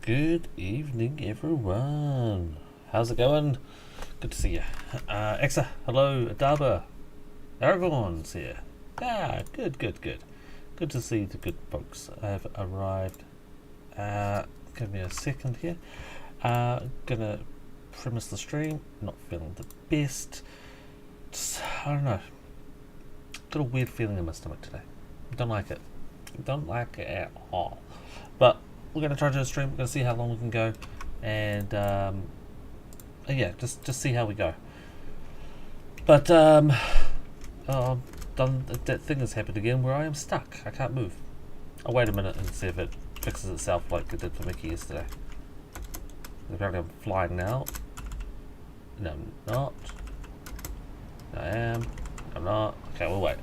Good evening, everyone. How's it going? Good to see you. Exa, hello, Adaba. Aragorn's here. Ah, good. Good to see the good folks. I have arrived. Give me a second here. Gonna premise the stream. Not feeling the best. Just, I don't know. Got a weird feeling in my stomach today. Don't like it. Don't like it at all. But we're going to try to do a stream. We're going to see how long we can go, and yeah, just see how we go. But done. That thing has happened again where I am stuck. I can't move. I'll wait a minute and see if it fixes itself like it did for Mickey yesterday. Apparently I'm flying now. No, I'm not. I am. I'm not. Okay, we'll wait.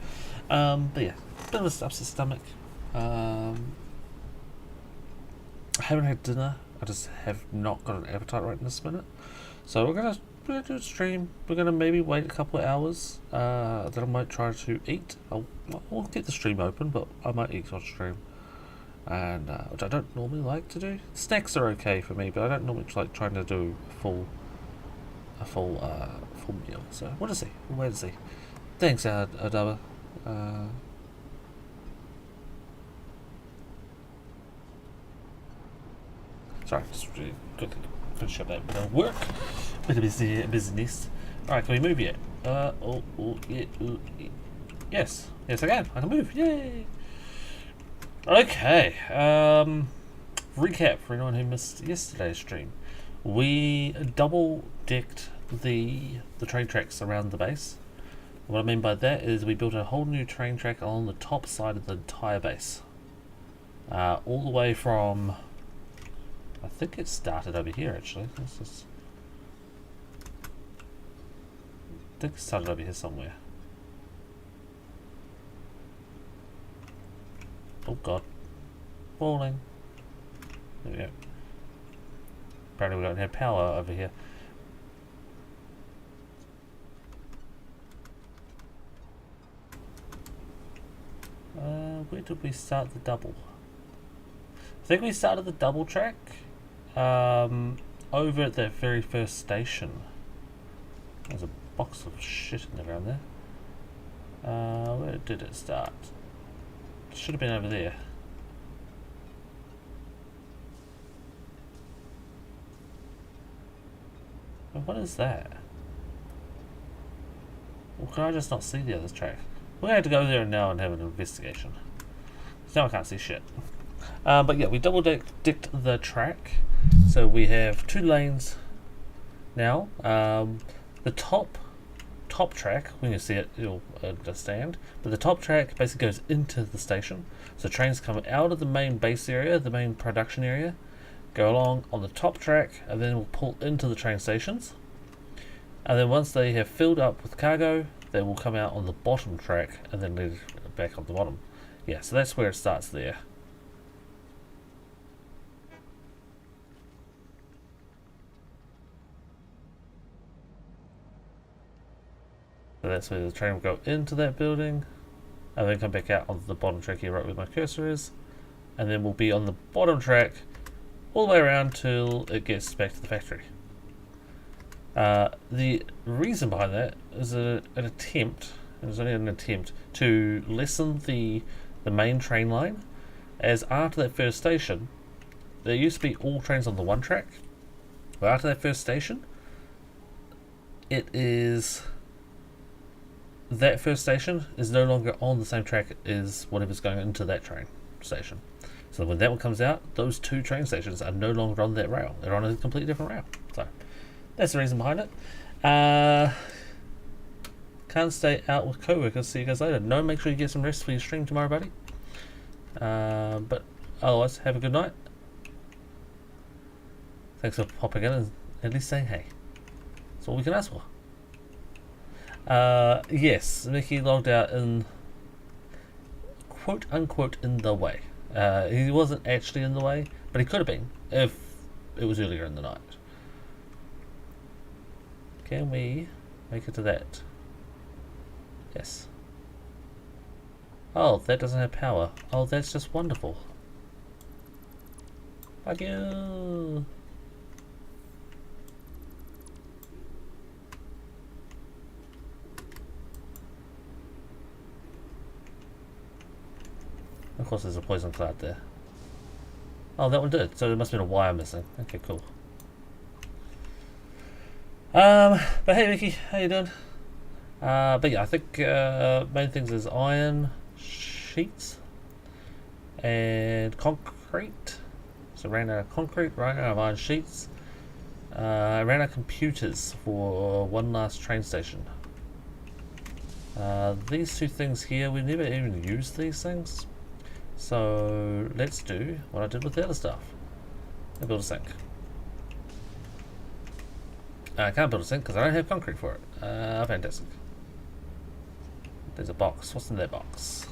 But yeah, bit of a upset stomach. I haven't had dinner. I just have not got an appetite right in this minute. So we're gonna do a stream. We're gonna maybe wait a couple of hours. Then I might try to eat. I'll get the stream open, but I might eat on stream. And which I don't normally like to do. Snacks are okay for me, but I don't normally like trying to do a full meal. So we'll just see. We'll wait and see. Thanks, Adaba. Sorry, just really quickly finish up that bit of work. Bit of business. Alright, can we move yet? Yeah, yes, I can. I can move. Yay! Okay. Recap for anyone who missed yesterday's stream. We double decked the train tracks around the base. What I mean by that is we built a whole new train track along the top side of the entire base. All the way from... I think it started over here actually. Let's just... I think it started over here somewhere. Oh god. Falling. There we go. Apparently we don't have power over here. Where did we start the double? I think we started the double track over at that very first station. There's a box of shit in around there. Where did it start? It should have been over there. Oh, what is that? Well, can I just not see the other track? We're going to have to go there now and have an investigation. Now I can't see shit. But yeah, we double dicked the track. So we have 2 lanes now. The top track, when you see it, you'll understand. But the top track basically goes into the station. So trains come out of the main base area, the main production area, go along on the top track, and then will pull into the train stations. And then once they have filled up with cargo, they will come out on the bottom track and then lead back on the bottom. Yeah, so that's where it starts there. So that's where the train will go into that building and then come back out on the bottom track here, right where my cursor is. And then we'll be on the bottom track all the way around till it gets back to the factory. The reason behind that is an attempt, it was only an attempt, to lessen the main train line, as after that first station, there used to be all trains on the one track, but after that first station, that first station is no longer on the same track as whatever's going into that train station. So when that one comes out, those 2 train stations are no longer on that rail. They're on a completely different rail. So that's the reason behind it. Can't stay out with co-workers. See you guys later. No, make sure you get some rest for your stream tomorrow, buddy. But otherwise, have a good night. Thanks for popping in and at least saying hey. That's all we can ask for. Yes, Mickey logged out in quote unquote in the way. He wasn't actually in the way, but he could have been if it was earlier in the night. Can we make it to that? Yes. Oh, that doesn't have power. Oh, that's just wonderful. Fuck you. Of course there's a poison cloud there. Oh, that one did. So there must have been a wire missing. Okay, cool. But hey Mickey, how you doing? But yeah, I think main things is iron sheets and concrete. So ran out of concrete, ran out of iron sheets. I ran out of computers for one last train station. These 2 things here, we never even used these things. So let's do what I did with the other stuff. I build a sink. I can't build a sink because I don't have concrete for it. Fantastic. There's a box. What's in that box?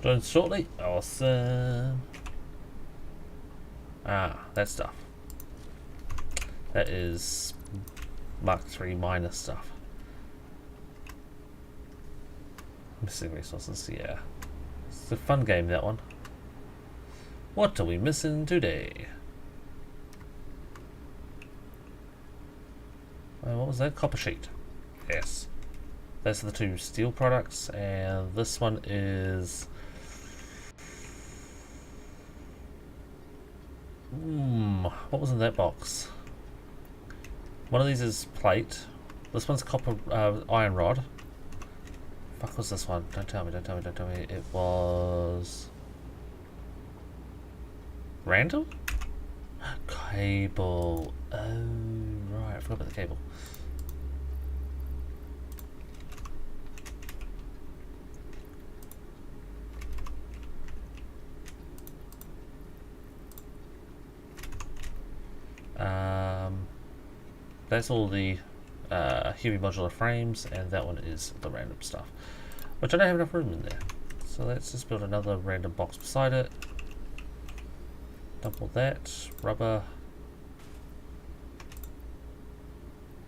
Join shortly. Awesome. That stuff. That is Mark III minus stuff. Missing resources, yeah. It's a fun game, that one. What are we missing today? What was that? Copper sheet. Yes. Those are the 2 steel products, and this one is... what was in that box? One of these is plate. This one's copper iron rod. Fuck was this one? Don't tell me, don't tell me, don't tell me. It was... random? Cable. Oh, right. I forgot about the cable. that's all the heavy modular frames, and that one is the random stuff, which I don't have enough room in there. So let's just build another random box beside it. Dump all that, rubber,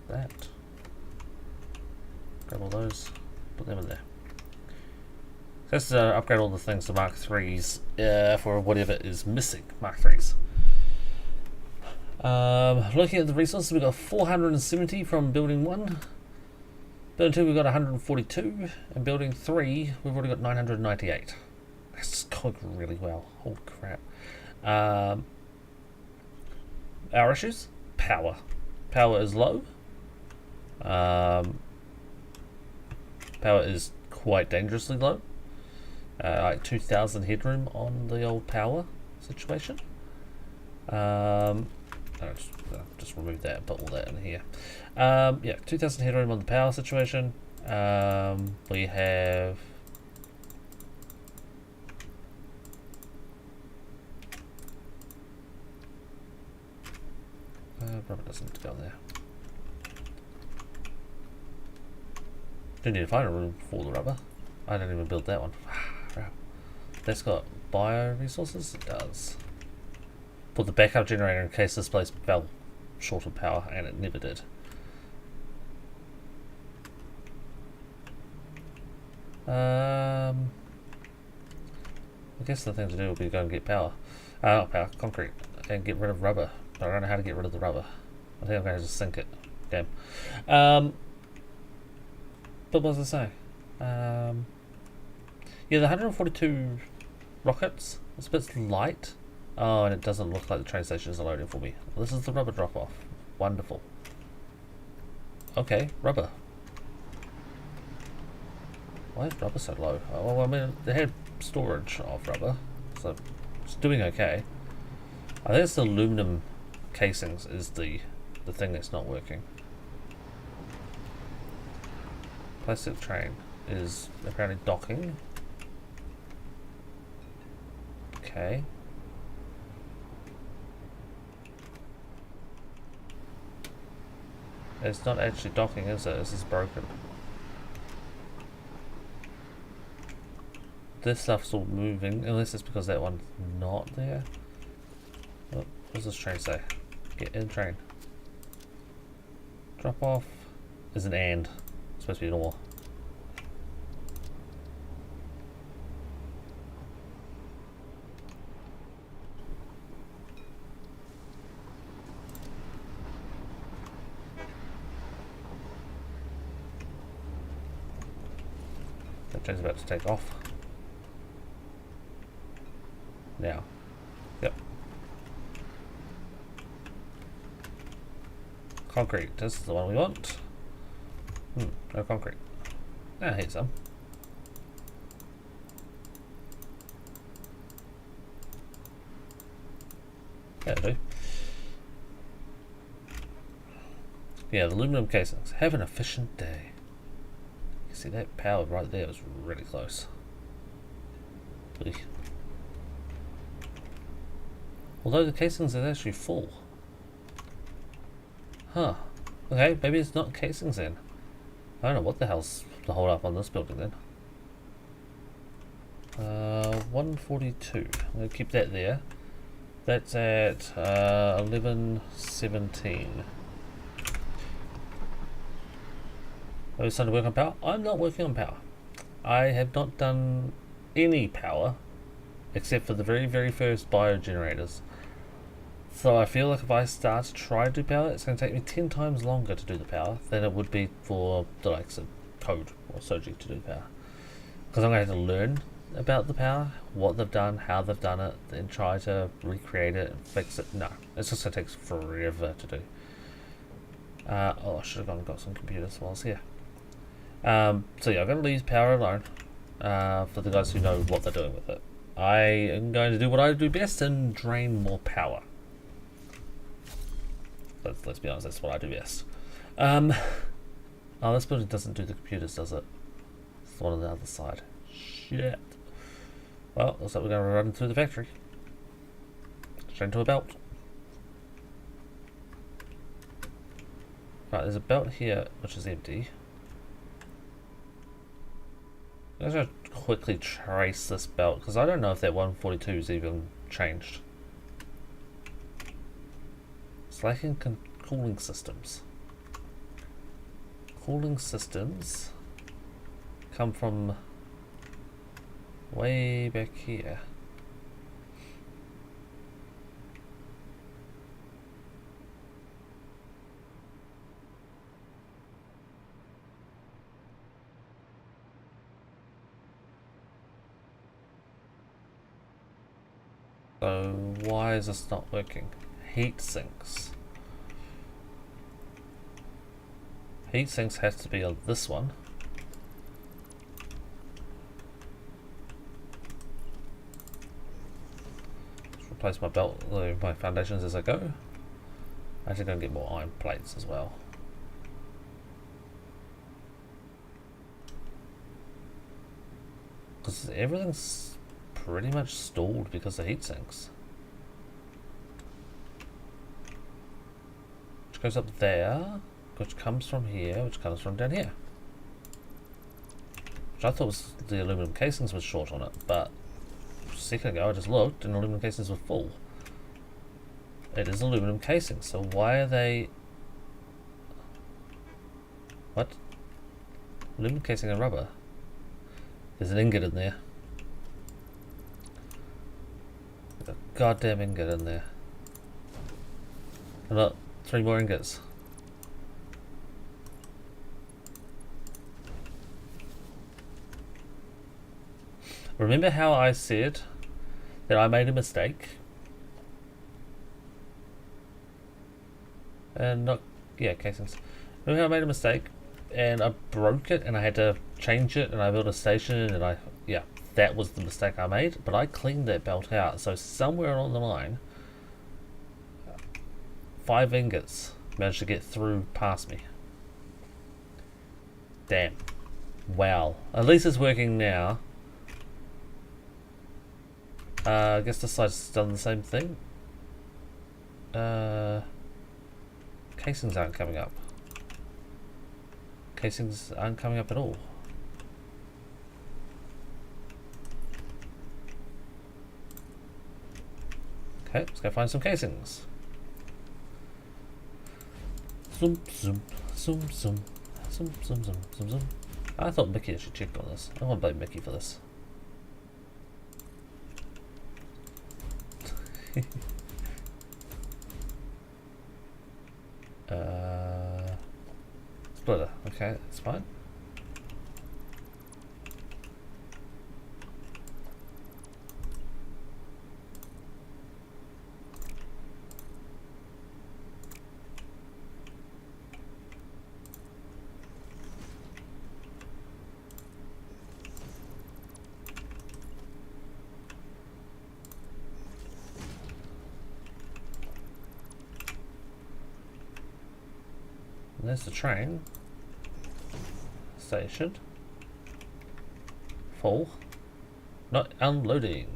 that, grab all those, put them in there. Let's upgrade all the things to Mark 3s for whatever is missing Mark 3s. Looking at the resources, we've got 470 from building 1. Building 2 we've got 142, and building 3 we've already got 998. That's going really well. Holy crap. Our issues? Power. Power is low. Power is quite dangerously low. Like 2,000 headroom on the old power situation. Just remove that and put all that in here. Yeah, 2,000 headroom on the power situation. We have rubber doesn't go there. Do need to find a room for the rubber. I didn't even build that one. That's got bio resources? It does. Put the backup generator in case this place fell short of power, and it never did. I guess the thing to do would be to go and get power. Not power, concrete, and get rid of rubber. But I don't know how to get rid of the rubber. I think I'm going to just sink it. Damn. But what was I saying? Yeah, the 142 rockets, it's a bit light. Oh, and it doesn't look like the train station is loading for me. This is the rubber drop-off. Wonderful. Okay, rubber. Why is rubber so low? Oh, well, I mean, they had storage of rubber, so it's doing okay. I think it's the aluminum casings is the thing that's not working. Plastic train is apparently docking. Okay. It's not actually docking, is it? This is broken. This stuff's all moving, unless it's because that one's not there. Oh, what does this train say? Get in train. Drop off is an and. It's supposed to be an or. That train's about to take off. Now. Yep. Concrete. This is the one we want. No concrete. Ah, here's some. That'll do. Yeah, the aluminum casings. Have an efficient day. You see that power right there was really close. Eek. Although the casings are actually full. Huh. Okay, maybe it's not casings then. I don't know what the hell's the hold up on this building then. 142. I'm going to keep that there. That's at 1117. Are we starting to work on power? I'm not working on power. I have not done any power except for the very, very first biogenerators. So I feel like if I start to try to do power, it's going to take me 10 times longer to do the power than it would be for the likes of Code or Soji to do power. Because I'm going to have to learn about the power, what they've done, how they've done it, then try to recreate it and fix it. No, it's just going to take forever to do. Oh, I should have gone and got some computers while I was here. So yeah, I'm going to leave power alone for the guys who know what they're doing with it. I am going to do what I do best and drain more power. Let's be honest, that's what I do best. Oh, this building doesn't do the computers, does it? It's the one on the other side. Shit. Well, looks like we're going to run through the factory. Straight into a belt. Right, there's a belt here which is empty. I'm going to quickly trace this belt because I don't know if that 142 is even changed. It's lacking cooling systems. Cooling systems come from way back here. So why is this not working? Heat sinks. Heat sinks has to be on this one. Just replace my belt, my foundations as I go. I'm actually going to get more iron plates as well. Because everything's pretty much stalled because of heat sinks. Which goes up there, which comes from here, which comes from down here. Which I thought was the aluminum casings was short on it, but a second ago I just looked and aluminum casings were full. It is aluminum casings, so why are they... What? Aluminum casing and rubber? There's an ingot in there. There's a goddamn ingot in there. And look, 3 more ingots. Remember how I said that I made a mistake? And not, yeah, casings. Remember how I made a mistake and I broke it and I had to change it and I built a station and yeah, that was the mistake I made, but I cleaned that belt out. So somewhere along the line, 5 ingots managed to get through past me. Damn. Wow. At least it's working now. I guess this side's done the same thing. Casings aren't coming up. Casings aren't coming up at all. Okay, let's go find some casings. Zoom, zoom, zoom, zoom, zoom, zoom, zoom, zoom, zoom. I thought Mickey should check on this. I want to blame Mickey for this. Splitter, okay, that's fine. And there's the train station. Full. Not unloading.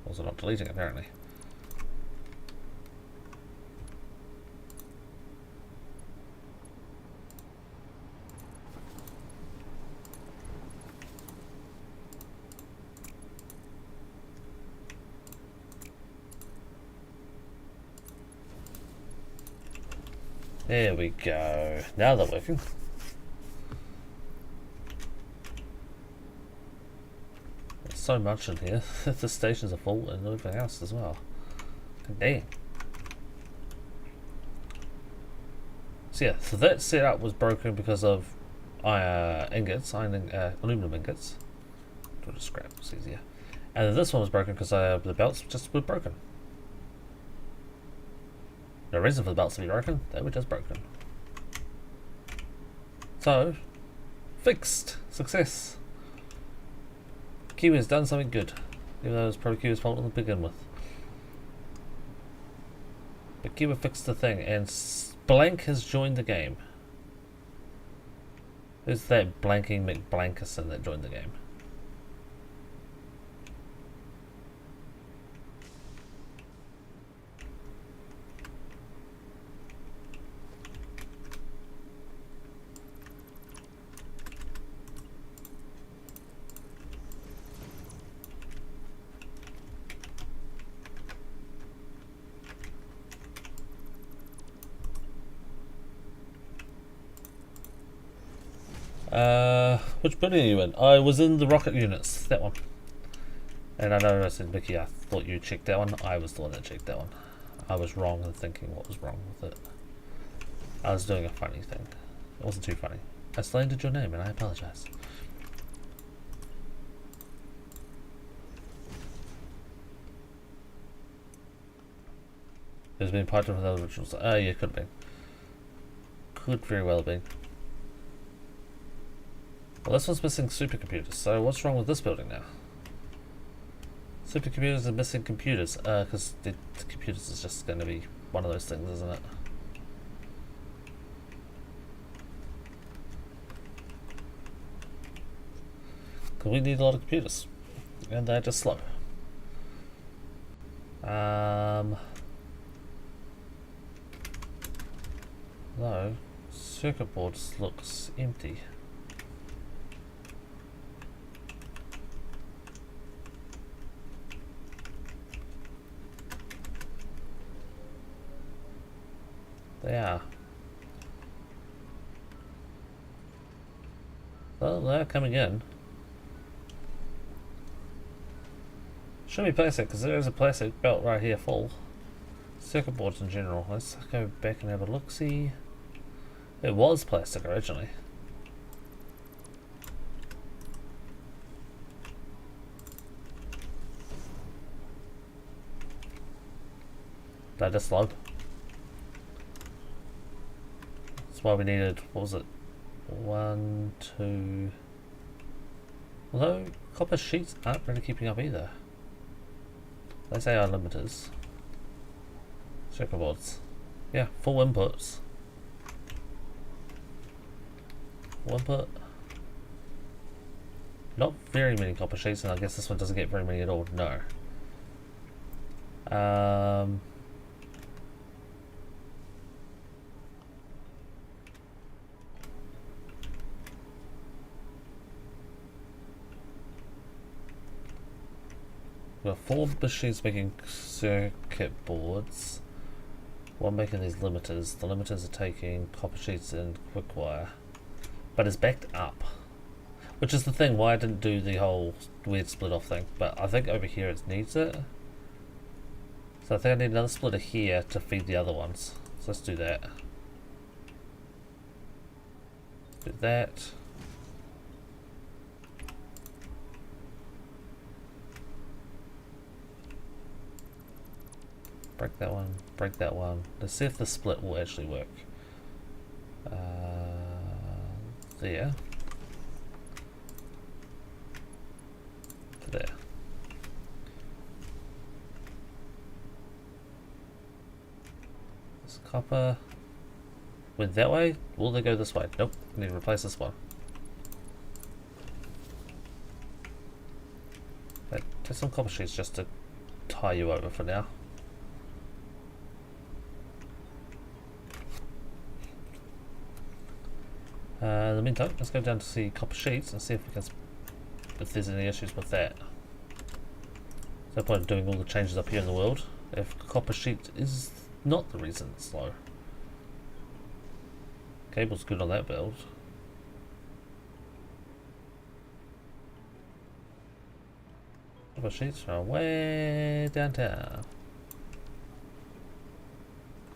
Also not deleting apparently. There we go. Now they're working. There's so much in here. The stations are full and everything else as well. Dang. So yeah, so that setup was broken because of ingots, aluminum ingots. I'll just scrap, it's easier. And then this one was broken because the belts just were broken. No reason for the belts to be broken, they were just broken. So, fixed! Success! Kiwi's done something good, even though it was probably Kiwi's fault to begin with. But Kiwi fixed the thing, and Splank has joined the game. Who's that blanking McBlankerson that joined the game? Which building are you in? I was in the rocket units, that one. And I know I said, Mickey, I thought you checked that one. I was the one that checked that one. I was wrong in thinking what was wrong with it. I was doing a funny thing. It wasn't too funny. I slandered your name and I apologize. It was being part of another rituals. Oh, yeah, could have been. Could very well have been. Well, this one's missing supercomputers, so what's wrong with this building now? Supercomputers are missing computers, because the computers is just going to be one of those things, isn't it? Because we need a lot of computers, and they're just slow. No, circuit boards looks empty. They are. Well, they're coming in. Should be plastic, because there is a plastic belt right here full. Circuit boards in general. Let's go back and have a look-see. It was plastic originally. That is slow. That's why we needed, what was it? 1, 2. Although copper sheets aren't really keeping up either. They say our limiters. Circuit boards. Yeah, full inputs. Full input. Not very many copper sheets, and I guess this one doesn't get very many at all. No. We've got 4 machines making circuit boards. One making these limiters. The limiters are taking copper sheets and quick wire. But it's backed up. Which is the thing why I didn't do the whole weird split off thing. But I think over here it needs it. So I think I need another splitter here to feed the other ones. So let's do that. Do that. Break that one, break that one. Let's see if the split will actually work. There. To there. This copper went that way. Will they go this way? Nope. I need to replace this one. But take some copper sheets just to tie you over for now. In the meantime, let's go down to see copper sheets and see if we can, if there's any issues with that. There's no point in doing all the changes up here in the world if copper sheet is not the reason it's slow. Cable's good on that build. Copper sheets are way downtown.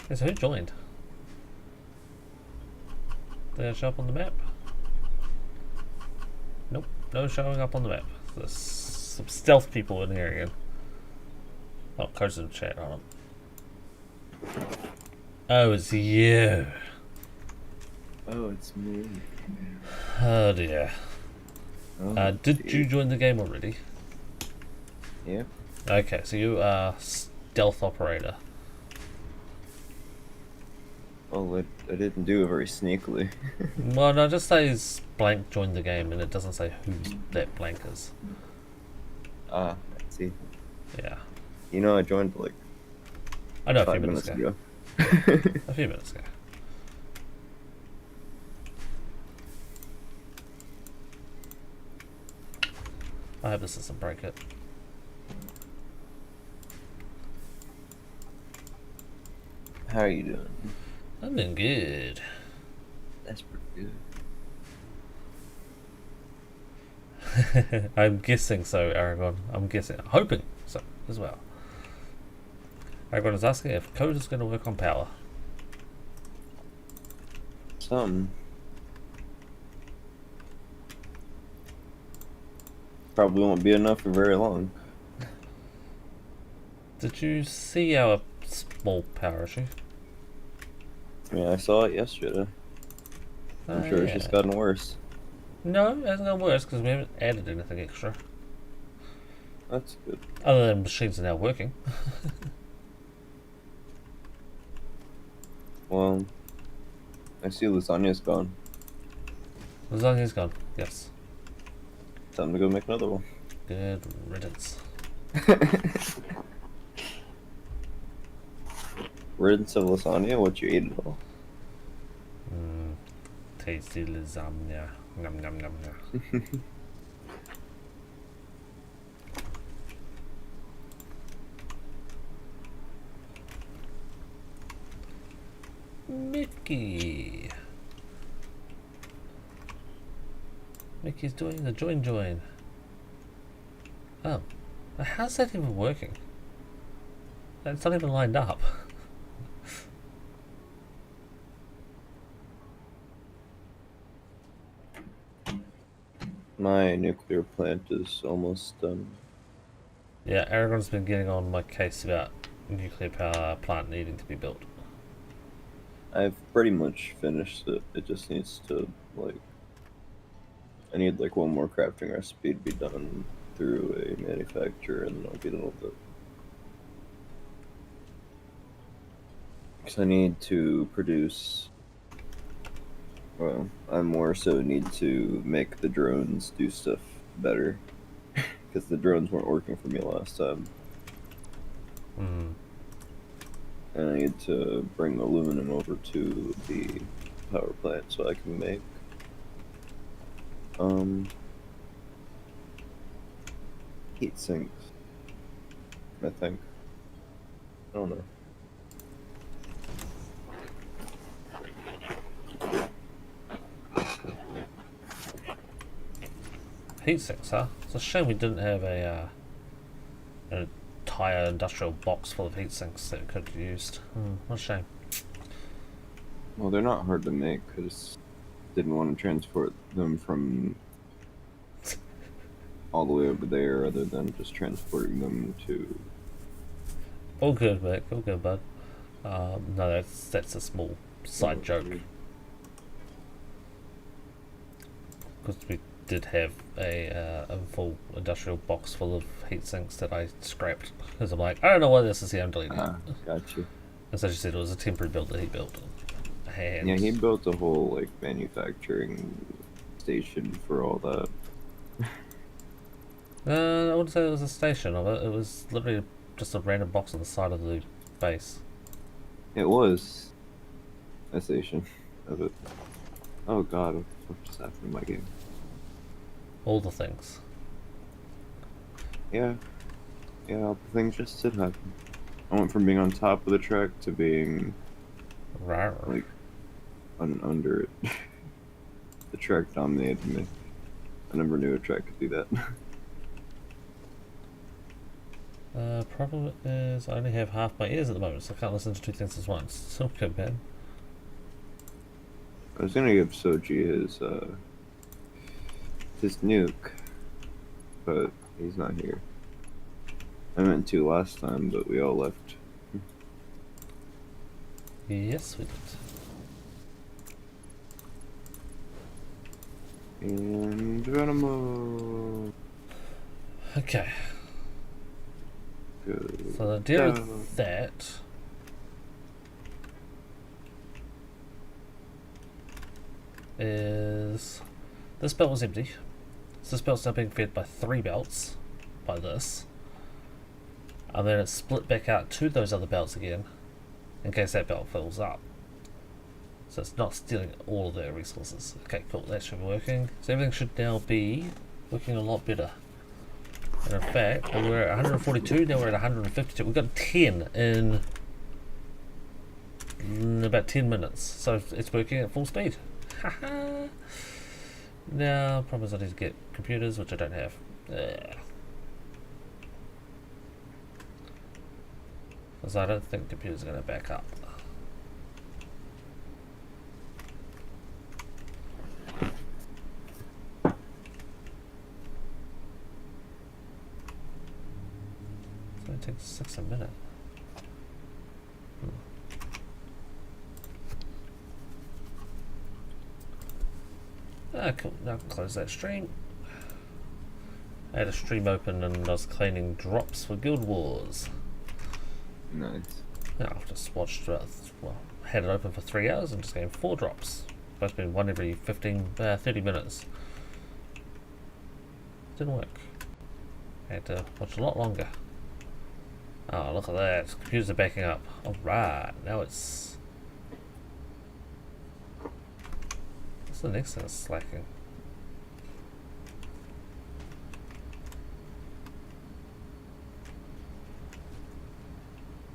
Okay, so who joined? They show up on the map? Nope, no showing up on the map. There's some stealth people in here again. Oh, cards in the chat on them. Oh, it's you. Oh, it's me. Oh dear. Oh, did you join the game already? Yeah. Okay, so you are stealth operator. Oh, I didn't do it very sneakily. Well, no, just says Blank joined the game and it doesn't say who that Blank is. Ah, I see. Yeah. You know, I joined like I know, a few 5 minutes minutes ago. ago. A few minutes ago. I hope this doesn't break it. How are you doing? I'm doing good. That's pretty good. I'm guessing so, Aragon. I'm guessing. Hoping so as well. Aragon is asking if code is going to work on power. Some. Probably won't be enough for very long. Did you see our small power issue? I mean, I saw it yesterday. I'm sure it's just gotten worse. No, it hasn't gotten worse because we haven't added anything extra. That's good. Other than machines are now working. Well, I see Lasagna's gone. Lasagna's gone, yes. Time to go make another one. Good riddance. Riddance of lasagna? What, you ate it all? Tasty lasagna. Nom nom nom nom. Mickey. Mickey's doing the join. Oh. How's that even working? It's not even lined up. My nuclear plant is almost done. Yeah, Aragon's been getting on my case about nuclear power plant needing to be built. I've pretty much finished it. It just needs to, like... I need, like, one more crafting recipe to be done through a manufacturer, and then I'll get it all done. Because I need to produce... Well, I more so need to make the drones do stuff better. Because the drones weren't working for me last time. And I need to bring aluminum over to the power plant so I can make heat sinks, I think. I don't know. Heat sinks, huh? It's a shame we didn't have an entire industrial box full of heat sinks that we could have used. What a shame. Well, they're not hard to make because didn't want to transport them from all the way over there other than just transporting them to... All good, Mick. All good, bud. No, that's a small side joke. Because we did have a full industrial box full of heat sinks that I scrapped. Because I'm like, I don't know why this is here, I'm deleting it. Got you. As I just said, it was a temporary build that he built. And yeah, he built a whole, like, manufacturing station for all that. I wouldn't say it was a station of it. It was literally just a random box on the side of the base. It was a station of it. Oh god, what the fuck just happened in my game? All the things. Yeah. Yeah, all the things just did happen. I went from being on top of the track to being... Rawr. like... under it. The track dominated me. I never knew a track could do that. Problem is I only have half my ears at the moment, so I can't listen to two things at once. So good, man. I was gonna give Soji his nuke, but he's not here. I meant to last time, but we all left. Yes, we did. And Geronimo. Okay. Good. So the deal with that is this belt was empty. So this belt's now being fed by 3 belts by this. And then it's split back out to those other belts again in case that belt fills up. So it's not stealing all of their resources. Okay, cool, that should be working. So everything should now be looking a lot better. And in fact, we were at 142, now we're at 152. We've got 10 in about 10 minutes. So it's working at full speed. Haha. Now, problem is I need to get computers, which I don't have. Because I don't think computers are going to back up. So it takes 6 a minute. Ah, cool. Now I can close that stream. I had a stream open and I was cleaning drops for Guild Wars. Nice. Yeah, I've just watched, well, had it open for 3 hours and just getting 4 drops. Supposed to be one every 30 minutes. Didn't work. I had to watch a lot longer. Oh, look at that. Computers are backing up. Alright, now it's... What's the next thing that's slacking?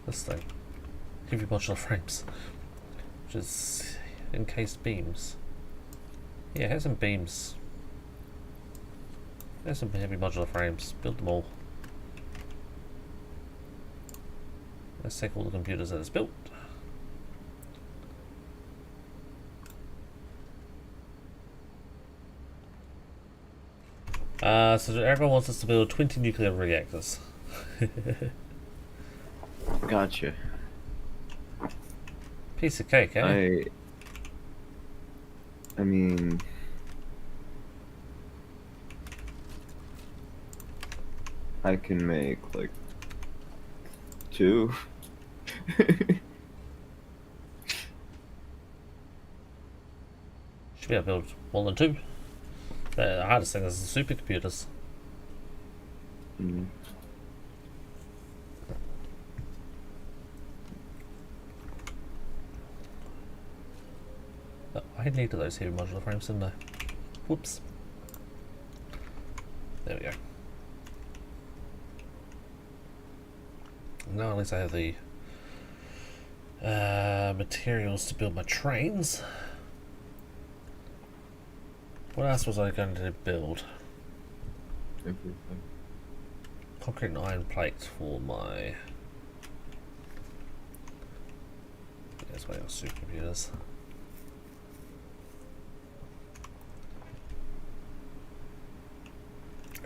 This thing. Heavy modular frames. Which is encased beams. Yeah, have some beams. There's some heavy modular frames. Build them all. Let's take all the computers that it's built. So everyone wants us to build 20 nuclear reactors. Gotcha. Piece of cake, eh? I mean, I can make like 2. Should be able to build more than 2. The hardest thing is the supercomputers. Mm. Oh, I needed those heavy modular frames, didn't I? Whoops. There we go. Now at least I have the materials to build my trains. What else was I going to build? Everything. Concrete and iron plates for my... That's why I got supercomputers.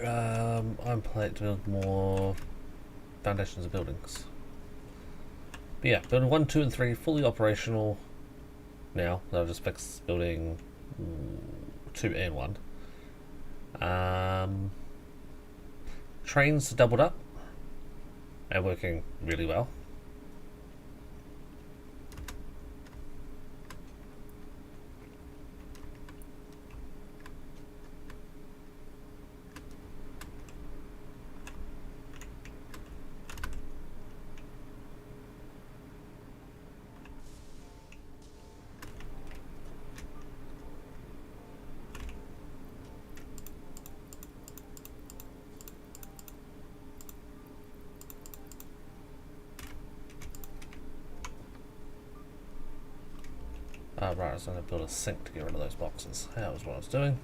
Iron plate to build more foundations of buildings. But yeah, building 1, 2, and 3 fully operational now. I've just fixed building 2 and 1. Trains doubled up and working really well. Right, I was going to build a sink to get rid of those boxes. That was what I was doing.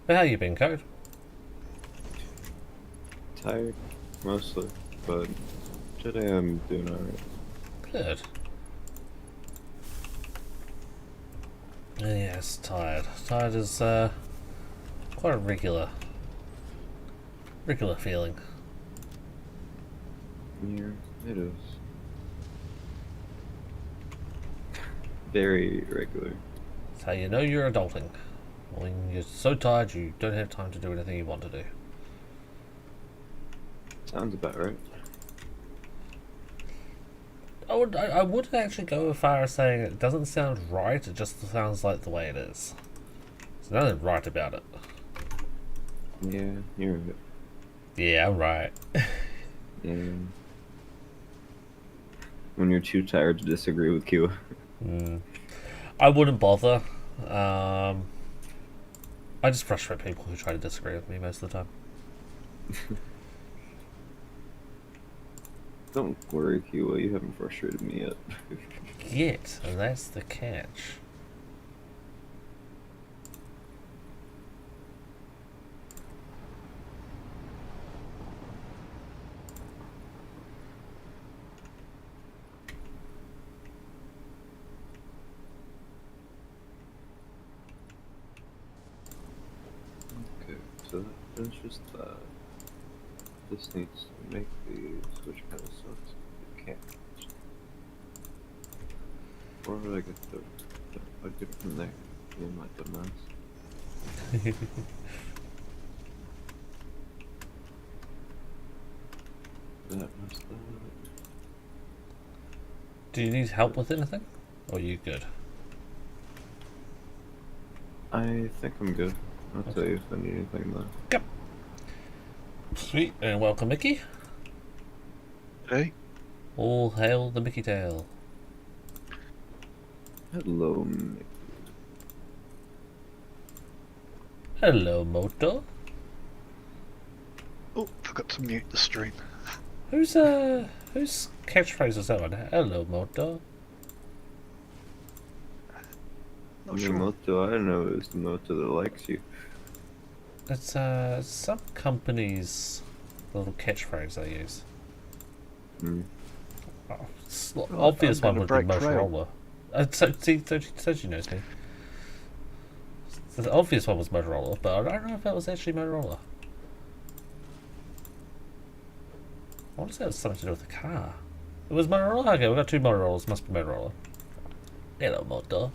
But how you been, Code? Tired, mostly, but today I'm doing alright. Good. Yes, tired. Tired is quite a regular feeling. Yeah, it is. Very regular. That's how you know you're adulting. When you're so tired you don't have time to do anything you want to do. Sounds about right. I would actually go as far as saying it doesn't sound right, it just sounds like the way it is. There's nothing right about it. Yeah, you're right. Yeah, I'm right. Yeah. When you're too tired to disagree with Q. I wouldn't bother. I just frustrate people who try to disagree with me most of the time. Don't worry, Kiwa, you haven't frustrated me yet. Yet, and that's the catch. Okay, so that's just that. This needs to make these, which kind of sucks. It can't. Where would I get the... I'd get it from there. In my dumbass. That was that. Do you need help with anything? Or are you good? I think I'm good. I'll tell you if I need anything though. Yep. Sweet, and welcome Mickey. Hey, All hail the Mickey tail. Hello, Mickey. Hello, Moto. oh, forgot to mute the stream. Whose catchphrase is that one? Hello, Moto. Not The sure. Moto I know is the Moto that likes you. It's some company's little catchphrase they use. Hmm. Oh, it's Right, obvious I'm one gonna would be break trail. Motorola. So she knows me. So the obvious one was Motorola, but I don't know if that was actually Motorola. I want to say it was something to do with the car. It was Motorola? Okay, we've got two Motorola's, must be Motorola. Hello, Moto.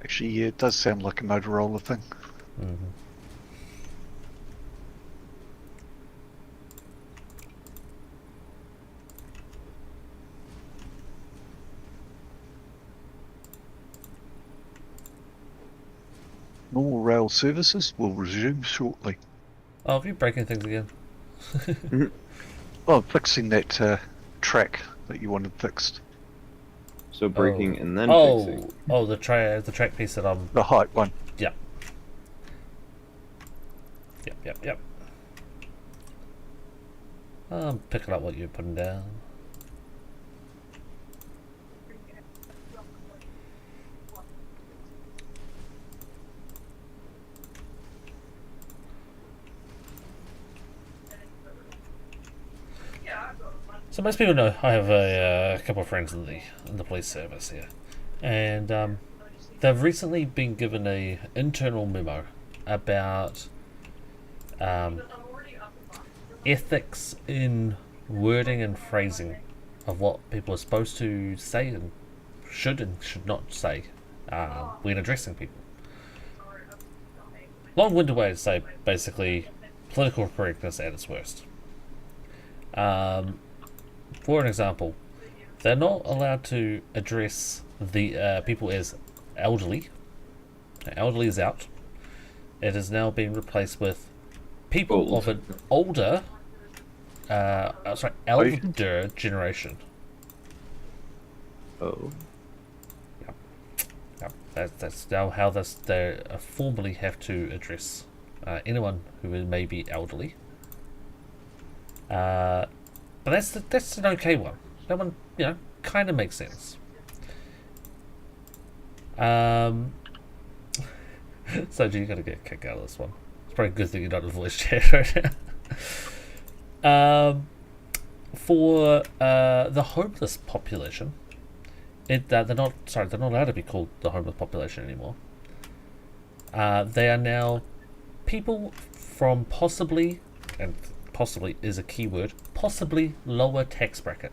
Actually, yeah, it does sound like a Motorola thing. Mm-hmm. Normal rail services will resume shortly. Oh, have you breaking things again? Oh, fixing that track that you wanted fixed. So breaking and then fixing. Oh, the track piece that I'm... The height one. Yep. Yep. I'm picking up what you're putting down. So most people know I have a couple of friends in the police service here, and they've recently been given a internal memo about ethics in wording and phrasing of what people are supposed to say and should not say when addressing people. Long-winded way to say basically political correctness at its worst. For an example, they're not allowed to address the people as elderly. Elderly is out. It has now been replaced with people of an older, elder generation. Oh. Yep. That's now how they formally have to address anyone who may be elderly. But that's an okay one. That one, kind of makes sense. So you got to get a kick out of this one. It's probably a good thing you're not in voice chat right now. For the homeless population, they're not allowed to be called the homeless population anymore. They are now people from possibly, and possibly is a key word, possibly lower tax bracket.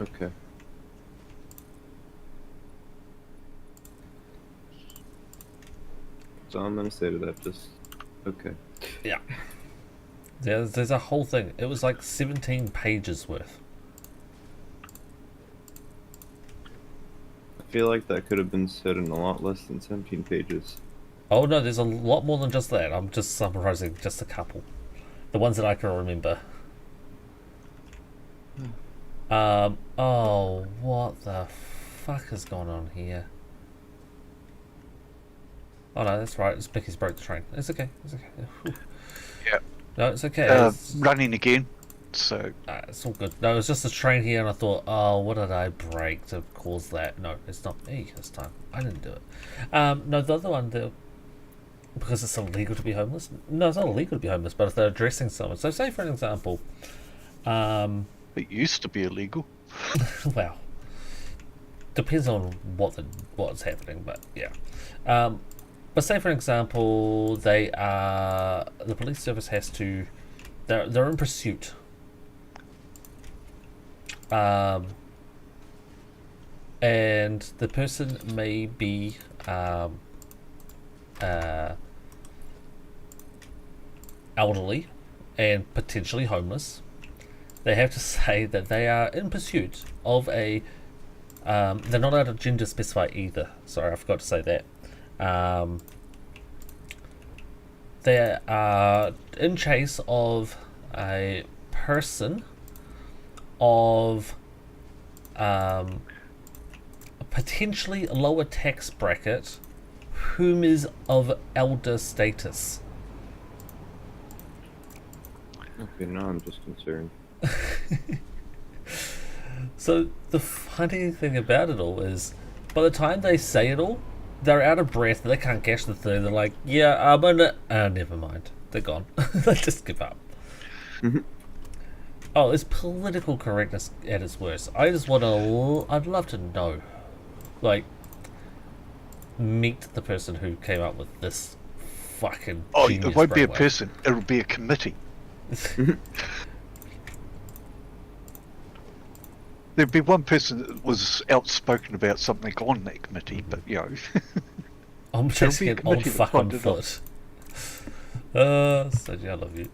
Okay. So I'm gonna say to that, just okay. Yeah. There's a whole thing. It was like 17 pages worth. I feel like that could have been said in a lot less than 17 pages. Oh no, there's a lot more than just that. I'm just summarizing just a couple. The ones that I can remember. Oh, what the fuck is going on here? Oh no, that's right. It's Mickey's broke the train. It's okay. It's okay. Whew. Yeah. No, it's okay. It's, Running again. So it's all good. No, it was just a train here, and I thought, oh, what did I break to cause that? No, it's not me this time. I didn't do it. No, the other one, because it's illegal to be homeless. No, it's not illegal to be homeless, but if they're addressing someone. So, say for an example, it used to be illegal. well, depends on what's happening, but yeah. But say for example, the police service has to, they're in pursuit. And the person may be elderly and potentially homeless. They have to say that they are in pursuit of a. They're not allowed to gender specify either. Sorry, I forgot to say that. They are in chase of a person of potentially lower tax bracket whom is of elder status. Okay, now I'm just concerned. So the funny thing about it all is, by the time they say it all, they're out of breath. They can't catch the thing. They're like, "Yeah, I'm gonna." Never mind. They're gone. They just give up. Mm-hmm. Oh, it's political correctness at its worst. I just want to. I'd love to know, like, meet the person who came up with this fucking. Oh, it won't be a framework. person. It'll be a committee. There'd be one person that was outspoken about something on that committee, but you know. I'm There'll just be a an old committee that fuck on signed it foot. Soji, I love you.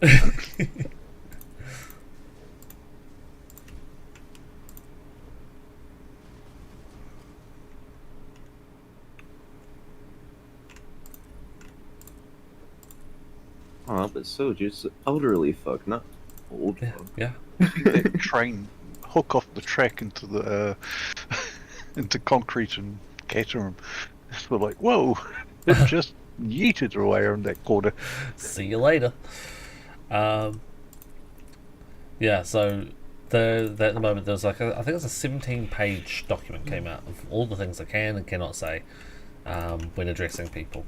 Oh, but so just elderly fuck, not old Yeah, fuck. yeah. That train hook off the track into the into concrete and cater them. We're like, whoa! It just yeeted away around that corner. See you later. Yeah, so at the moment there's like I think it's a 17-page document came out of all the things I can and cannot say when addressing people.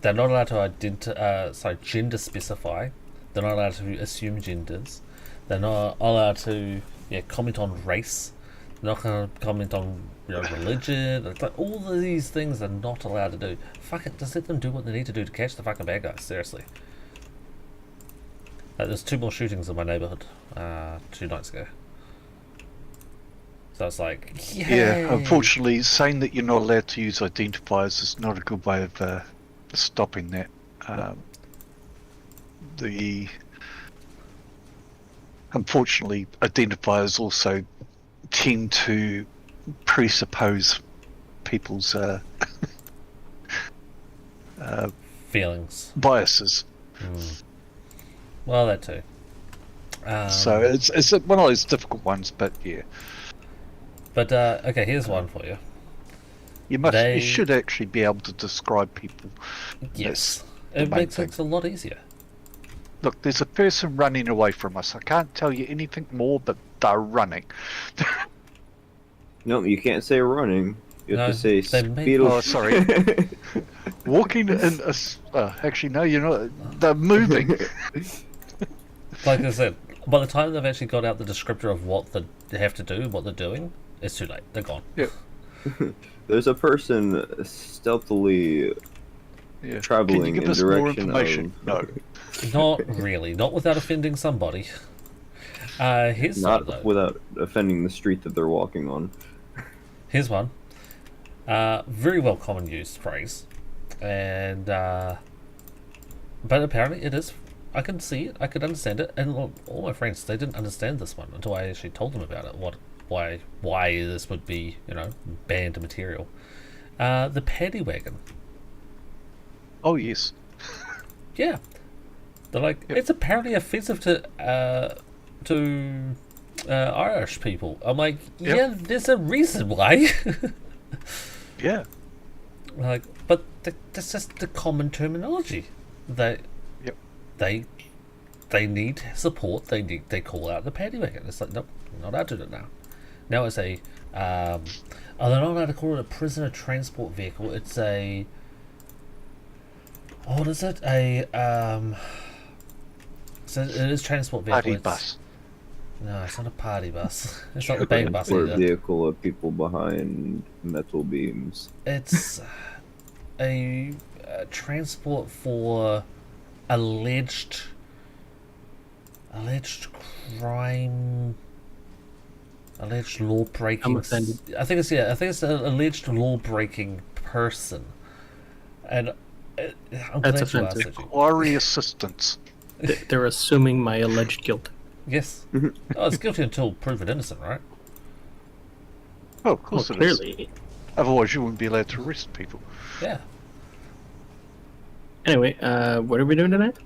They're not allowed to gender specify. They're not allowed to assume genders. They're not allowed to comment on race. They're not going to comment on religion. Like, all of these things they're not allowed to do. Fuck it, just let them do what they need to do to catch the fucking bad guys. Seriously. There's 2 more shootings in my neighborhood 2 nights ago. So it's like, yay! Yeah, unfortunately, saying that you're not allowed to use identifiers is not a good way of stopping that. Unfortunately, identifiers also tend to presuppose people's feelings. biases. Well, that too. So it's one of those difficult ones, but yeah. But okay, here's one for you. You should actually be able to describe people. Yes, the it main makes thing. things a lot easier. Look, there's a person running away from us. I can't tell you anything more, but they're running. No, you can't say running. You have No, to say they may- speed. Oh, sorry. Walking in a... actually, no, you're not. They're moving. Like I said, by the time they've actually got out the descriptor of what they have to do, what they're doing, it's too late. They're gone. Yeah. There's a person stealthily Yeah. traveling Can you give in us more direction information? of... No. Not really. Not without offending somebody. Here's Not some, though. without offending the street that they're walking on. Here's one. Very well common used phrase. And, but apparently it is. I can see it. I could understand it. And all my friends, they didn't understand this one until I actually told them about it. Why this would be, banned material. The paddy wagon. Oh yes. Yeah. They're like, Yep. it's apparently offensive to Irish people. I'm like, Yep. yeah, there's a reason why. Yeah. Like, but that's just the common terminology. They Yep. they need support. They call out the paddy wagon. It's like, nope, not allowed to do it now. Now it's a they're not allowed to call it a prisoner transport vehicle. It's a, what is it? So it is transport vehicle. Party It's- bus. No, it's not a party bus. It's not a bang bus Transport either. vehicle of people behind metal beams. It's a transport for alleged crime, alleged law breaking. I'm offended. I think it's an alleged law breaking person, and I'm That's glad you asked offensive. it. Quarry assistance. They're assuming my alleged guilt. Yes. Oh, it's guilty until proven innocent, right? Oh, of Well, course it is. clearly. Otherwise, you wouldn't be allowed to arrest people. Yeah. Anyway, what are we doing tonight?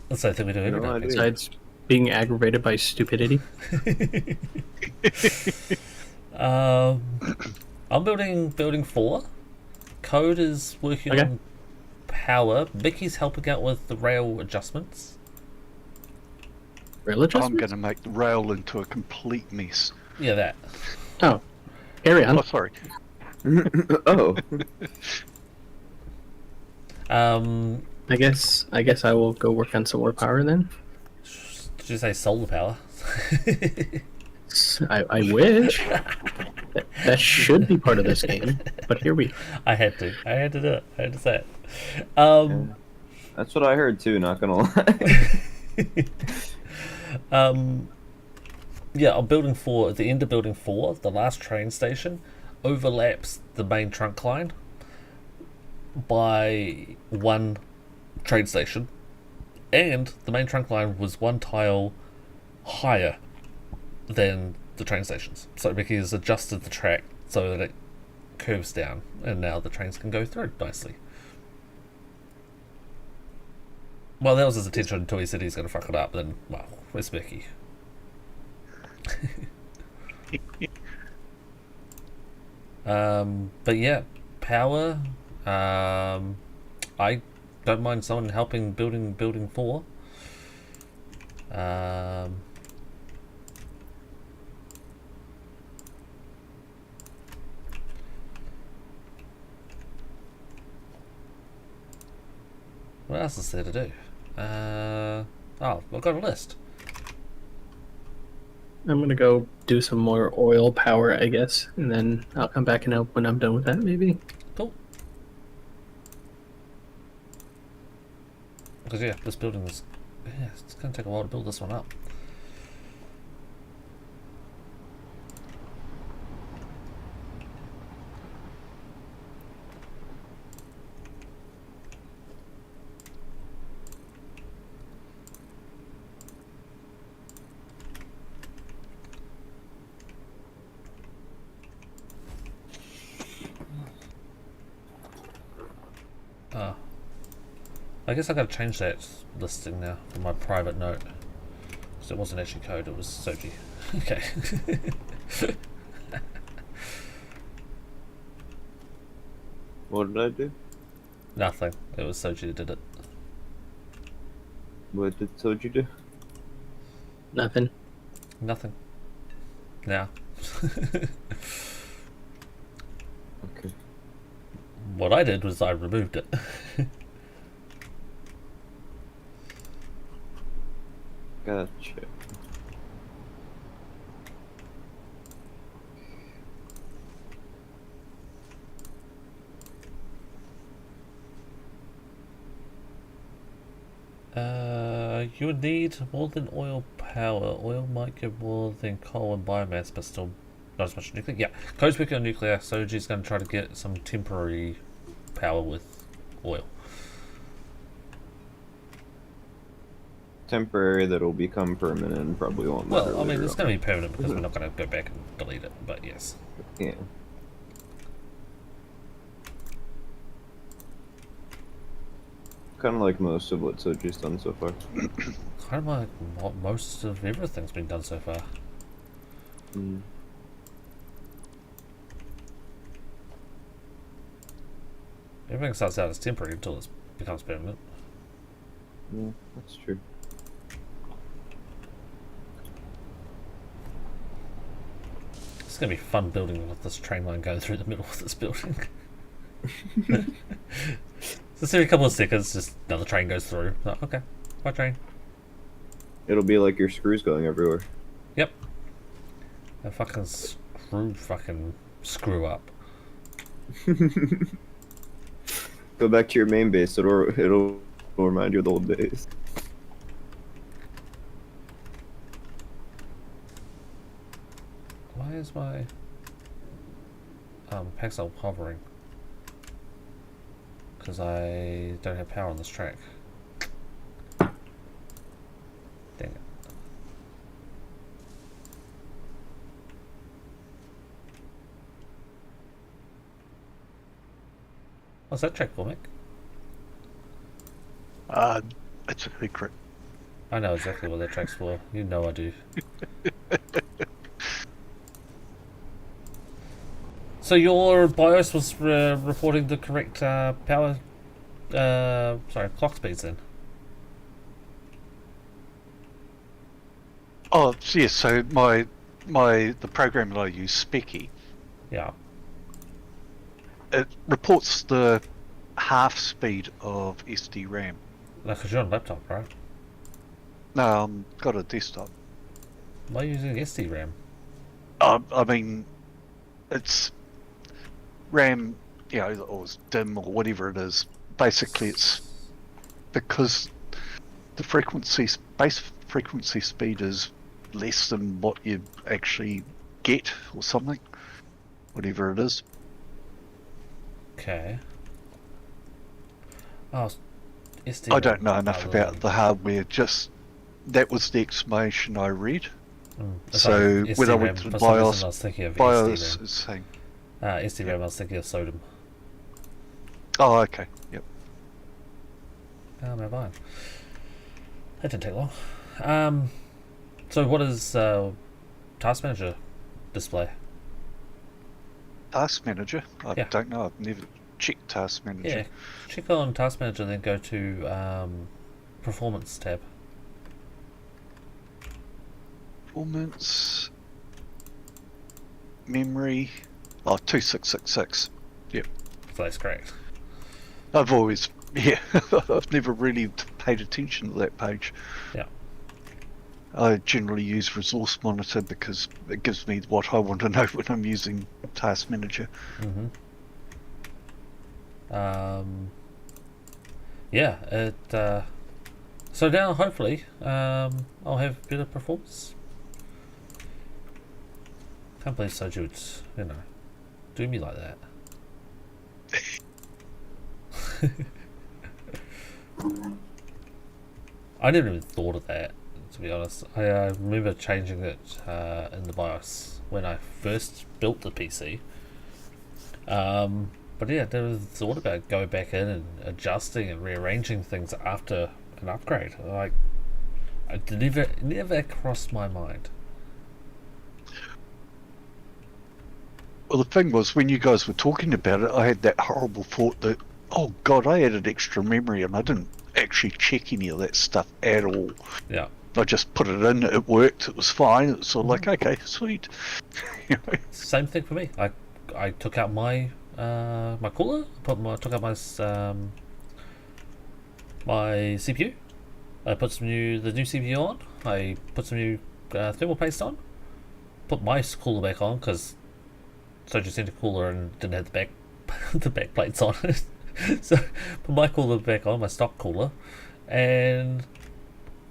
That's the thing we do every No night. idea. Besides being aggravated by stupidity. I'm building 4. Code is working Okay. on power. Vicky's helping out with the rail adjustments. Rail I'm adjustments? going to make the rail into a complete mess. Yeah, that. Oh, carry on. Oh, sorry. Oh, I guess I will go work on solar power then. Did you say solar power? I wish. That should be part of this game, but here we. I had to do it. I had to say it. that's what I heard too. Not gonna lie. Yeah, I'm building 4. At the end of building 4, the last train station overlaps the main trunk line by 1 train station, and the main trunk line was 1 tile higher than the train stations. So Mickey has adjusted the track so that it curves down, and now the trains can go through nicely. Well, that was his intention until he said he's going to fuck it up. Then, well, where's Mickey? But yeah, power. I don't mind someone helping building 4. What else is there to do? Oh, I've got a list. I'm gonna go do some more oil power, I guess, and then I'll come back and help when I'm done with that, maybe. Cool. Because yeah, this building is, yeah, it's gonna take a while to build this one up. Oh. I guess I gotta change that listing now for my private note. Because it wasn't actually code, it was Soji. Okay. What did I do? Nothing. It was Soji that did it. What did Soji do? Nothing. Nothing. Now. Okay. What I did was I removed it. Gotcha. You would need more than oil power. Oil might give more than coal and biomass, but still not as much nuclear. Yeah, code's working on nuclear. Soji's going to try to get some temporary power with oil. Temporary that'll become permanent and probably won't matter Well, I mean, later it's on. going to be permanent because we're not going to go back and delete it, but yes. Yeah. kind of like most of what Soji's done so far. Kind of like what most of everything's been done so far. Mm. Everything starts out as temporary until it becomes permanent. Yeah, that's true. It's gonna be fun building with this train line going through the middle of this building. Just every couple of seconds, just another train goes through. Oh, okay, my train. It'll be like your screws going everywhere. Yep. A fucking screw up. Go back to your main base. It'll remind you of the old days. Why is my pixel hovering? Because I don't have power on this track. Dang it. What's that track for, Mick? It's a secret. I know exactly what that track's for. You know I do. So your BIOS was reporting the correct clock speeds then? Oh, yes. So the program that I use, Specky, Yeah. it reports the half speed of SD RAM. Like, because you're on a laptop, right? No, got a desktop. Why are you using SD RAM? I mean, it's RAM, or it's DIMM or whatever it is. Basically, it's because the base frequency speed is less than what you actually get or something, whatever it is. Okay. Oh, SD I RAM. don't know enough about the hardware. Just that was the explanation I read. So when I went to the BIOS, I was thinking of BIOS SD is saying, RAM. SD RAM, I was thinking of sodium. "Oh, okay, yep." Oh, my mind. That didn't take long. So what does Task Manager display? Task Manager? I Yeah. don't know. I've never checked Task Manager. Yeah, check on Task Manager, then go to Performance tab. Performance, memory. Oh, 2666. Yep. So that's correct. I've always, I've never really paid attention to that page. Yeah. I generally use Resource Monitor because it gives me what I want to know when I'm using Task Manager. Mm-hmm. Yeah, it. So now, hopefully, I'll have better performance. Can't believe Soju would, do me like that. I never even thought of that, to be honest. I remember changing it in the BIOS when I first built the PC. But yeah, there was thought about going back in and adjusting and rearranging things after an upgrade. Like, it never crossed my mind. Well, the thing was, when you guys were talking about it, I had that horrible thought that, oh god, I added extra memory and I didn't actually check any of that stuff at all. Yeah. I just put it in, it worked, it was fine. It's sort of like, okay, sweet. Same thing for me. I took out my my cooler, took out my my CPU. I put the new CPU on. I put some new thermal paste on. Put my cooler back on because Soju sent a cooler and didn't have the back the back plates on it. So put my cooler back on, my stock cooler, and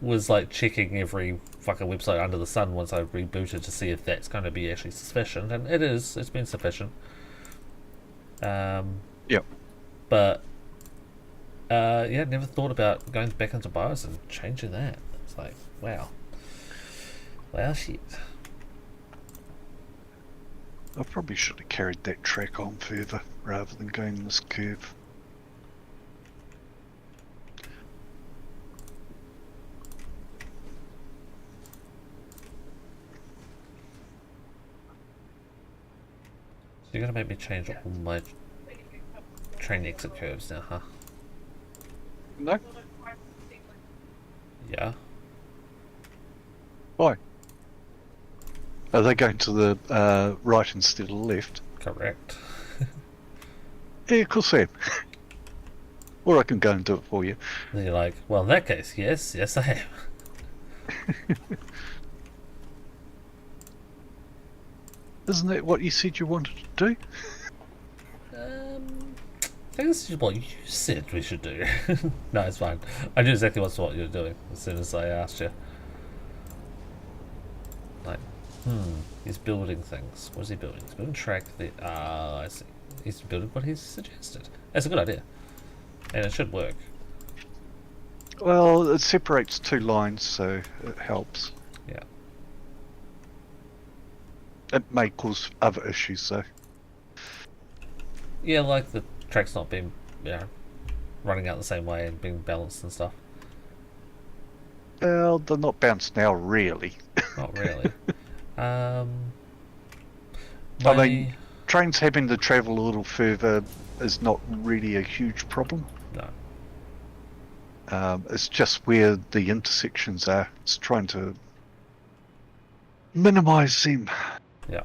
was like checking every fucking website under the sun once I rebooted to see if that's going to be actually sufficient, and it is. It's been sufficient. Yep. But yeah, never thought about going back into BIOS and changing that. It's like, wow, shit. I probably should have carried that track on further rather than going this curve. You're gonna make me change all my train exit curves now, huh? No? Yeah. Why? Are they going to the right instead of the left? Correct. Yeah, of course I am. Or I can go and do it for you. Then you're like, well, in that case, yes, yes, I am. Isn't that what you said you wanted to do? I think this is what you said we should do. No, it's fine. I knew exactly what you're doing as soon as I asked you. Like, he's building things. What is he building? He's building track. I see. He's building what he's suggested. That's a good idea, and it should work. Well, it separates two lines, so it helps. Yeah. It may cause other issues, though. Yeah, like the track's not being, running out the same way and being balanced and stuff. Well, they're not bounced now, really. Not really. I mean, trains having to travel a little further is not really a huge problem. No. It's just where the intersections are. It's trying to minimise them. Yeah.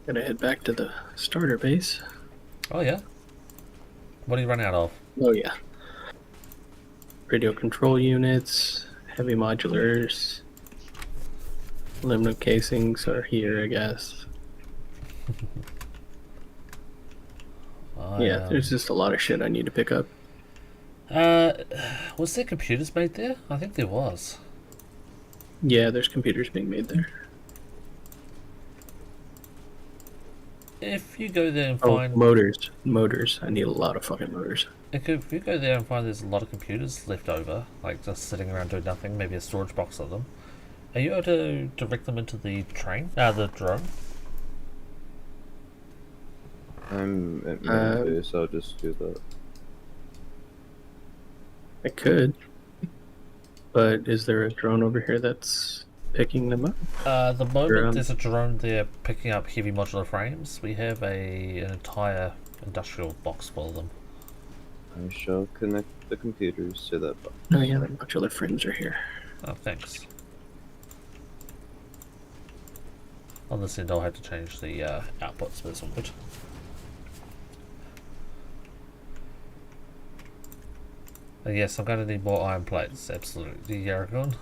Gotta head back to the starter base. Oh yeah. What do you run out of? Oh yeah. Radio control units, heavy modulars, aluminum casings are here, I guess. There's just a lot of shit I need to pick up. Was there computers made there? I think there was. Yeah, there's computers being made there. If you go there and Oh, find motors. I need a lot of fucking motors. if you go there and find there's a lot of computers left over, like just sitting around doing nothing, maybe a storage box of them, are you able to direct them into the train? The drone? I'm at my base, I'll just do that. I could. But is there a drone over here that's picking them up? At the moment, Drone. there's a drone there picking up heavy modular frames. We have an entire industrial box full of them. I shall connect the computers to that box. Oh yeah, the modular frames are here. Oh, thanks. On this end, I'll have to change the outputs, but it's all good. Yes, I'm going to need more iron plates, absolutely, Aragon.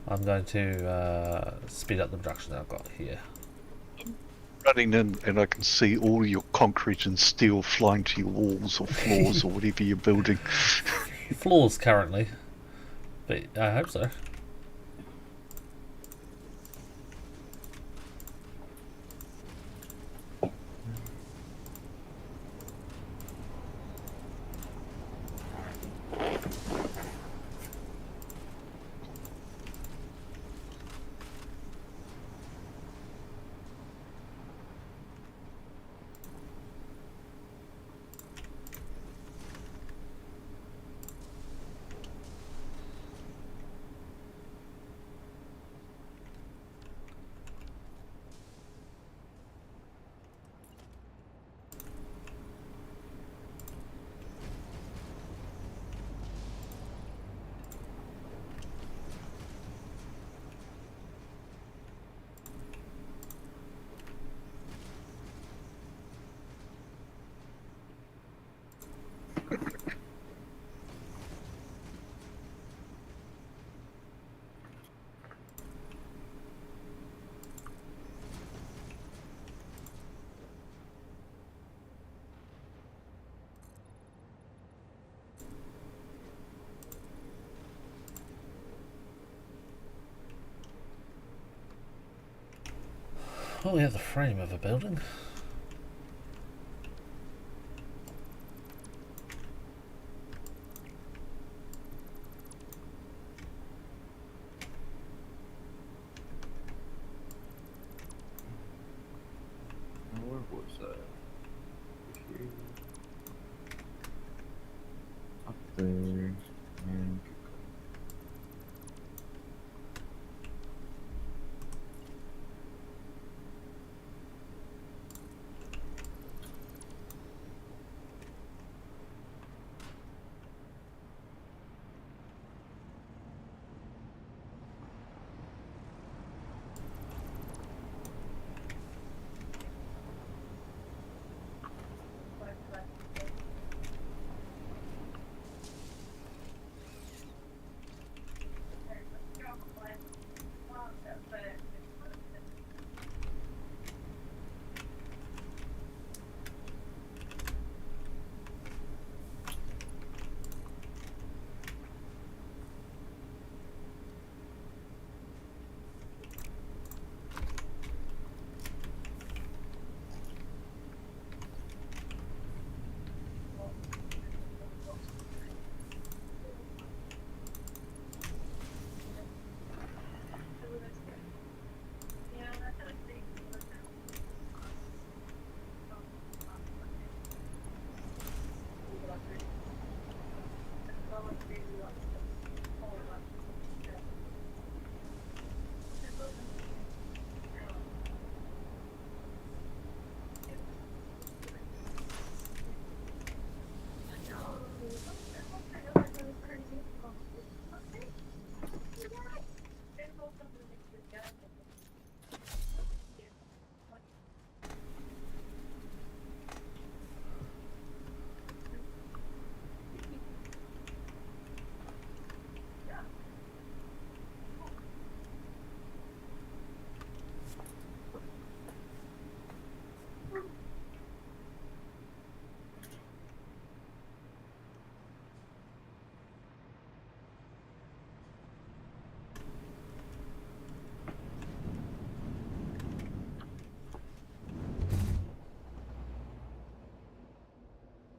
I'm going to speed up the production that I've got here. Running in, and I can see all your concrete and steel flying to your walls or floors or whatever you're building. Floors currently, but I hope so. Well, we have the frame of a building. Where was that? Here. Up there. And keep going.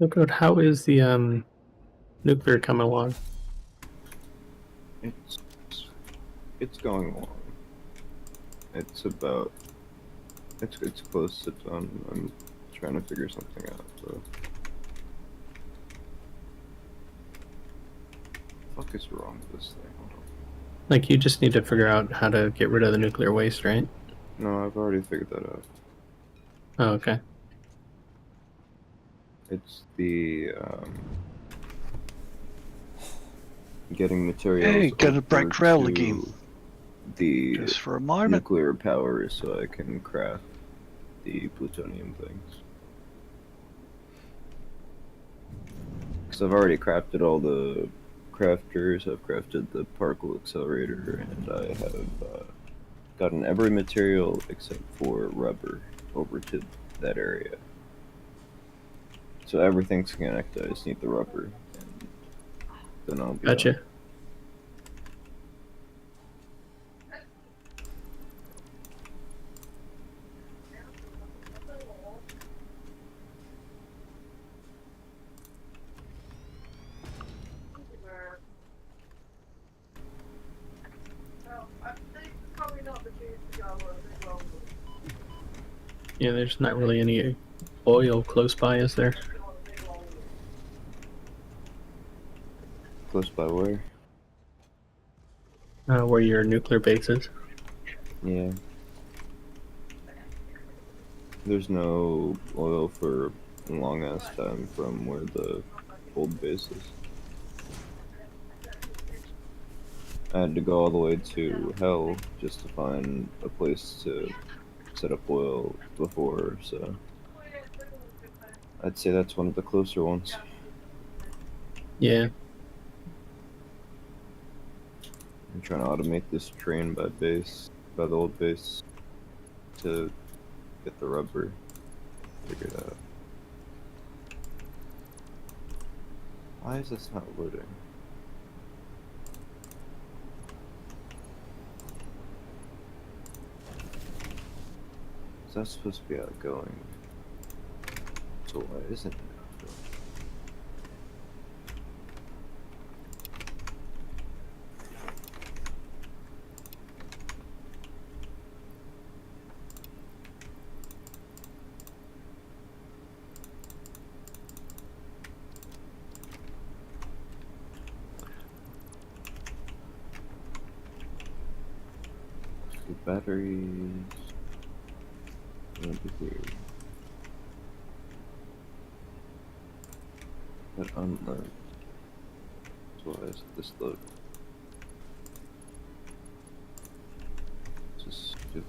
Oh, good. How is the nuclear coming along? It's it's going along. It's about it's close to done. I'm trying to figure something out. So. What the fuck is wrong with this thing? Hold on. Like, you just need to figure out how to get rid of the nuclear waste, right? No, I've already figured that out. Oh, okay. It's the getting materials Hey, gonna break over trail to again. the Just for a moment. nuclear power so I can craft the plutonium things. Because I've already crafted all the crafters, I've crafted the particle accelerator, and I have gotten every material except for rubber over to that area. So everything's connected, I just need the rubber, and then I'll be Gotcha. done. Yeah, there's not really any oil close by, is there? Close by where? Where your nuclear base is? Yeah. There's no oil for a long ass time from where the old base is. I had to go all the way to hell just to find a place to set up oil before, so I'd say that's one of the closer ones. Yeah. I'm trying to automate this train by the old base, to get the rubber figured out. Why is this not loading? Is that supposed to be outgoing? So why isn't it outgoing? The batteries won't be here. But unload. So why is this loading? Just stupid.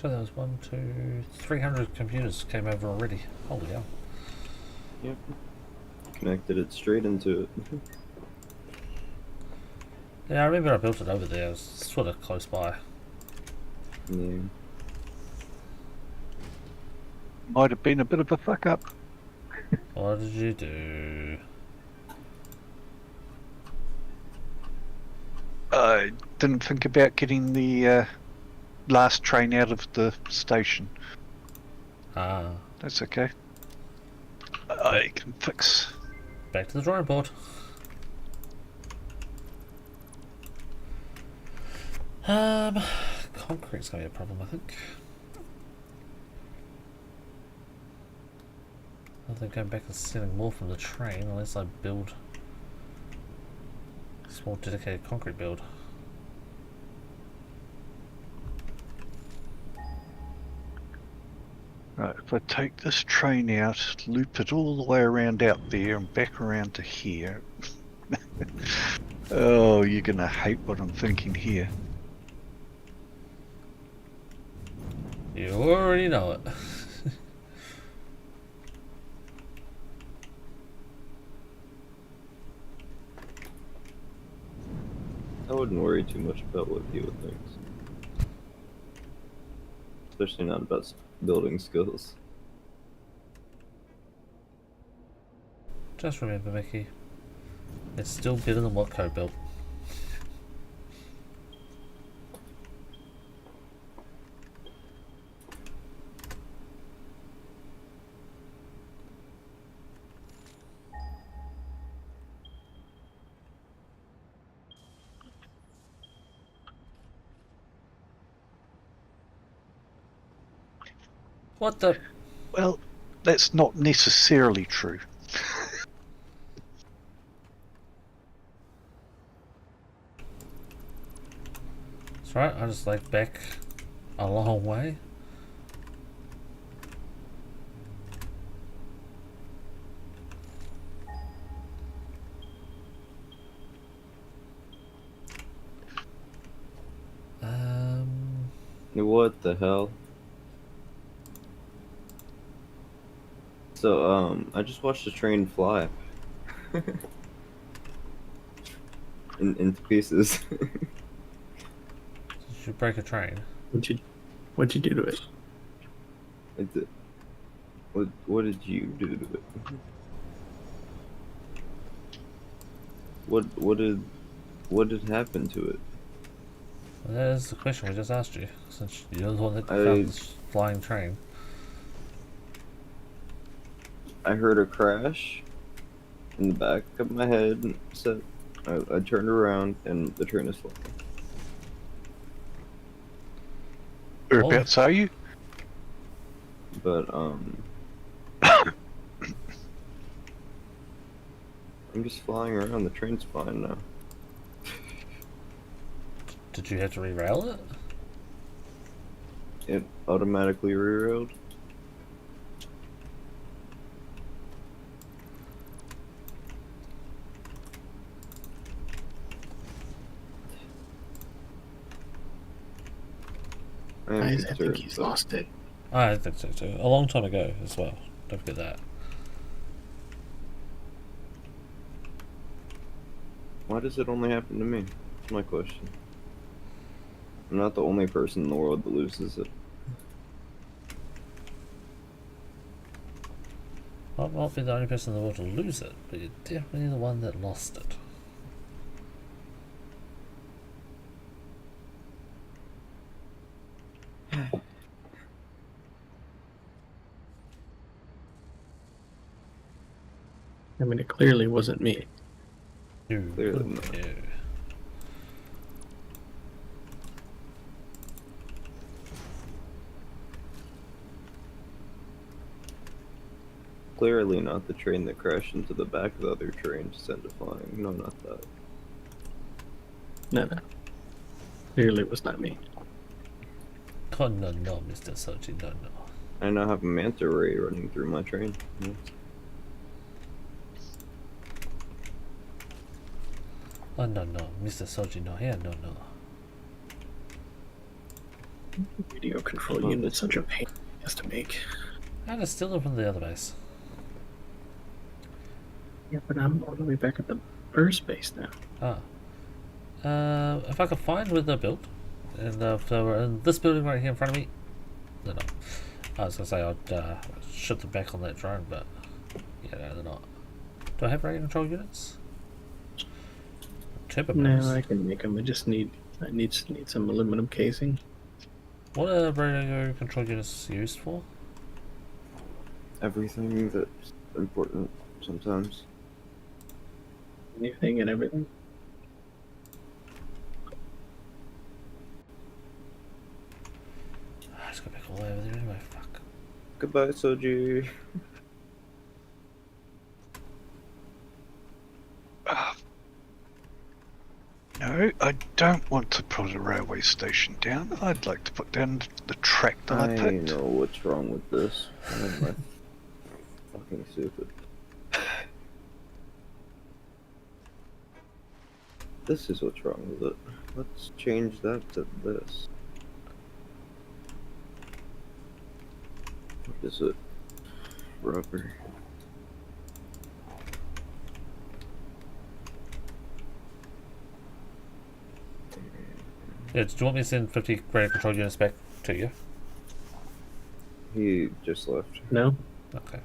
So there was 300 computers came over already. Holy hell. Yep. Connected it straight into it. Yeah, I remember I built it over there. It was sort of close by. Yeah. Might have been a bit of a fuck up. What did you do? I didn't think about getting the last train out of the station. Ah, That's okay. I can fix. back to the drawing board. Concrete's gonna be a problem, I think. I think going back and stealing more from the train unless I build a small dedicated concrete build. Right, if I take this train out, loop it all the way around out there and back around to here. Oh, you're gonna hate what I'm thinking here. You already know it. I wouldn't worry too much about what people think. Especially not about building skills. Just remember, Mickey, it's still better than what Code built. What the? Well, that's not necessarily true. That's right, I just like back a long way. What the hell? So, I just watched a train fly. into pieces. Did you break a train? What'd you do to it? What did you do to it? What did happen to it? Well, that is the question we just asked you, since you're the one that I- found this flying train. I heard a crash in the back of my head, and so I turned around and the train is flying. Whereabouts are you? But I'm just flying around. The train's fine now. Did you have to re-rail it? It automatically rerolled. I think he's lost it. I think so too. A long time ago as well. Don't forget that. Why does it only happen to me? That's my question. I'm not the only person in the world that loses it. I might be the only person in the world to lose it, but you're definitely the one that lost it. I mean, it clearly wasn't me. You Clearly could not. do. Clearly not the train that crashed into the back of the other train to send it flying. No, not that. No. Clearly it was not me. Oh no, no, Mr. Sochi, no, no. I now have a manta ray running through my train. Yeah. Oh no, no, Mr. Sochi, no, here, no, no. Radio control unit's such a pain just to make. And it's still from the other base. Yeah, but I'm all the way back at the first base now. If I could find where they're built, and if they were in this building right here in front of me, no. I was gonna say I'd shut them back on that drone, but yeah, no, they're not. Do I have radio control units? Turbo No, bombs. I can make them. I need some aluminum casing. What are radio control units used for? Everything that's important sometimes. Anything and everything. Let's go back all the way over there anyway. Fuck. Goodbye, Soji. No, I don't want to put a railway station down. I'd like to put down the track that I I picked. know what's wrong with this. Why am I fucking stupid? This is what's wrong with it. Let's change that to this. What is it? Rubber. Yeah, do you want me to send 50 radio control units back to you? He just left. No? Okay.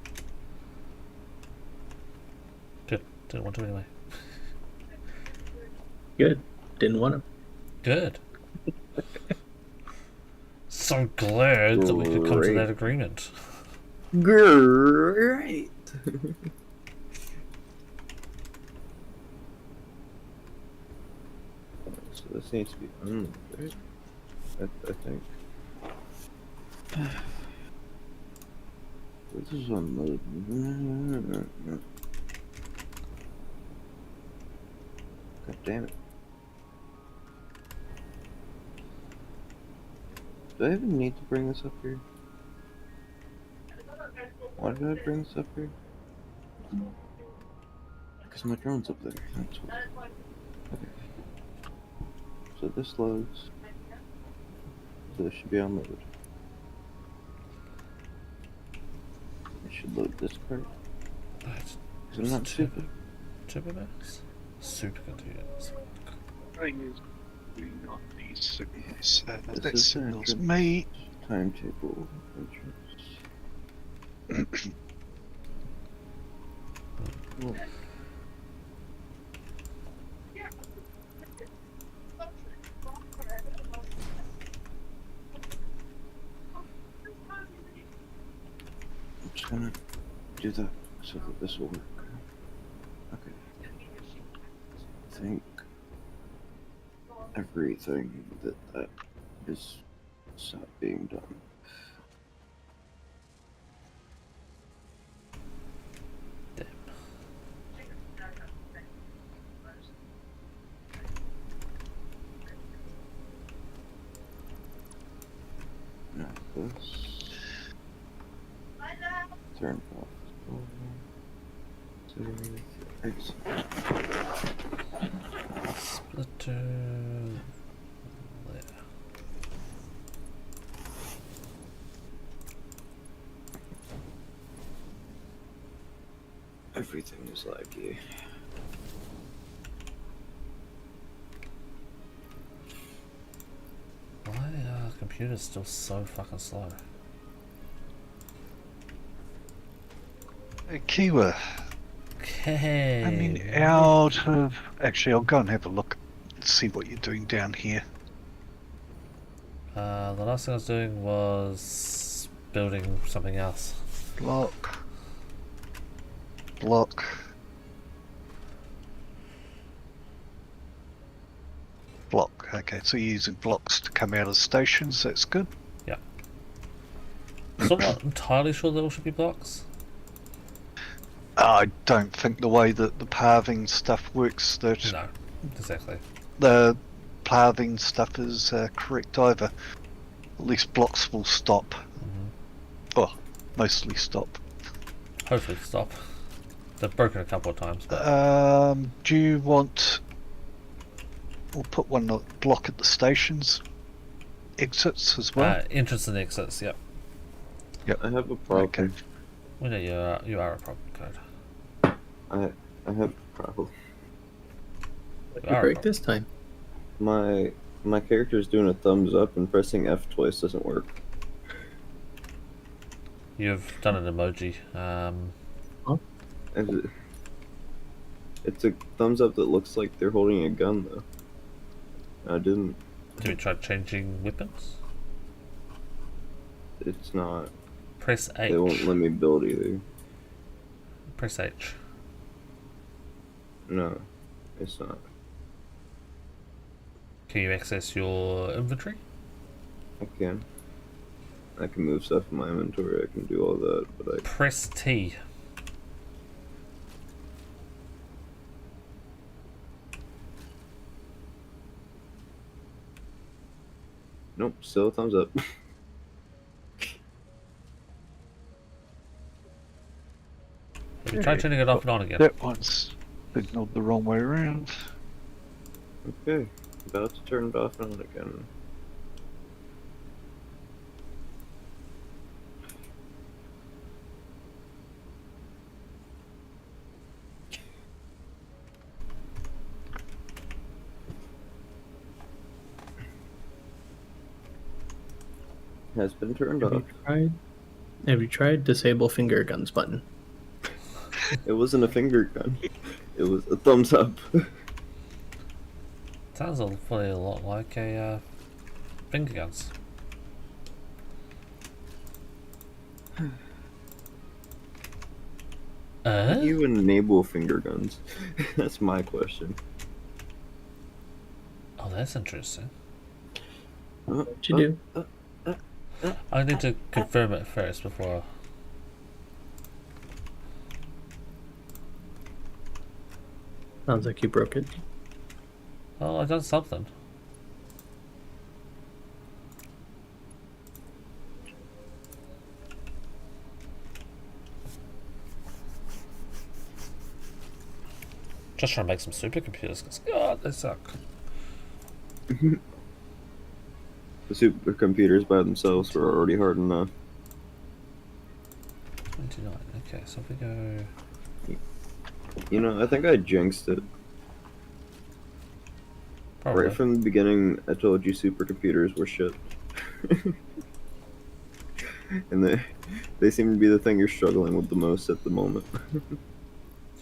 Good. Didn't want to anyway. Good. Didn't want them. Good. So glad that we could come to Great. that agreement. Great. So this needs to be unloaded. I think. This is unloaded. God damn it. Do I even need to bring this up here? Why did I bring this up here? Because my drone's up there. That's what. Okay. So this loads. So this should be unloaded. I should load this cart. That's Because I'm not stupid. Turbo max? Super continuous. Not these signals. This That is signals entrance. me. Timetable. Entrance. Well, I'm just gonna do that so that this will work. Okay. I think everything that is stopped being done. Damn. Now this. Turn off. Save. Exit. Splitter. There. Everything is laggy. Why are computers still so fucking slow? Kiwa, Okay. I mean, out of... Actually, I'll go and have a look and see what you're doing down here. The last thing I was doing was building something else. Block. Block. Block. Okay, so you're using blocks to come out of stations. That's good. So I'm not entirely sure there all should be blocks. I don't think the way that the pathing stuff works, that No, exactly. the pathing stuff is correct either. At least blocks will stop. Oh, mostly stop. Hopefully stop. They've broken a couple of times, but Do you want... We'll put one block at the stations. exits as well? Entrance and exits, yep. I have a problem. Okay. We know you are a problem code. I have a problem. What You did are a break problem. this time? My character's doing a thumbs up and pressing F twice doesn't work. You've done an emoji. Is it- It's a thumbs up that looks like they're holding a gun though. I didn't. Have you tried changing weapons? It's not. Press H. They won't let me build either. Press H. No, it's not. Can you access your inventory? I can. I can move stuff in my inventory. I can do all that, but I. Press T. Nope. Still a thumbs up. Have you tried turning it off and on again? That one's signaled the wrong way around. Okay. About to turn it off and on again. Has been turned Have off. you tried disable finger guns button? It wasn't a finger gun. It was a thumbs up. Sounds a lot like a finger guns. How do you enable finger guns? That's my question. Oh, that's interesting. What you do? I need to confirm it first before. Sounds like you broke it. Oh, I've done something. Just trying to make some supercomputers because God, they suck. The supercomputers by themselves were already hard enough. 29. Okay, so if we go. You know, I think I jinxed it. Probably. Right from the beginning, I told you supercomputers were shit. And they seem to be the thing you're struggling with the most at the moment. So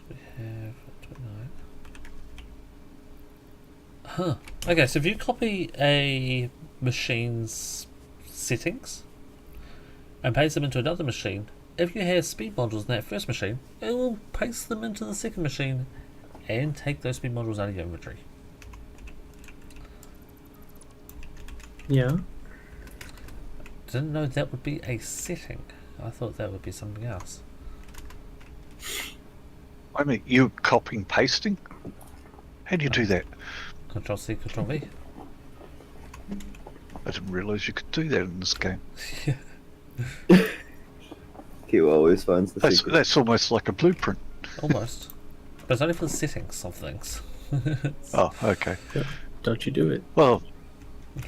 we have 29. Huh. Okay, so if you copy a machine's settings and paste them into another machine, if you have speed modules in that first machine, it will paste them into the second machine and take those speed modules out of your inventory. Yeah. Didn't know that would be a setting. I thought that would be something else. I mean, you copying pasting? How do you do that? Control C, Control V. I didn't realise you could do that in this game. Q always finds the secret. That's almost like a blueprint. Almost. But it's only for the settings of things. Oh, okay. Don't you do it? Well,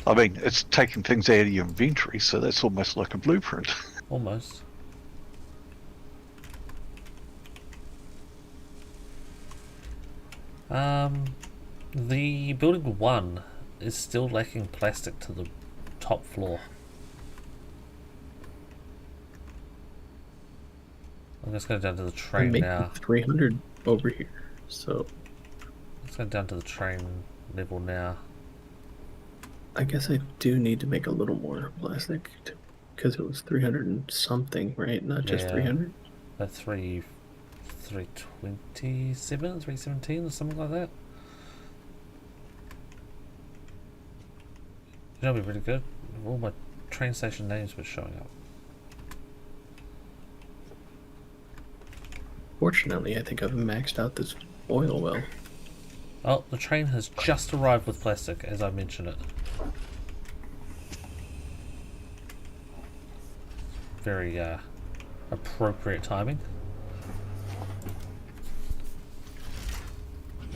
I mean, it's taking things out of your inventory, so that's almost like a blueprint. Almost. The building 1 is still lacking plastic to the top floor. I'm just going down to the I'm train making now. 300 over here. So Let's go down to the train level now. I guess I do need to make a little more plastic because it was 300 and something, right? Not just Yeah. 300. About 327, 317 or something like that. That'll be really good. All my train station names were showing up. Fortunately, I think I've maxed out this oil well. Oh, the train has just arrived with plastic as I mentioned it. Very appropriate timing.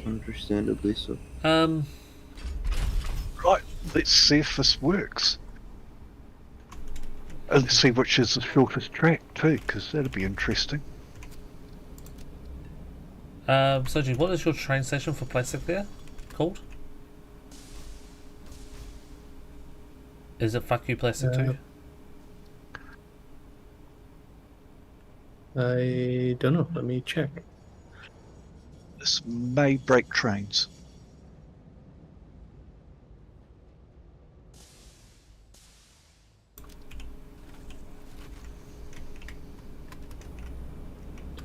Understandably so. Right, let's see if this works. Let's see which is the shortest track too, because that'd be interesting. Soji, what is your train station for plastic there called? Is it Fuck You Plastic too? I don't know. Let me check. This may break trains.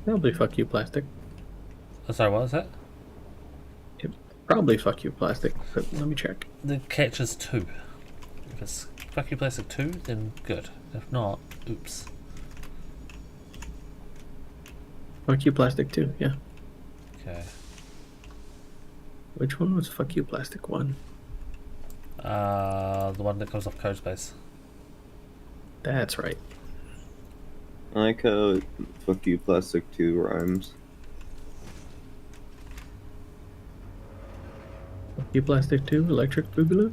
Probably fuck you, plastic. Oh, sorry, what was that? Probably fuck you, plastic. But let me check. The catch is 2. If it's Fuck You Plastic 2, then good. If not, oops. Fuck you, plastic too. Yeah. Okay. Which one was fuck you, plastic one? The one that comes off Codespace. That's right. I like how fuck you plastic 2 rhymes. Fuck you, plastic too. Electric boogaloo.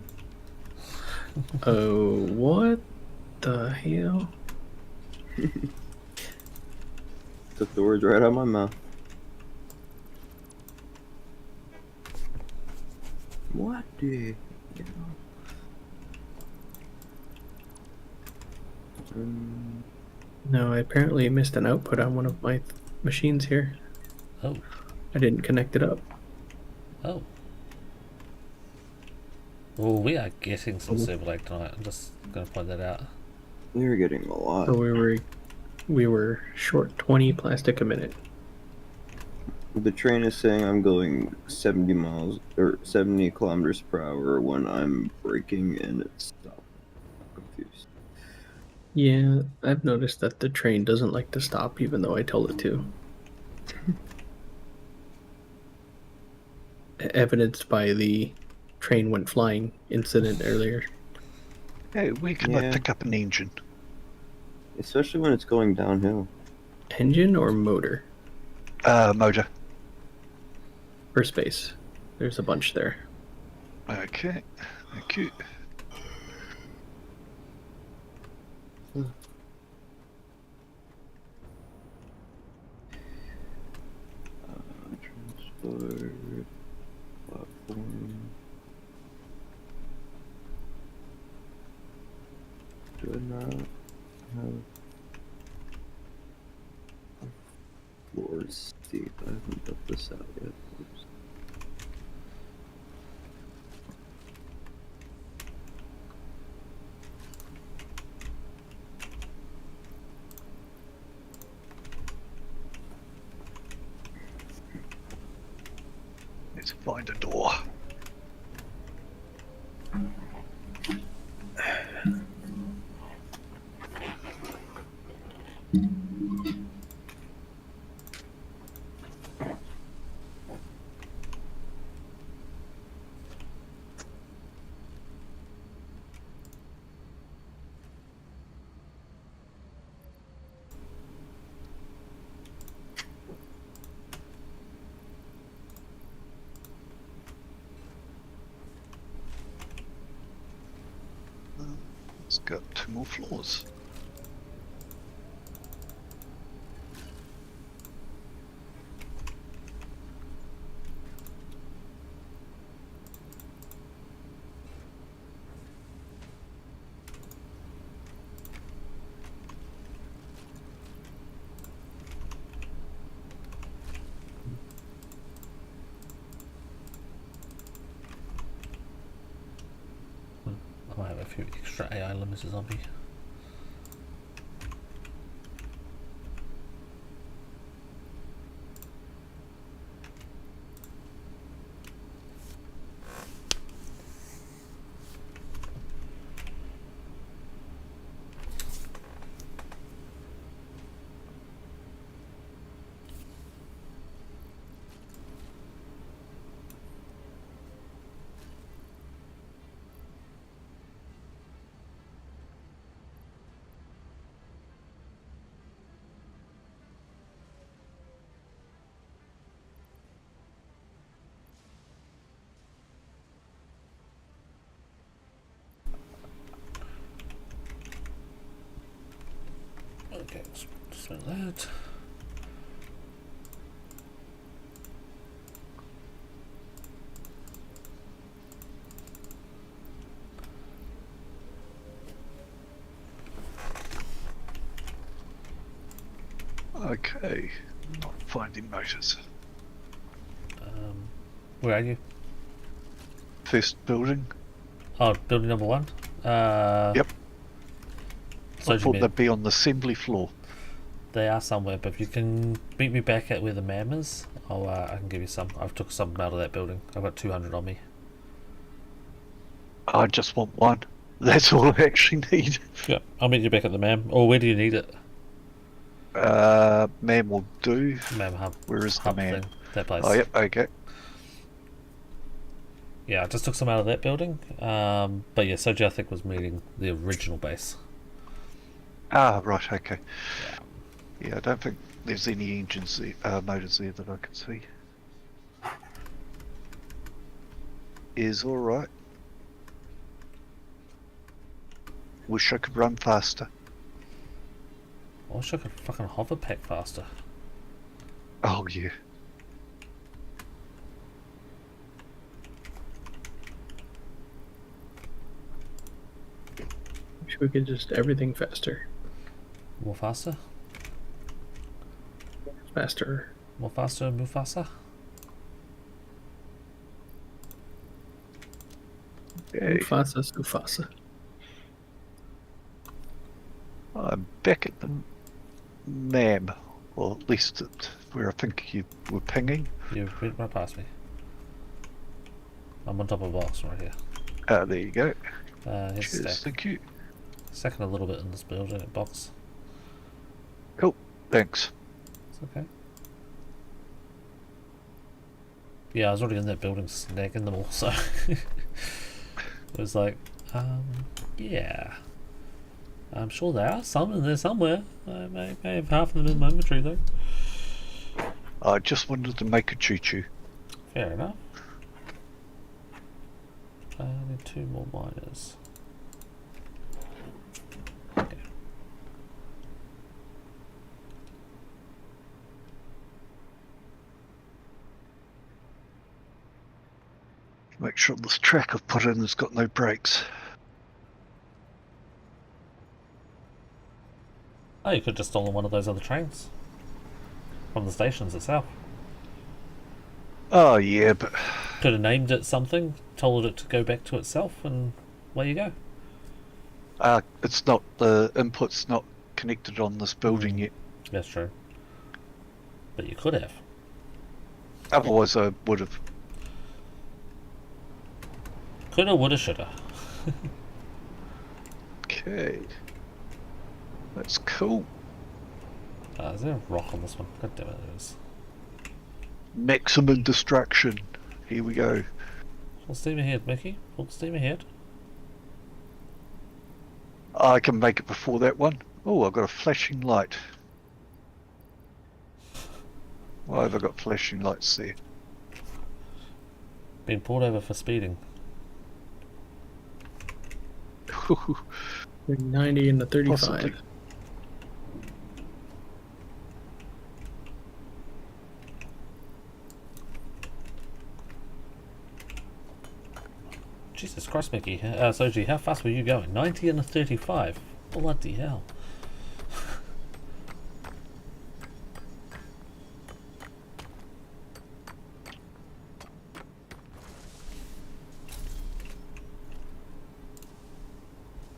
Oh, what the hell? Took the words right out of my mouth. What the No, I apparently missed an output on one of my machines here. Oh. I didn't connect it up. Oh. Well, we are getting some server lag tonight. I'm just going to point that out. You're getting a lot. So we were short 20 plastic a minute. The train is saying I'm going 70 miles or 70 kilometers per hour when I'm braking and it's stopped. I'm confused. Yeah, I've noticed that the train doesn't like to stop even though I tell it to. Evidenced by the train went flying incident earlier. Hey, we can Yeah. pick up an engine. Especially when it's going downhill. Engine or motor? Motor. For space. There's a bunch there. Okay, thank you. Transport platform. Do I not have floors? See, I haven't built this out yet. Oops. Let's find a door. It's got 2 more floors. I might have a few extra AI limits zombie. Okay, just like that. Okay. Not finding motors. Where are you? First building. Oh, building number 1? Yep. So I do you thought mean they'd be on the assembly floor. they are somewhere, but if you can meet me back at where the MAM is, I can give you some. I've took some out of that building. I've got 200 on me. I just want one. That's all I actually need. Yeah, I'll meet you back at the MAM. Or where do you need it? Man will do. MAM hub. Where is the hub man? thing, that place. Oh, yep, okay. Yeah, I just took some out of that building. But yeah, Soji I think was meeting the original base. Ah, right, okay. Yeah, I don't think there's any engines, motors there that I can see. Is alright. Wish I could run faster. I wish I could fucking hover pack faster. Oh, yeah. Wish we could just everything faster. More faster? Faster. More faster, move faster? Hey, Mufasa, Sufasa. I'm back at the MAM. Or at least at where I think you were pinging. You went right past me. I'm on top of a box right here. Ah, there you go. Here's a Cheers, stack. thank you. Second a little bit in this building box. Cool, thanks. It's okay. Yeah, I was already in that building snagging them all, so it was like, yeah. I'm sure there are some in there somewhere. I may have half of them in my inventory though. I just wanted to make a choo-choo. Fair enough. I need 2 more miners. Okay. Make sure this track I've put in has got no brakes. Oh, you could have just stolen one of those other trains from the stations itself. Oh yeah, but Could have named it something, told it to go back to itself, and away you go. it's not, the input's not connected on this building yet. That's true. But you could have. Otherwise I would have. Coulda, woulda, shoulda. Okay. That's cool. Is there a rock on this one? God damn it, there is. Maximum destruction. Here we go. Full steam ahead, Mickey. Full steam ahead. I can make it before that one. Oh, I've got a flashing light. Why have I got flashing lights there? Been pulled over for speeding. 90 and the 35. Possibly. Jesus Christ, Mickey. Soji, how fast were you going? 90 and a 35. Bloody hell.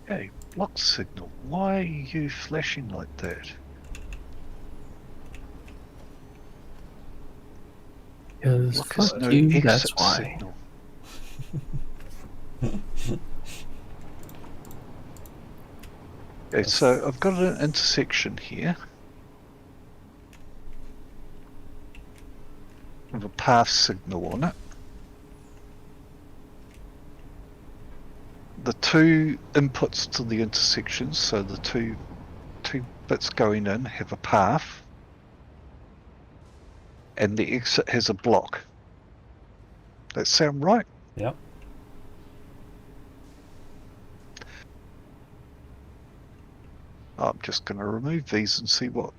Hey, block signal. Why are you flashing like that? Because Block is fuck no you, exit that's why. signal. Okay, so I've got an intersection here with a path signal on it. The 2 inputs to the intersection, so the two bits going in have a path, and the exit has a block. That sound right? Yep. I'm just going to remove these and see what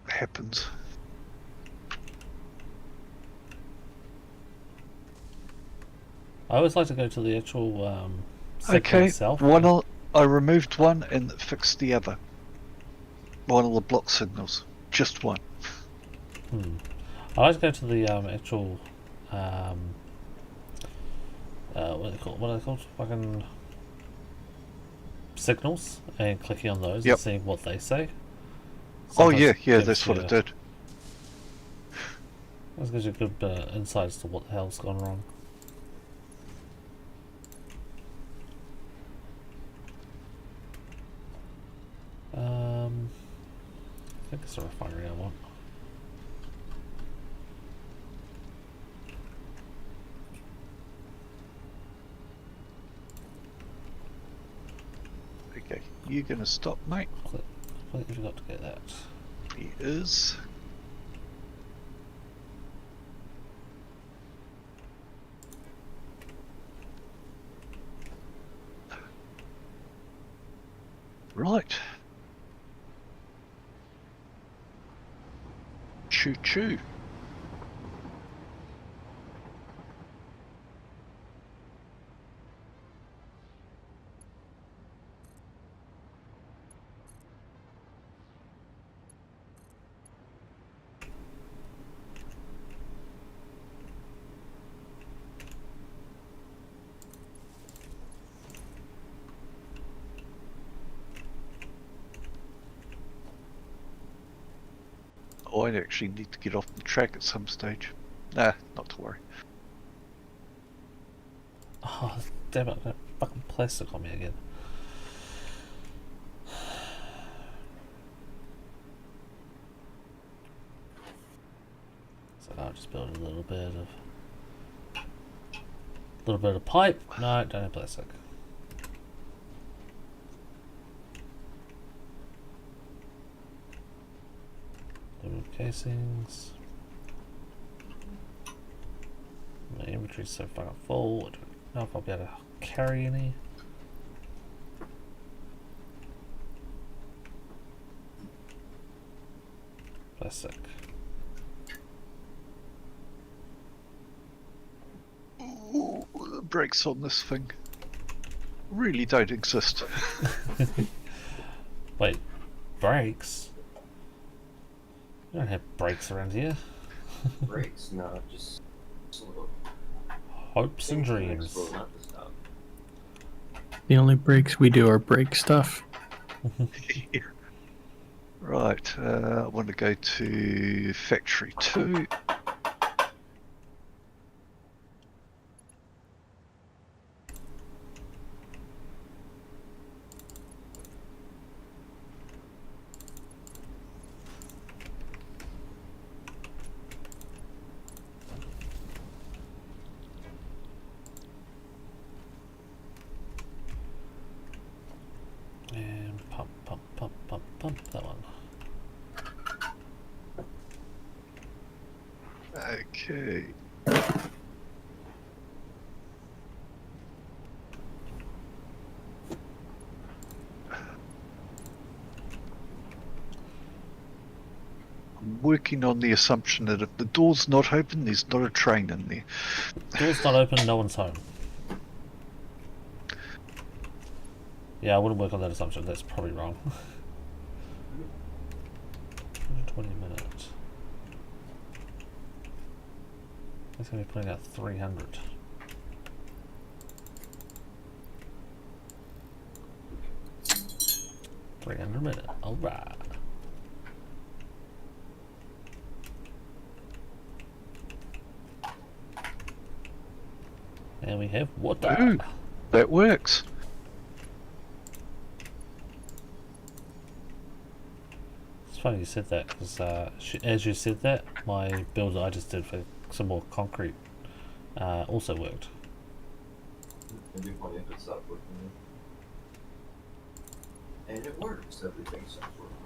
happens. I always like to go to the actual signal Okay, itself. I removed one and it fixed the other. One of the block signals. Just one. I like to go to the actual what are they called? What are they called? Fucking signals, and clicking on those Yep. and seeing what they say. Oh Sometimes yeah, it yeah, gives that's what you- it did. That gives you good insight as to what the hell's gone wrong. I think it's a refinery I want. Okay, you gonna stop, mate? Completely forgot to get that. He is. Right. Choo choo. Oh, I actually need to get off the track at some stage. Nah, not to worry. Oh, damn it, that fucking plastic on me again. So I'll just build a little bit of pipe. No, don't have plastic. Little casings. My inventory's so fucking full. I don't know if I'll be able to carry any. Plastic. Ooh, the brakes on this thing really don't exist. Wait, brakes? We don't have brakes around here. Brakes? No, just slow. Hopes and Things are dreams. slow, not to stop. The only breaks we do are break stuff. Right, I want to go to Factory 2. And pump that one. Okay. I'm working on the assumption that if the door's not open, there's not a train in there. Door's not open, no one's home. Yeah, I wouldn't work on that assumption, that's probably wrong. 20 minutes. That's going to be putting out 300. $300 minute, alright. And we have water. Ooh, that works. It's funny you said that because as you said that, my build that I just did for some more concrete also worked. It'd be funny if it stopped working. And it works, everything stops working.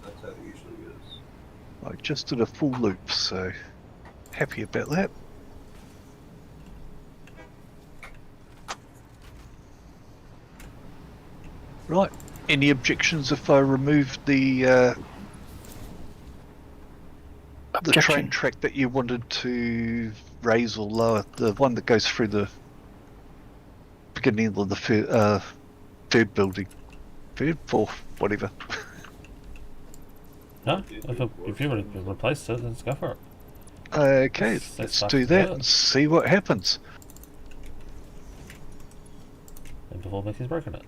That's how it usually is. I just did a full loop, so happy about that. Right. Any objections if I remove the train Objection. track that you wanted to raise or lower? The one that goes through the beginning of the third building. Third, fourth, whatever. No, if you want to replace it, let's go for it. Okay, let's do that and see what happens. And before Mickey's broken it.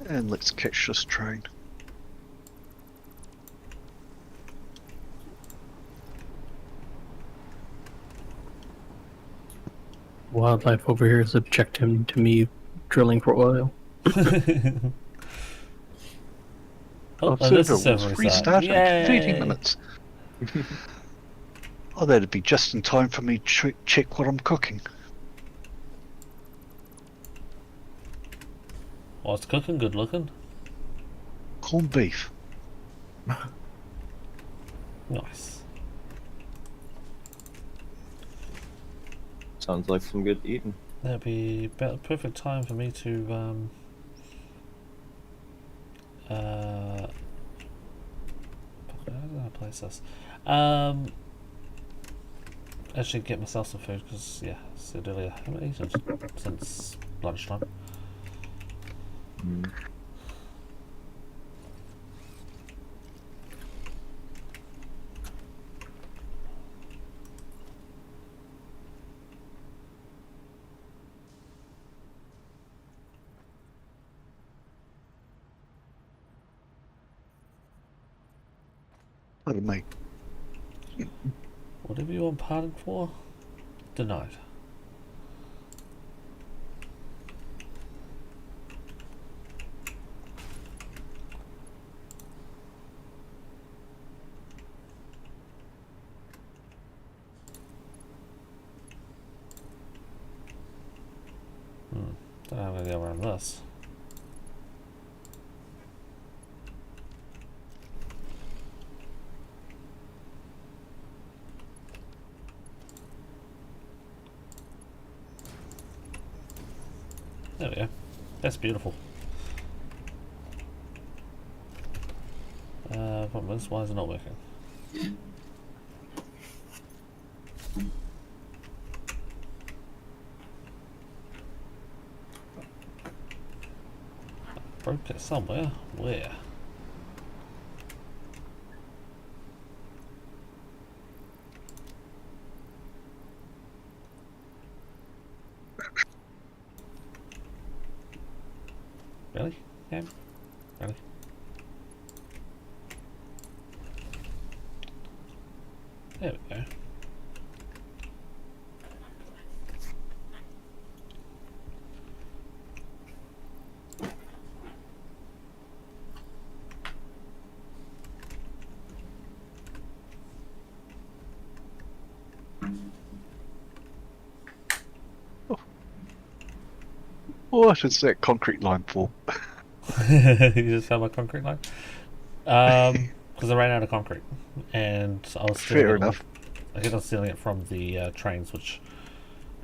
And let's catch this train. Wildlife over here is objecting to me drilling for oil. Oh, Observer this is will server restart in 30 Yay! minutes. Oh, that'd be just in time for me to check what I'm cooking. Oh, it's cooking, good looking. Corned beef. Nice. Sounds like some good eating. That'd be about the perfect time for me to how did I place this? Actually get myself some food because yeah, I said earlier, I haven't eaten since lunchtime. Pardon me. Whatever you want pardoned for, denied. Don't know how I'm gonna go around this. There we go. That's beautiful. Problem is, why is it not working? Broke it somewhere. Where? Really? Yeah. Really? There we go. What is that concrete line for? You just found my concrete line? Because I ran out of concrete. And I was stealing Fair it enough. I think I was stealing it from the trains, which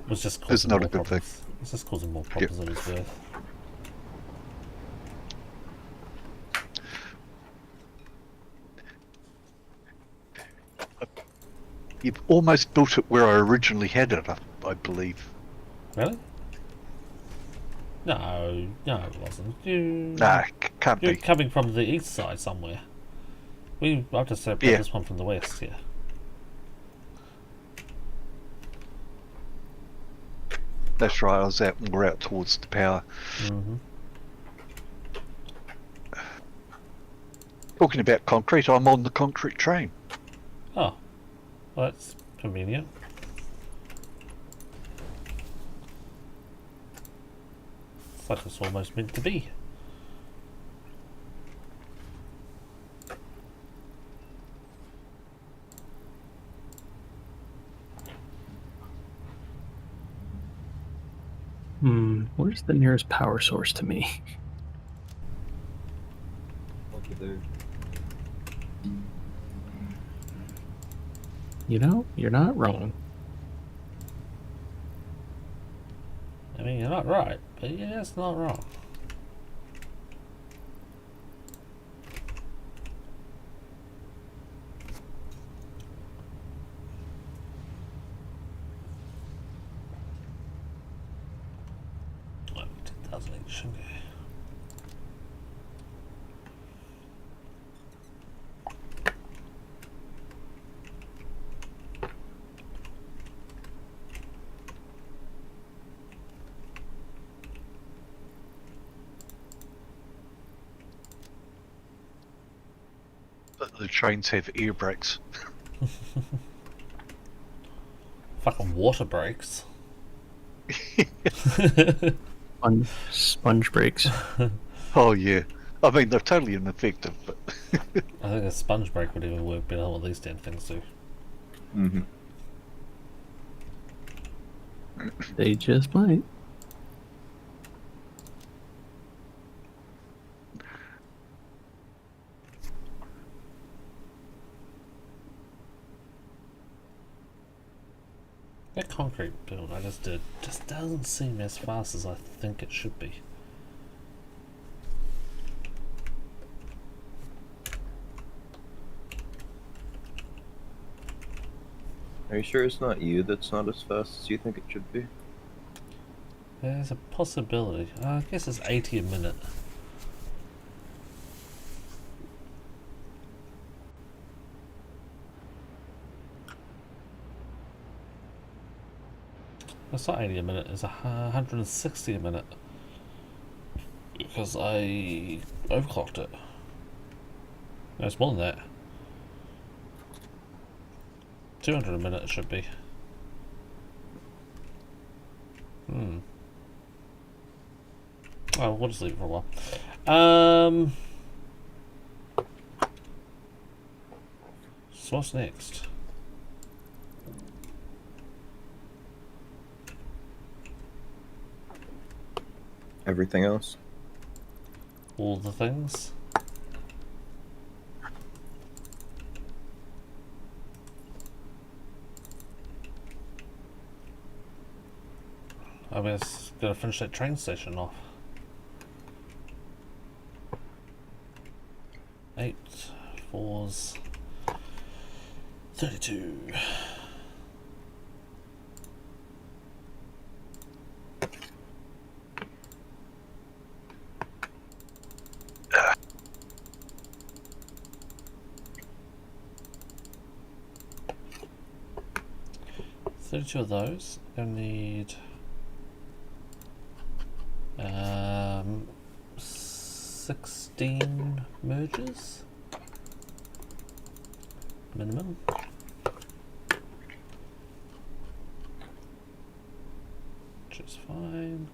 was just It's causing not more a good thing. problems. It's just causing more problems than it's worth. You've almost built it where I originally had it, I believe. Really? No, it wasn't. Nah, can't You're be. coming from the east side somewhere. I've just built Yeah. this one from the west here. That's right, I was more out towards the power. Mm-hmm. Talking about concrete, I'm on the concrete train. Oh, well, that's convenient. It's like it's almost meant to be. Where's the nearest power source to me? Over there. You know, you're not wrong. I mean, you're not right, but yeah, it's not wrong. Oh, 10,000 each, okay. But the trains have air brakes. Fucking water breaks. Sponge breaks. Oh yeah. I mean, they're totally ineffective, but I think a sponge break would even work better than what these damn things do. Mm-hmm. They just might. That concrete build I just did just doesn't seem as fast as I think it should be. Are you sure it's not you that's not as fast as you think it should be? There's a possibility. I guess it's 80 a minute. It's not 80 a minute, it's 160 a minute. Because I overclocked it. No, it's more than that. 200 a minute it should be. Oh, we'll just leave it for a while. So what's next? Everything else? All the things? I guess gotta finish that train station off. 8 4s 32. Two of those. Gonna need 16 merges minimum. Which is fine.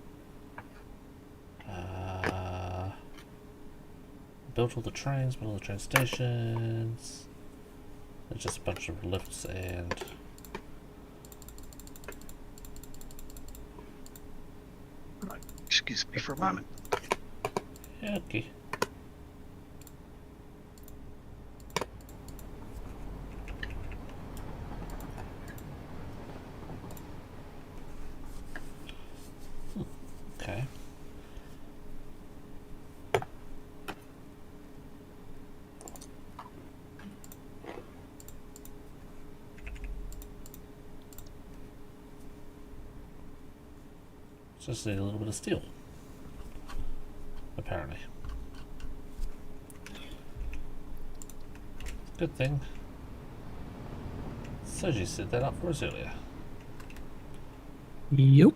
Built all the trains, built all the train stations. There's just a bunch of lifts and excuse me for a moment. yeah, okay. Okay. Just need a little bit of steel. Apparently. Good thing Soji set that up for us earlier. Yup.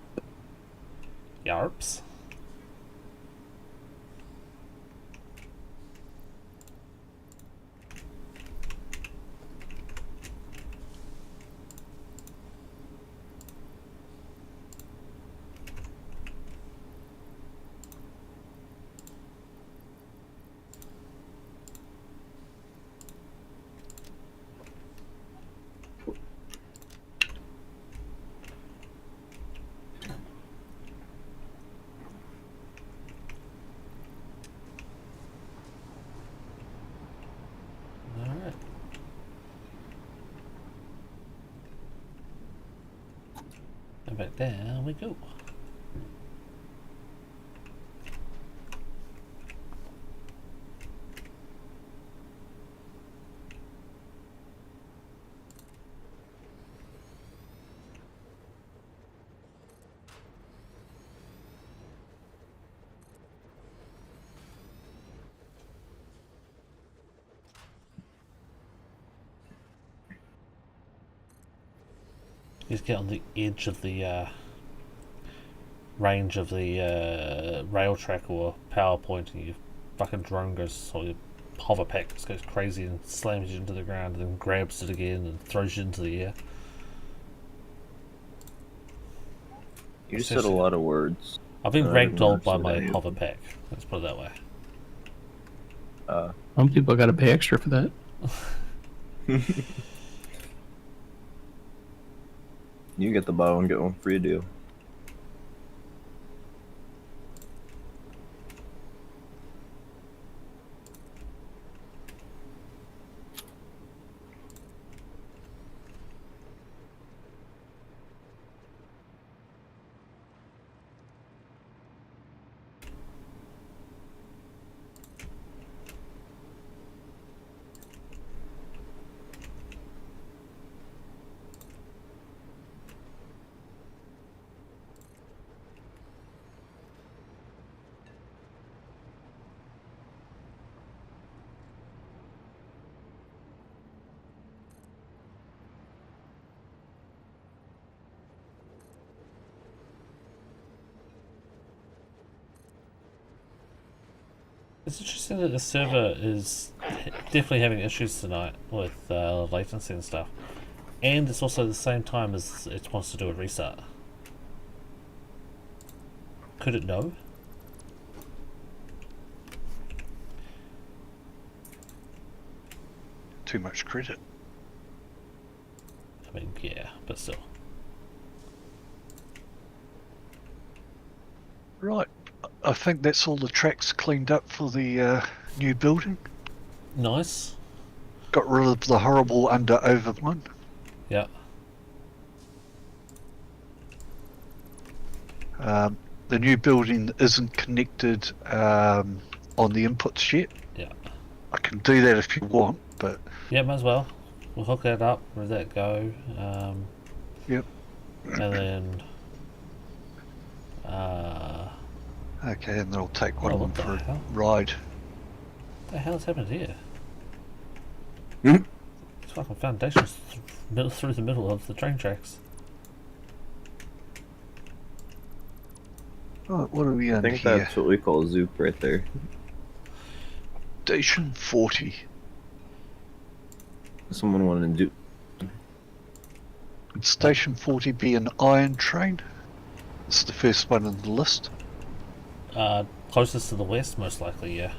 Yarps. And back there we go. You just get on the edge of the range of the rail track or power point, and your fucking drone goes, or your hover pack just goes crazy and slams you into the ground, and then grabs it again and throws you into the air. You just said a lot of words. I've been I didn't ragdolled by understand my any of hover them. pack. Let's put it that way. Some people got to pay extra for that. You get the buy one get one free deal. It's interesting that the server is definitely having issues tonight with latency and stuff, and it's also the same time as it wants to do a restart. Could it know? Too much credit. I mean, yeah, but still. Right. I think that's all the tracks cleaned up for the new building. Nice. Got rid of the horrible over one. Yeah. The new building isn't connected on the inputs yet. Yeah. I can do that if you want, but Yeah, might as well. We'll hook that up, let that go. Yep. And then okay, and then I'll take one Oh, of them what the for a hell? ride. what the hell's happened here? Hmm? It's fucking foundations through the middle of the train tracks. Right, what are we I in think here? that's what we call Zoop right there. Station 40. Someone wanted to do. Would Station 40 be an iron train? It's the first one on the list. Closest to the west, most likely, yeah.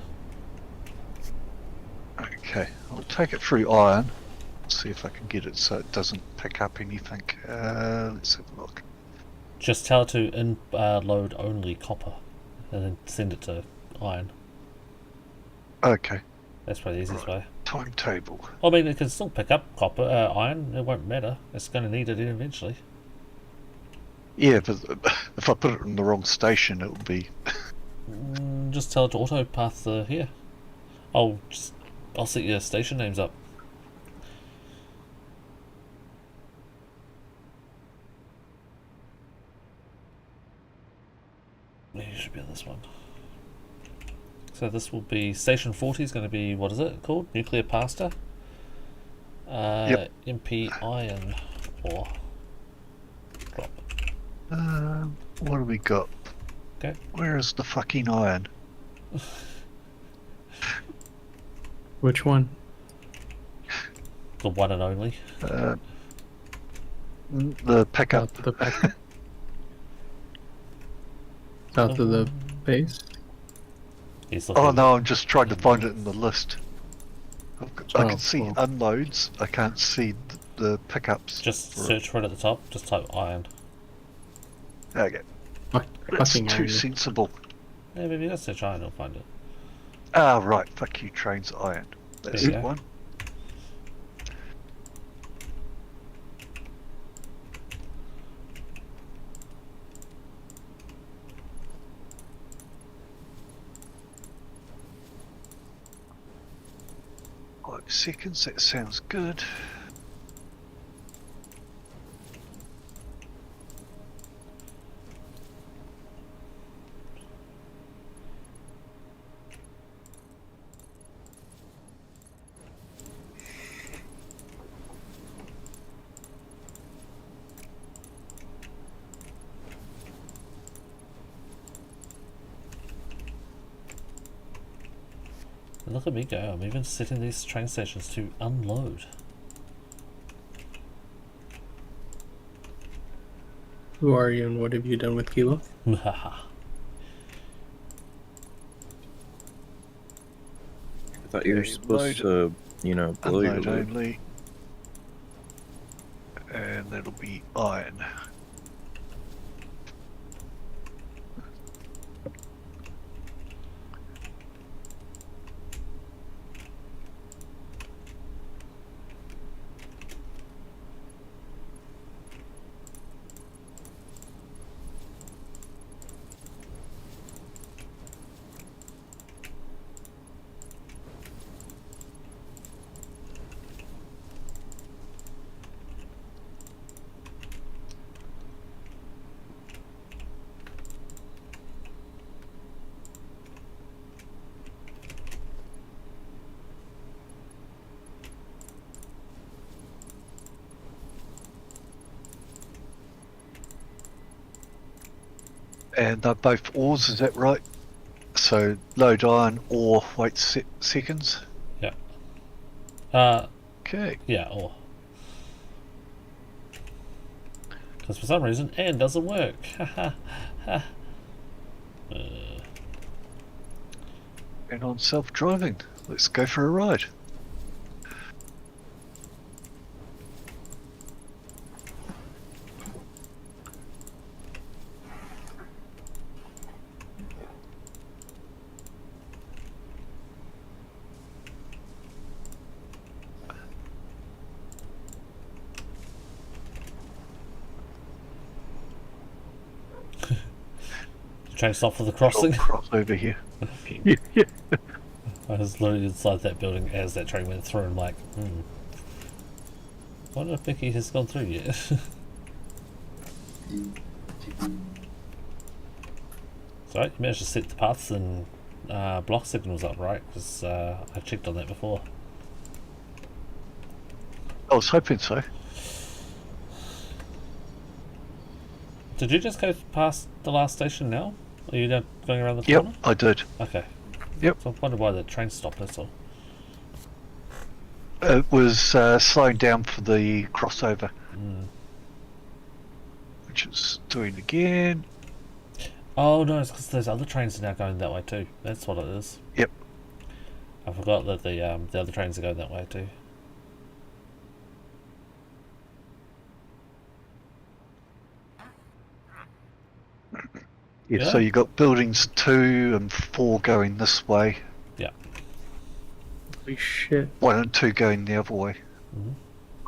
Okay, I'll take it through iron. See if I can get it so it doesn't pick up anything. Let's have a look. Just tell it to load only copper, and then send it to iron. Okay, That's probably the easiest way. timetable. I mean, it can still pick up copper, iron. It won't matter. It's going to need it eventually. Yeah, but if I put it in the wrong station, it will be. Just tell it to auto path here. I'll set your station names up. You should be on this one. So this will be station 40 is going to be, what is it called? Nuclear pasta. Yep. MP iron ore. Drop. What do we got? Okay. Where is the fucking iron? Which one? The one and only. The pickup. South of the back. South of the base. He's looking. Oh no, I'm just trying to find it in the list. I Oh, can see well. unloads. I can't see the pickups. Just for it. search for it at the top. Just type iron. Okay, Fuck, that's fucking too iron. sensible. Yeah, maybe that's search iron. You'll find it. Ah, right. Fuck you, trains iron. That's There the you go. one. seconds, that sounds good. Look at me go, I'm even sitting these train stations to unload. Who are you and what have you done with Kilo? Haha. I thought you were supposed to, blow your Unload load. only. And that'll be iron. And they're both ores, is that right? So load iron or wait seconds. Yeah. Okay. Yeah, or. Because for some reason, and doesn't work. And on self-driving, let's go for a ride. Train stop for the crossing. Cross over here. Yeah. I was literally inside that building as that train went through and I'm like, I wonder if Vicky has gone through yet. So you managed to set the paths and block signals up, right? Because I checked on that before. I was hoping so. Did you just go past the last station now? Are you now going around the Yep, corner? I did. Okay. Yep. So I wonder why the train stopped, that's all. It was slowing down for the crossover. Which it's doing again. Oh no, it's because those other trains are now going that way too. That's what it is. Yep. I forgot that the other trains are going that way too. Yeah, Yeah. so you got buildings 2 and 4 going this way. Yeah. Holy shit. 1 and 2 going the other way.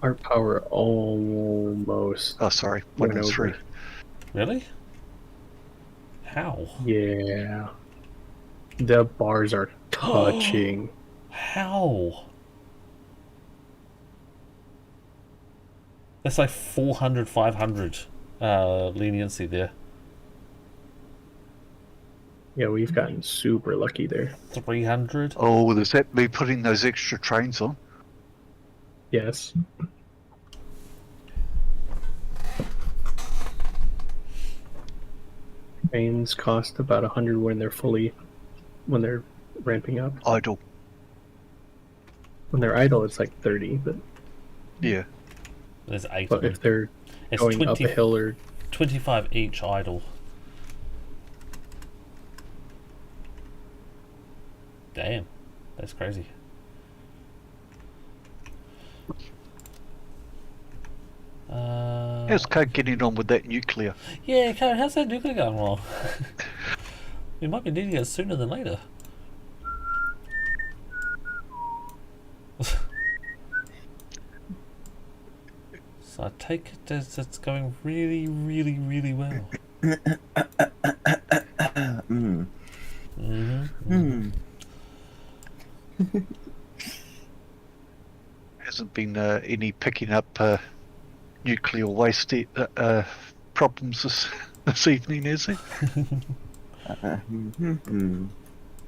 Our power almost Oh, sorry. 1 went and over. 3. Really? How? Yeah. The bars are touching. How? That's like 400, 500 leniency there. Yeah, we've gotten super lucky there. 300? Oh, does that be putting those extra trains on? Yes. Trains cost about 100 when they're ramping up. Idle. When they're idle, it's like 30. But Yeah. There's 8 but of them. if they're It's going 20, up a hill or 25 each idle. Damn. That's crazy. How's Code getting on with that nuclear? Yeah, Karen, how's that nuclear going along? We might be needing it sooner than later. So I take it as it's going really, really, really well. hasn't been any picking up nuclear waste problems this evening, is he?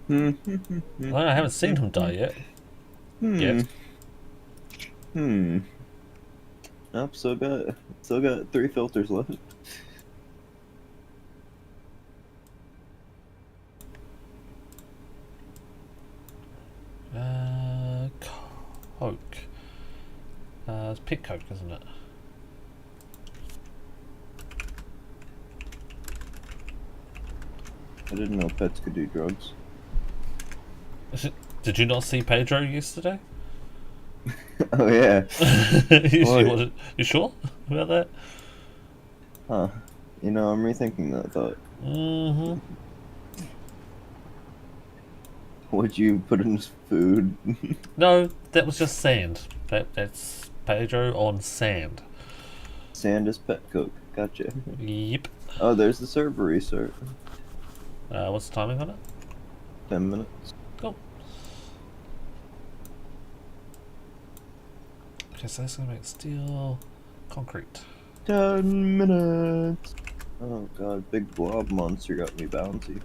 Well, I haven't seen him die yet. Yet. Nope, still got 3 filters left. Coke. It's pit coke, isn't it? I didn't know pets could do drugs. Did you not see Pedro yesterday? Oh yeah. You sure about that? Huh. You know, I'm rethinking that thought. Mm-hmm. What'd you put in his food? No, that was just sand. That's Pedro on sand. Sand is pet coke. Gotcha. Yep. Oh, there's the server restart. What's the timing on it? 10 minutes. Cool. Okay, so that's gonna make steel, concrete. 10 minutes. Oh god, big blob monster got me bouncy.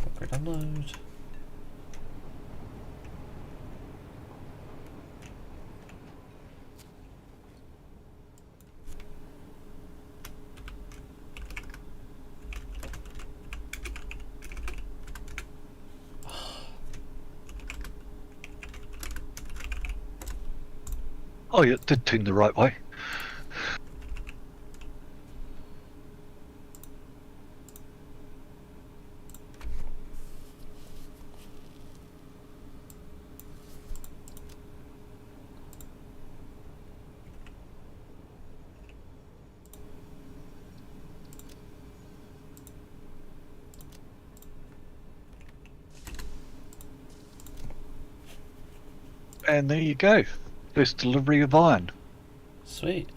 Concrete unload. Oh, yeah, it did turn the right way. And there you go. First delivery of iron. Sweet.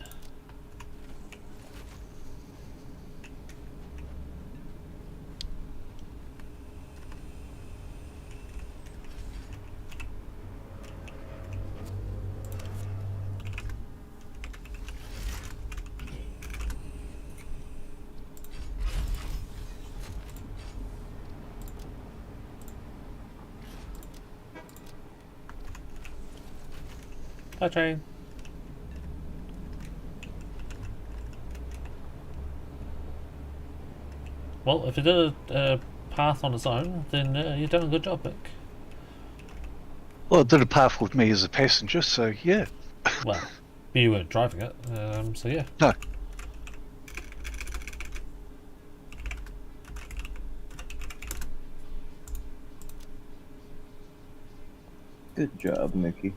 Hi, train. Well, if it did a path on its own, then you've done a good job, Mick. Well, it did a path with me as a passenger, so yeah. Well, you weren't driving it, so yeah. No. Good job, Mickey.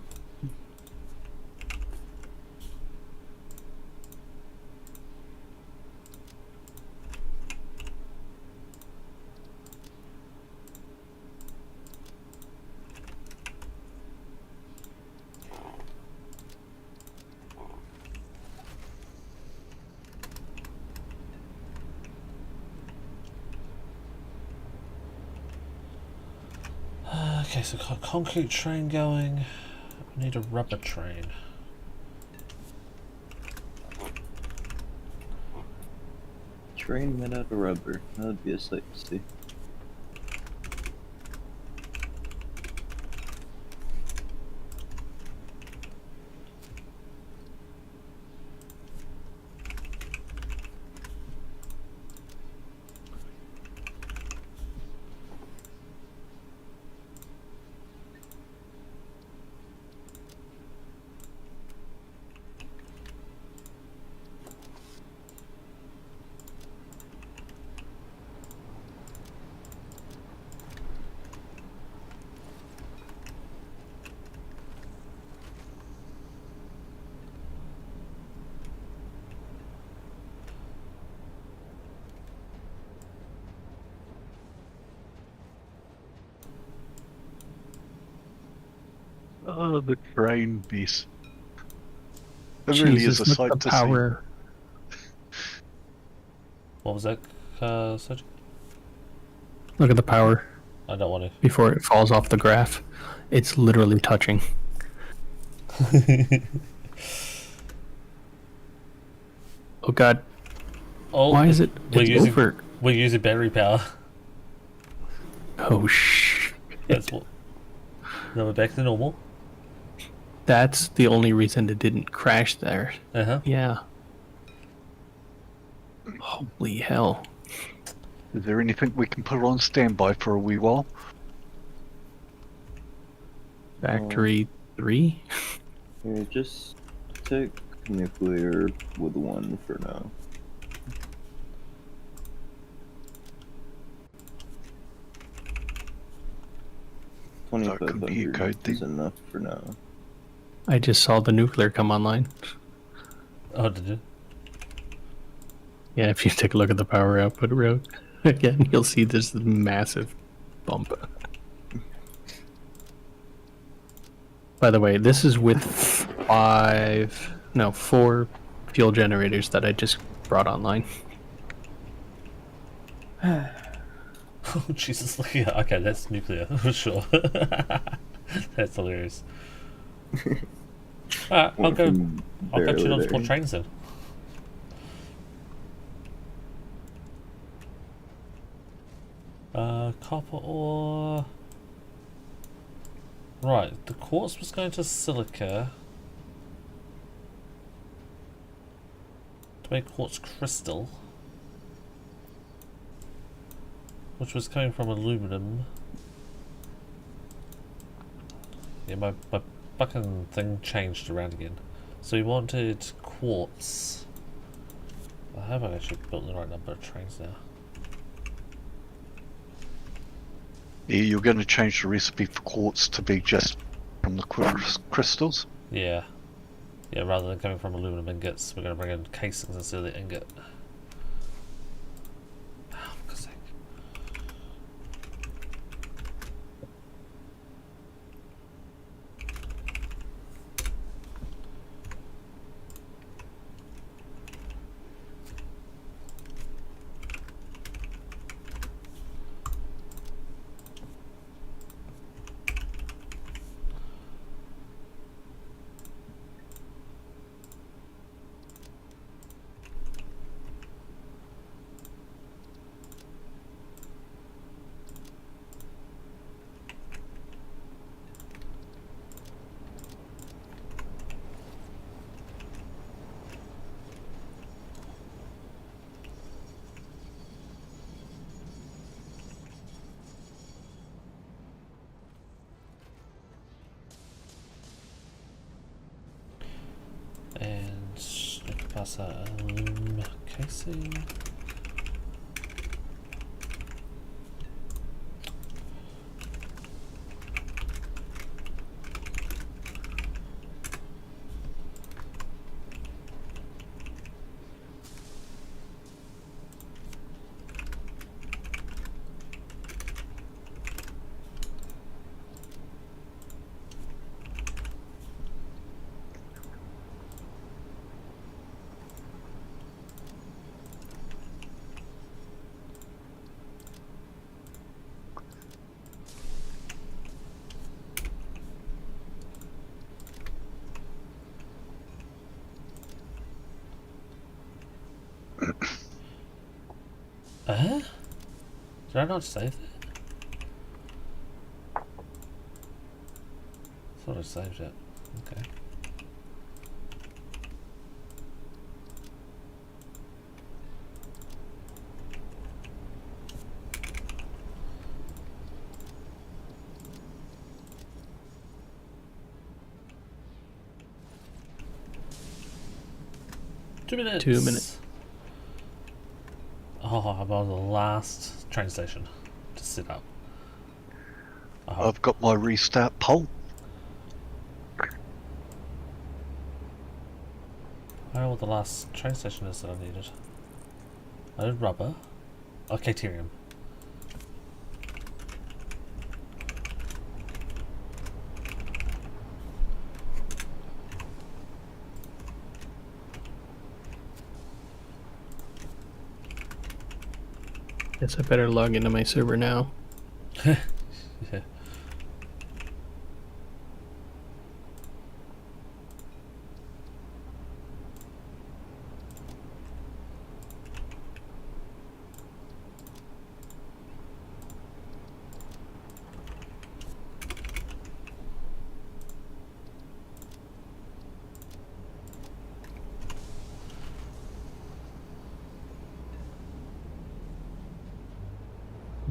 Okay, so got a concrete train going. We need a rubber train. Train made out of rubber. That would be a sight to see. Oh, the train beast. It really is a look sight the to power. What was that, Sergio? Look at the power I don't want to. before it falls off the graph. It's literally touching. Oh God, Oh, why is it? We're It's using over. we're using battery power. Oh shit. That's what. Now we're back to normal. That's the only reason it didn't crash there. Uh huh. Yeah. Holy hell. Is there anything we can put on standby for a wee while? Factory 3? Here, just take nuclear with 1 for now. That can be 2500 okay, is enough for now. I just saw the nuclear come online. Oh, did you? Yeah, if you take a look at the power output road again, you'll see this massive bump. By the way, this is with 4 fuel generators that I just brought online. Oh Jesus! Yeah, okay, that's nuclear for sure. That's hilarious. Alright, I'll Went go. from I'll go barely tune on there. more trains then. Copper ore. Right, the quartz was going to silica to make quartz crystal, which was coming from aluminum. Yeah, my fucking thing changed around again. So we wanted quartz. I haven't actually built the right number of trains now. Yeah, you're going to change the recipe for quartz to be just from the crystals? Yeah. Yeah, rather than coming from aluminum ingots, we're going to bring in casings instead of the ingot. Oh, for God's sake. And I can pass that aluminum casing. Did I not save that? Thought I saved it. Okay. Two minutes. 2 minutes. Oh, I'm on the last train station to sit up. Oh, I've got my restart pole. I don't know what the last train station is that I needed. I did rubber. Oh, Caterium. Guess I better log into my server now. Yeah.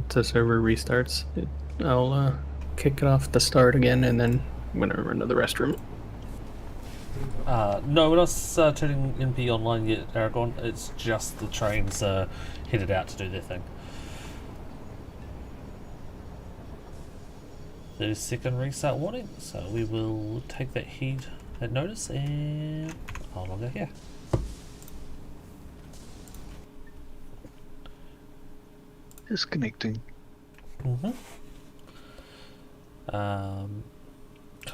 the server restarts, I'll kick it off the start again, and then I'm gonna run to the restroom. No, we're not turning NP online yet, Aragon. It's just the trains headed out to do their thing. 30-second restart warning, so we will take that heed at notice, and I'll log out here. Disconnecting. I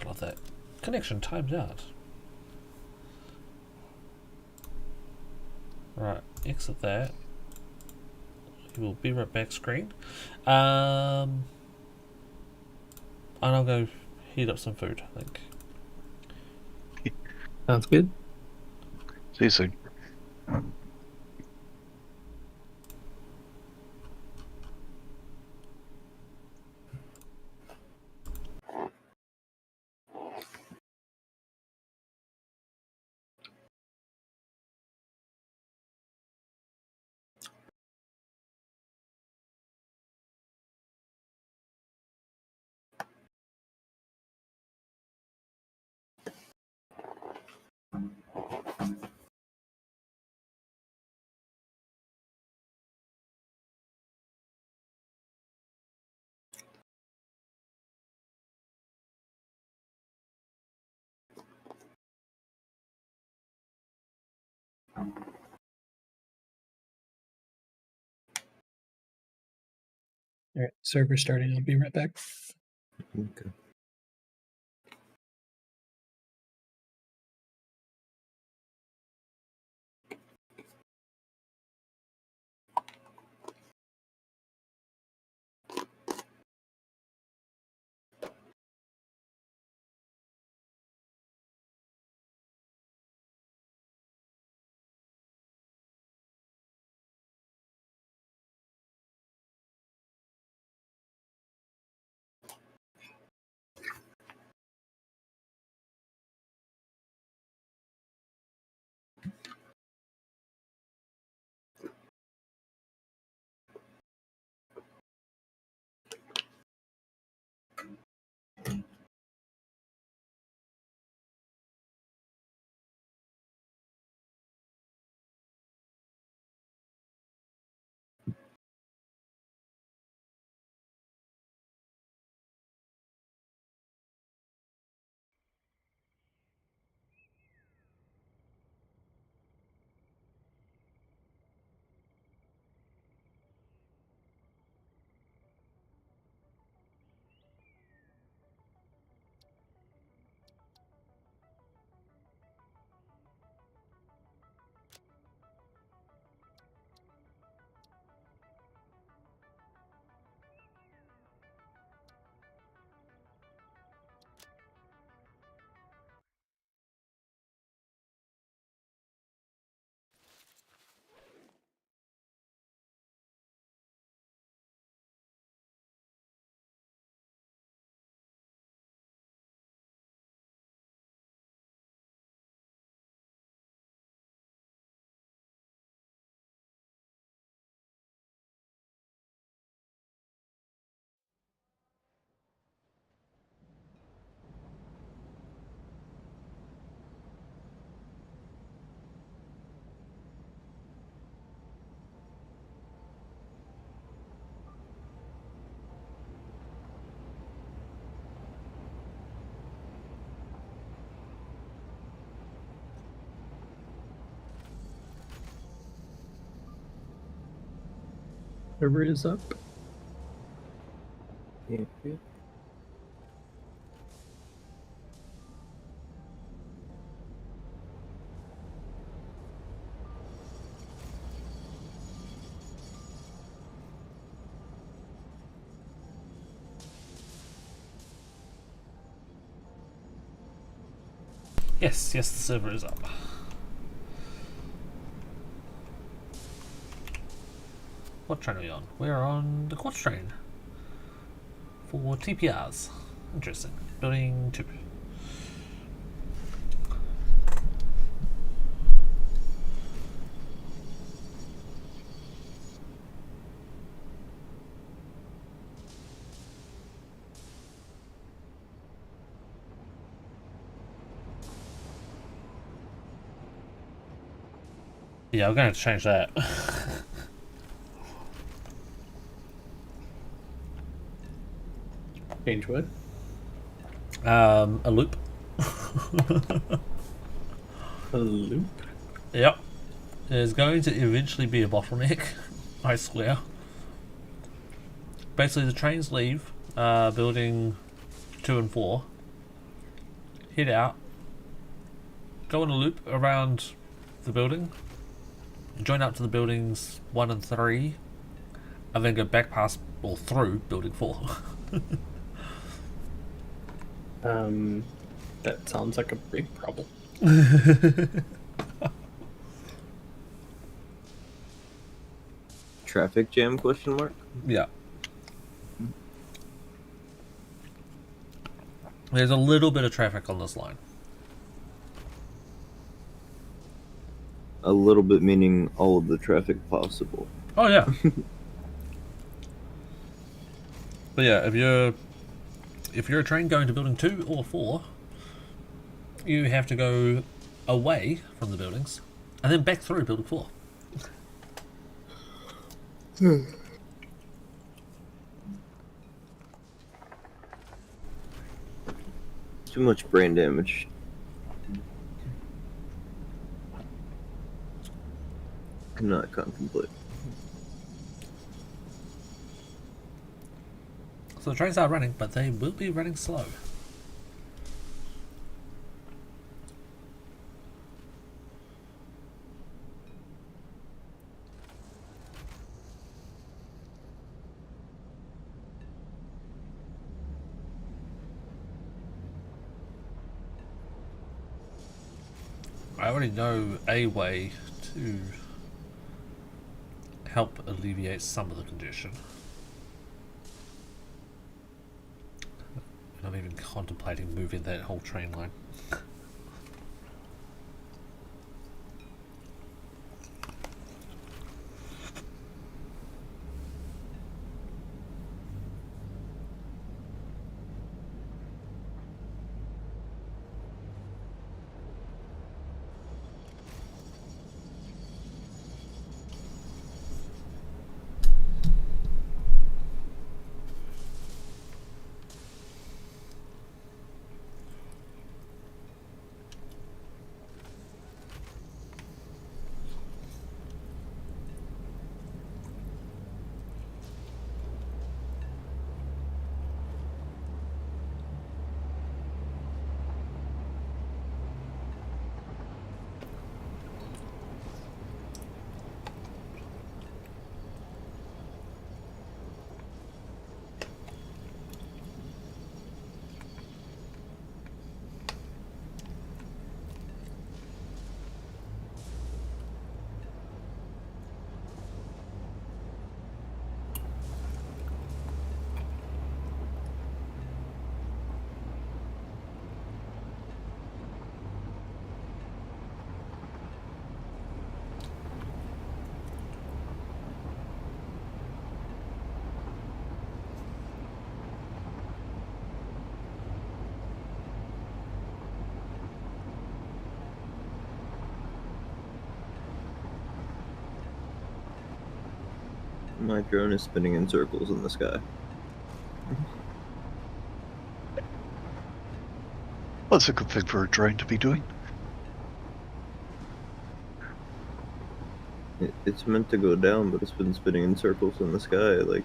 love that. Connection times out. Right, exit that. We will be right back screen. And I'll go heat up some food, I think. Sounds good. See you soon. All right, server starting. I'll be right back. Okay. Server is up. Yep, yep. Yes, the server is up. What train are we on? We're on the quartz train for TPRs. Interesting. Building 2. Yeah, I'm going to have to change that. Change what? A loop. A loop? Yep. There's going to eventually be a bottleneck, I swear. Basically, the trains leave building 2 and 4, head out, go in a loop around the building, join up to the buildings 1 and 3, and then go back past or through building 4. That sounds like a big problem. Traffic jam? Question mark. Yeah. There's a little bit of traffic on this line. A little bit meaning all of the traffic possible. Oh yeah. But yeah, if you're a train going to building 2 or 4, you have to go away from the buildings and then back through building 4. Too much brain damage. Cannot contemplate. So the trains are running, but they will be running slow. I already know a way to help alleviate some of the congestion. I'm even contemplating moving that whole train line. My drone is spinning in circles in the sky. That's a good thing for a drone to be doing. It's meant to go down, but it's been spinning in circles in the sky, like,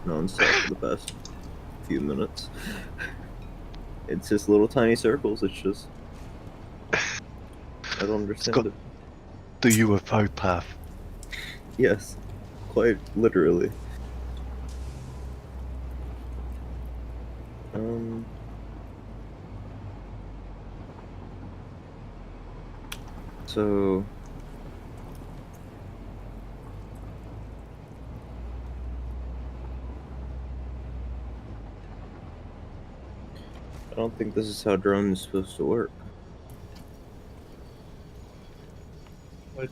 non-stop for the past few minutes. It's just little tiny circles, it's just... I don't understand got- it. The UFO path. Yes, quite literally. So... I don't think this is how drone is supposed to work.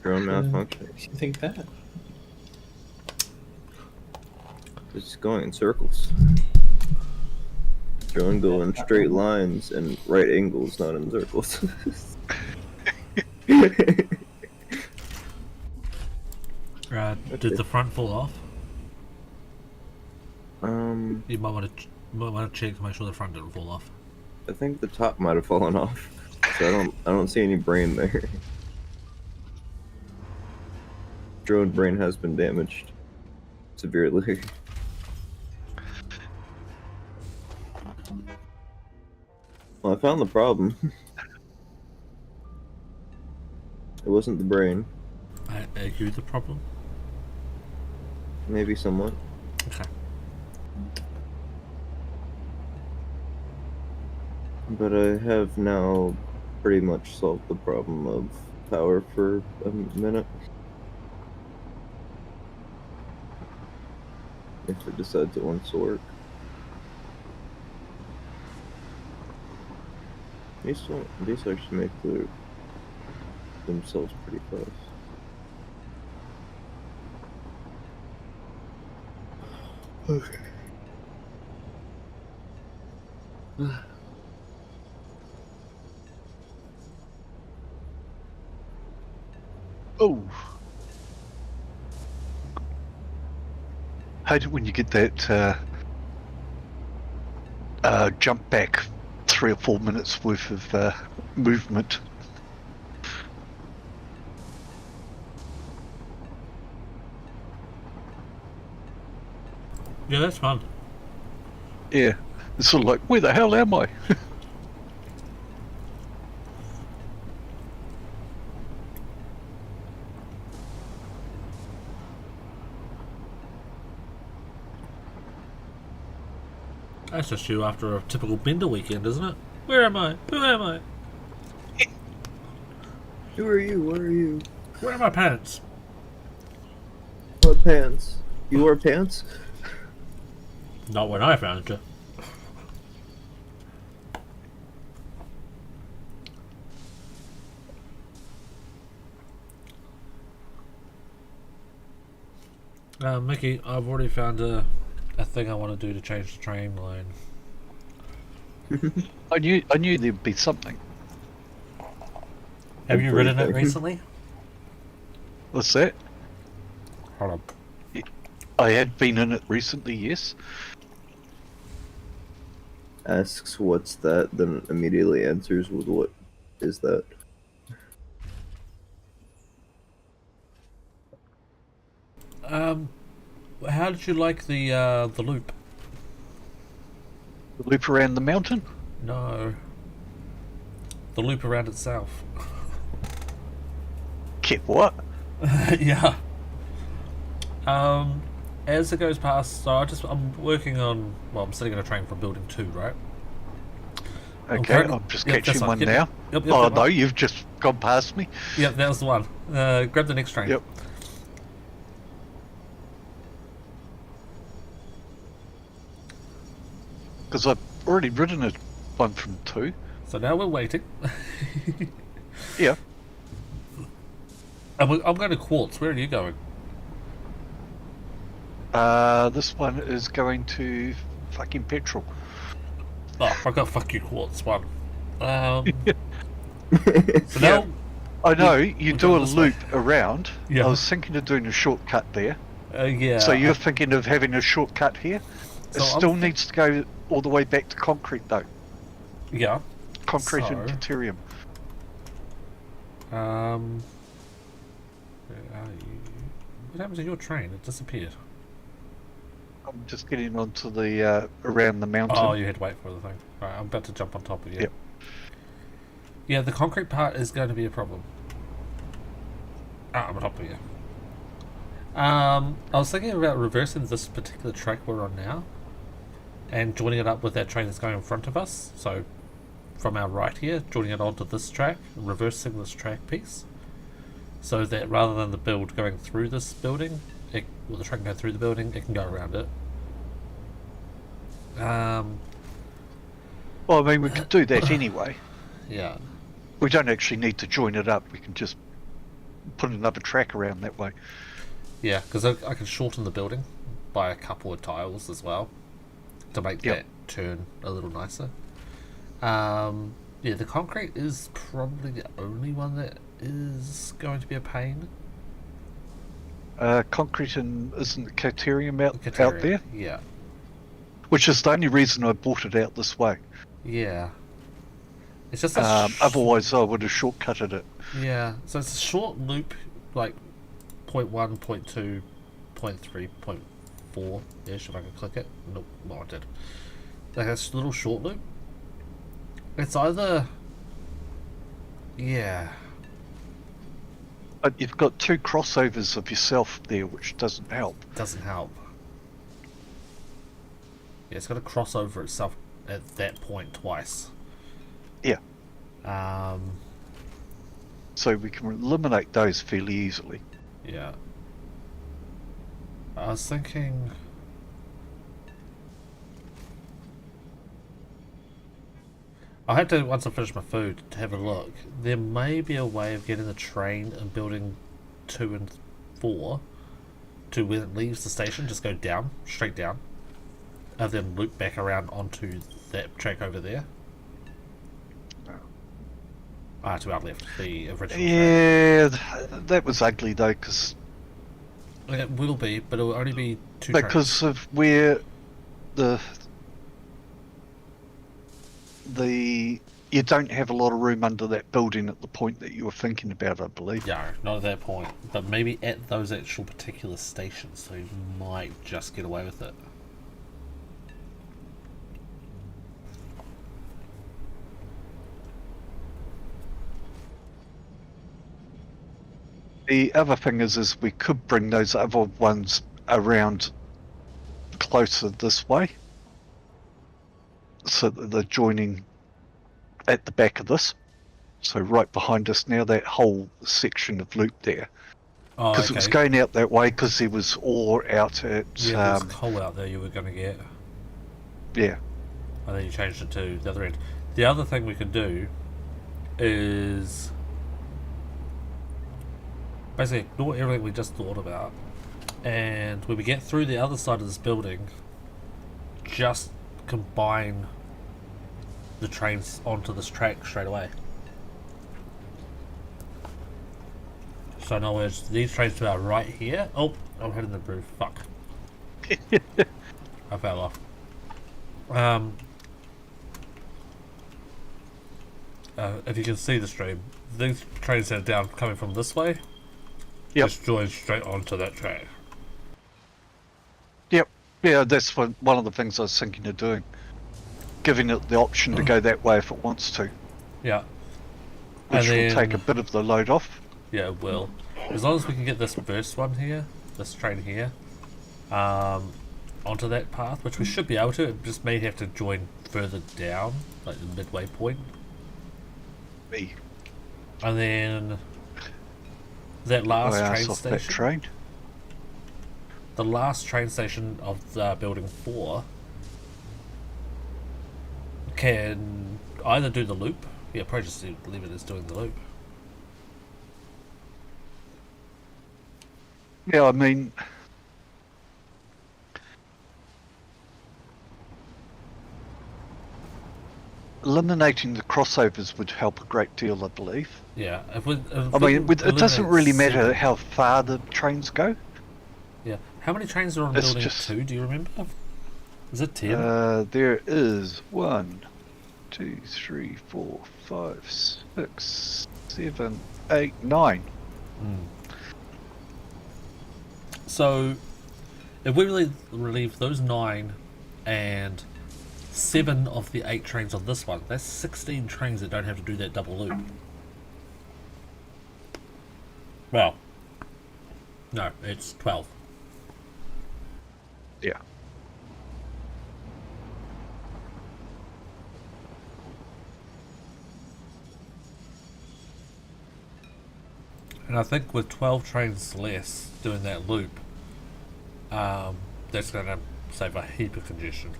Drone malfunction. Makes you think that? It's going in circles. Drone go in straight lines and right angles, not in circles. Did the front fall off? Um, You might want to check to make sure the front didn't fall off. I think the top might have fallen off. So I don't see any brain there. Drone brain has been damaged severely. Well, I found the problem. It wasn't the brain. Are you the problem? Maybe somewhat. Okay. But I have now pretty much solved the problem of power for a minute. If it decides it wants to work. These actually make themselves pretty fast. Okay. Oh. Hate it when you get that jump back 3 or 4 minutes worth of movement. Yeah, that's fun. Yeah. It's sort of like, where the hell am I? That's just you after a typical bender weekend, isn't it? Where am I? Who am I? Who are you? What are you? Where are my pants? What pants? You wore pants? Not when I found you. Mickey, I've already found a thing I want to do to change the train line. I knew there'd be something. Have you ridden it Everything. recently? What's that? Hold on. I had been in it recently, yes. Asks what's that, then immediately answers with what is that? How did you like the loop? The loop around the mountain. No. The loop around itself. Kept what? Yeah. As it goes past, so I'm working on. Well, I'm sitting in a train from building 2, right? Okay, I'm just Yep, catching that's one fine. now. Yep, Oh yep. no, you've just gone past me. Yep, that was the one. Grab the next train. Yep. Because I've already ridden a one from 2. So now we're waiting. Yeah. I'm going to Quartz. Where are you going? This one is going to fucking petrol. Oh, I got fuck you Quartz one. So now I know, you we're do going a this way. loop around. Yeah. I was thinking of doing a shortcut there. Yeah. So you're thinking of having a shortcut here? So It still needs to go all the way back to concrete though. Yeah. Concrete So- and deuterium. Where are you? What happened to your train? It disappeared. I'm just getting onto the around the mountain. Oh, you had to wait for the thing. Right, I'm about to jump on top of you. Yep. Yeah, the concrete part is going to be a problem. I'm on top of you. I was thinking about reversing this particular track we're on now and joining it up with that train that's going in front of us. So from our right here, joining it onto this track, reversing this track piece, so that rather than the build going through this building, the train can go through the building, it can go around it. Well, I mean, we could do that anyway. Yeah. We don't actually need to join it up. We can just put another track around that way. Yeah, because I can shorten the building by a couple of tiles as well to make Yep. that turn a little nicer. Yeah, the concrete is probably the only one that is going to be a pain. Concrete and isn't the Caterium out Kateria. there? Yeah. Which is the only reason I bought it out this way. Yeah. It's just a Otherwise, I would have shortcutted it. Yeah, so it's a short loop, like 0.1, 0.2, 0.3, 0.4-ish, if I can click it. Nope, well, I did. Like a little short loop. It's either... Yeah. But you've got 2 crossovers of yourself there, which doesn't help. Doesn't help. Yeah, it's got to cross over itself at that point twice. Yeah. Um... So we can eliminate those fairly easily. Yeah. I was thinking... I had to, once I finish my food, to have a look. There may be a way of getting the train in building 2 and 4 to when it leaves the station, just go down, straight down, and then loop back around onto that track over there. To our left, the original track. Yeah, that was ugly though, because It will be, but it will only be 2 trains. because of where the you don't have a lot of room under that building at the point that you were thinking about, I believe. Yeah, not at that point, but maybe at those actual particular stations, so you might just get away with it. The other thing is we could bring those other ones around closer this way, so that they're joining at the back of this. So right behind us now, that whole section of loop there. Oh, Because it was going out that way because there was ore out at... Yeah, there's coal out there you were going to get. Yeah. And then you changed it to the other end. The other thing we could do is... basically ignore everything we just thought about, and when we get through the other side of this building, just combine the trains onto this track straight away. So in other words, these trains are right here. Oh, I'm hitting the roof. Fuck. I fell off. If you can see the stream, these trains that are down coming from this way, Yep. just join straight onto that track. Yep. Yeah, that's one of the things I was thinking of doing. Giving it the option to go that way if it wants to. Yeah. Which And will then- take a bit of the load off. Yeah, it will. As long as we can get this first one here, this train here, onto that path, which we should be able to. It just may have to join further down, like the midway point. Me. And then that last My ass train off station. that train. The last train station of building 4 can either do the loop. Yeah, probably just leave it as doing the loop. Yeah, I mean... eliminating the crossovers would help a great deal, I believe. Yeah, if I mean, it doesn't really matter how far the trains go. Yeah, how many trains are on It's building just- 2? Do you remember? Is it 10? There is 1, 2, 3, 4, 5, 6, 7, 8, 9. So, if we really relieve those 9 and 7 of the 8 trains on this one, that's 16 trains that don't have to do that double loop. Well, no, it's 12. Yeah. And I think with 12 trains less doing that loop, that's going to save a heap of congestion.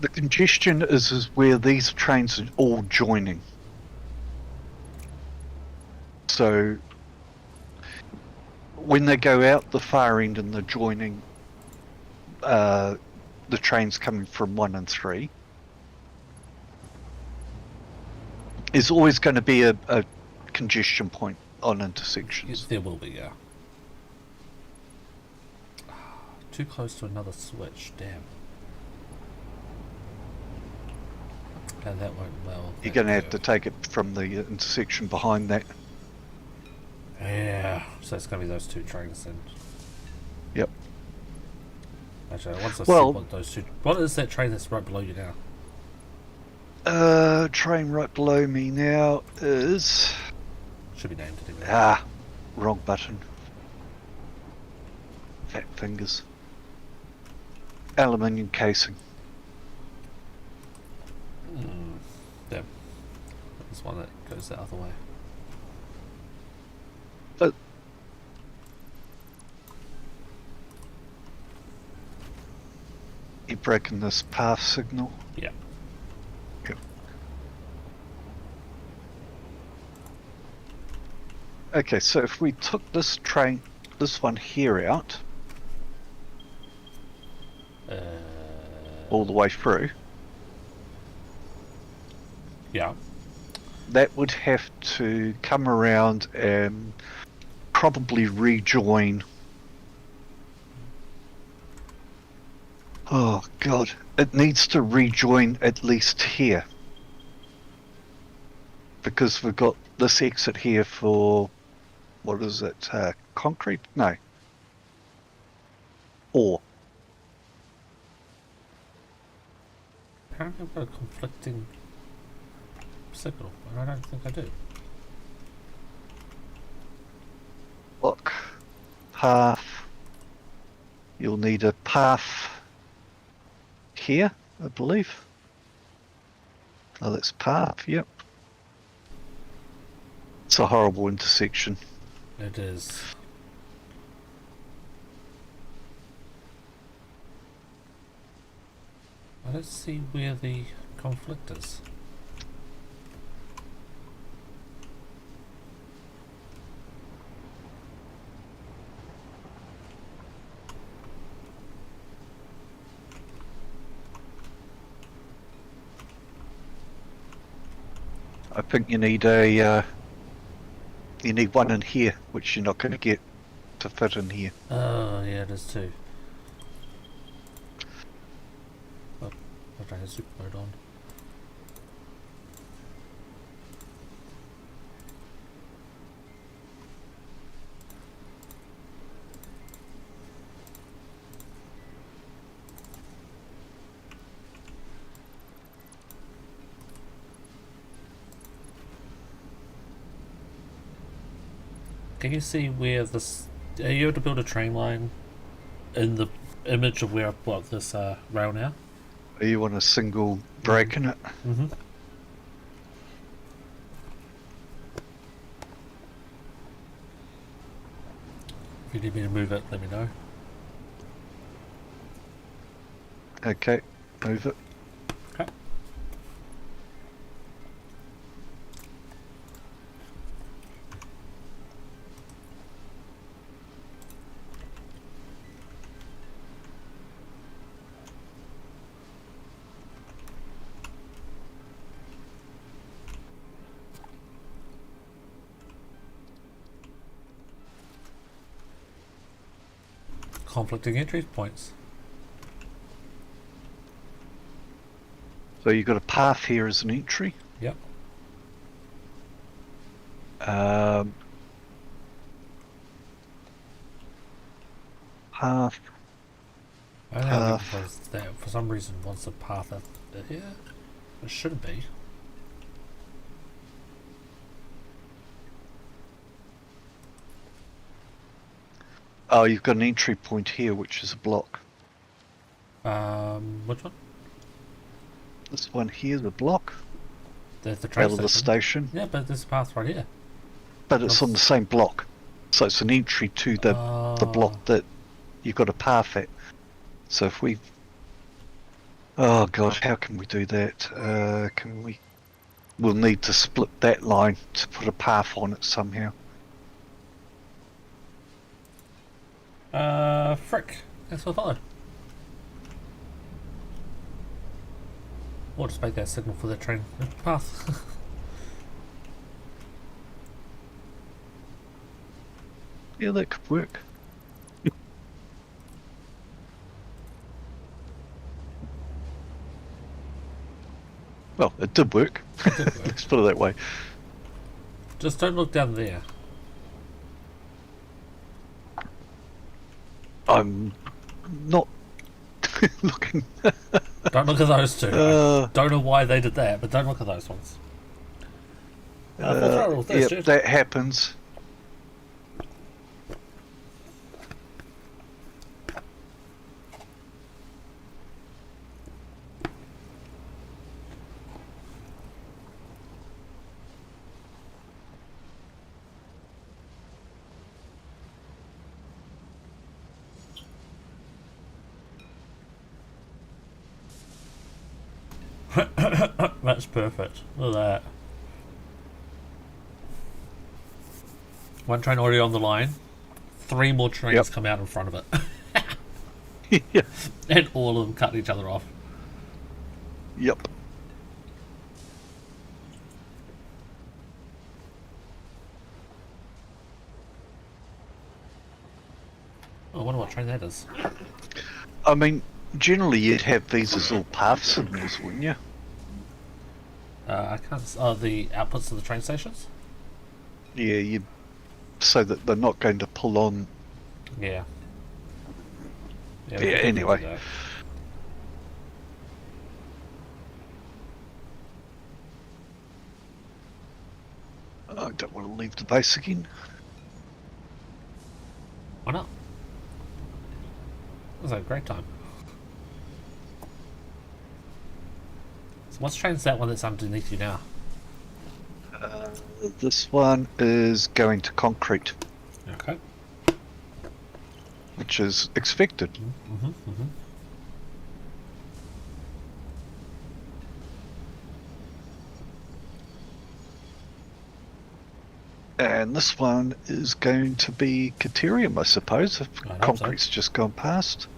The congestion is where these trains are all joining. So when they go out the far end and they're joining the trains coming from 1 and 3, there's always going to be a congestion point on intersections. There will be, yeah. Too close to another switch, damn. And that won't well. You're going to have to take it from the intersection behind that. Yeah, so it's going to be those two trains then. Yep. Actually, once I Well- see what those two... What is that train that's right below you now? Train right below me now is... Should be named anyway. Wrong button. Fat fingers. Aluminium casing. Damn. There's one that goes the other way. But you're breaking this path signal. Yeah. Yep. Okay, so if we took this train, this one here out, all the way through, Yeah. that would have to come around and probably rejoin. Oh god, it needs to rejoin at least here. Because we've got this exit here for, what is it, concrete? No. Ore. Apparently I've got a conflicting signal, and I don't think I do. Look. Path. You'll need a path here, I believe. Oh, that's path, yep. It's a horrible intersection. It is. I don't see where the conflict is. I think you need a, you need one in here, which you're not going to get to fit in here. Oh, yeah, it is too. Oh, I have super mode on. Can you see where this... Are you able to build a train line in the image of where I've got this rail now? Are you on a single break in it? Mm-hmm. If you need me to move it, let me know. Okay, move it. Okay. Conflicting entry points. So you've got a path here as an entry. Yep. Path. I don't know because that for some reason wants a path up here. It should be. Oh, you've got an entry point here, which is a block. Which one? This one here, the block, There's the train out of the station. Yeah, but there's a path right here. But it's on the same block, so it's an entry to the block that you've got a path at. So if we, oh god, how can we do that? Can we? We'll need to split that line to put a path on it somehow. Frick. That's what I thought. Or just make that signal for the train path. Yeah, that could work. Well, it did work. It did work. Let's put it that way. Just don't look down there. I'm not looking. Don't look at those two. I don't know why they did that, but don't look at those ones. Full throttle, thanks, Yep, dude. that happens. That's perfect. Look at that. One train already on the line. 3 more trains Yep. come out in front of it. Yeah. And all of them cut each other off. Yep. Oh, I wonder what train that is. I mean, generally you'd have these as all path signals, wouldn't you? I can't. Oh, the outputs of the train stations? Yeah, you so that they're not going to pull on. Yeah. Yeah, we can do anyway. that. I don't want to leave the base again. Why not? It was a great time. So what's train's that one that's underneath you now? This one is going to concrete, Okay. which is expected. Mm-hmm, mm-hmm. And this one is going to be Caterium, I suppose, if I hope concrete's just gone past.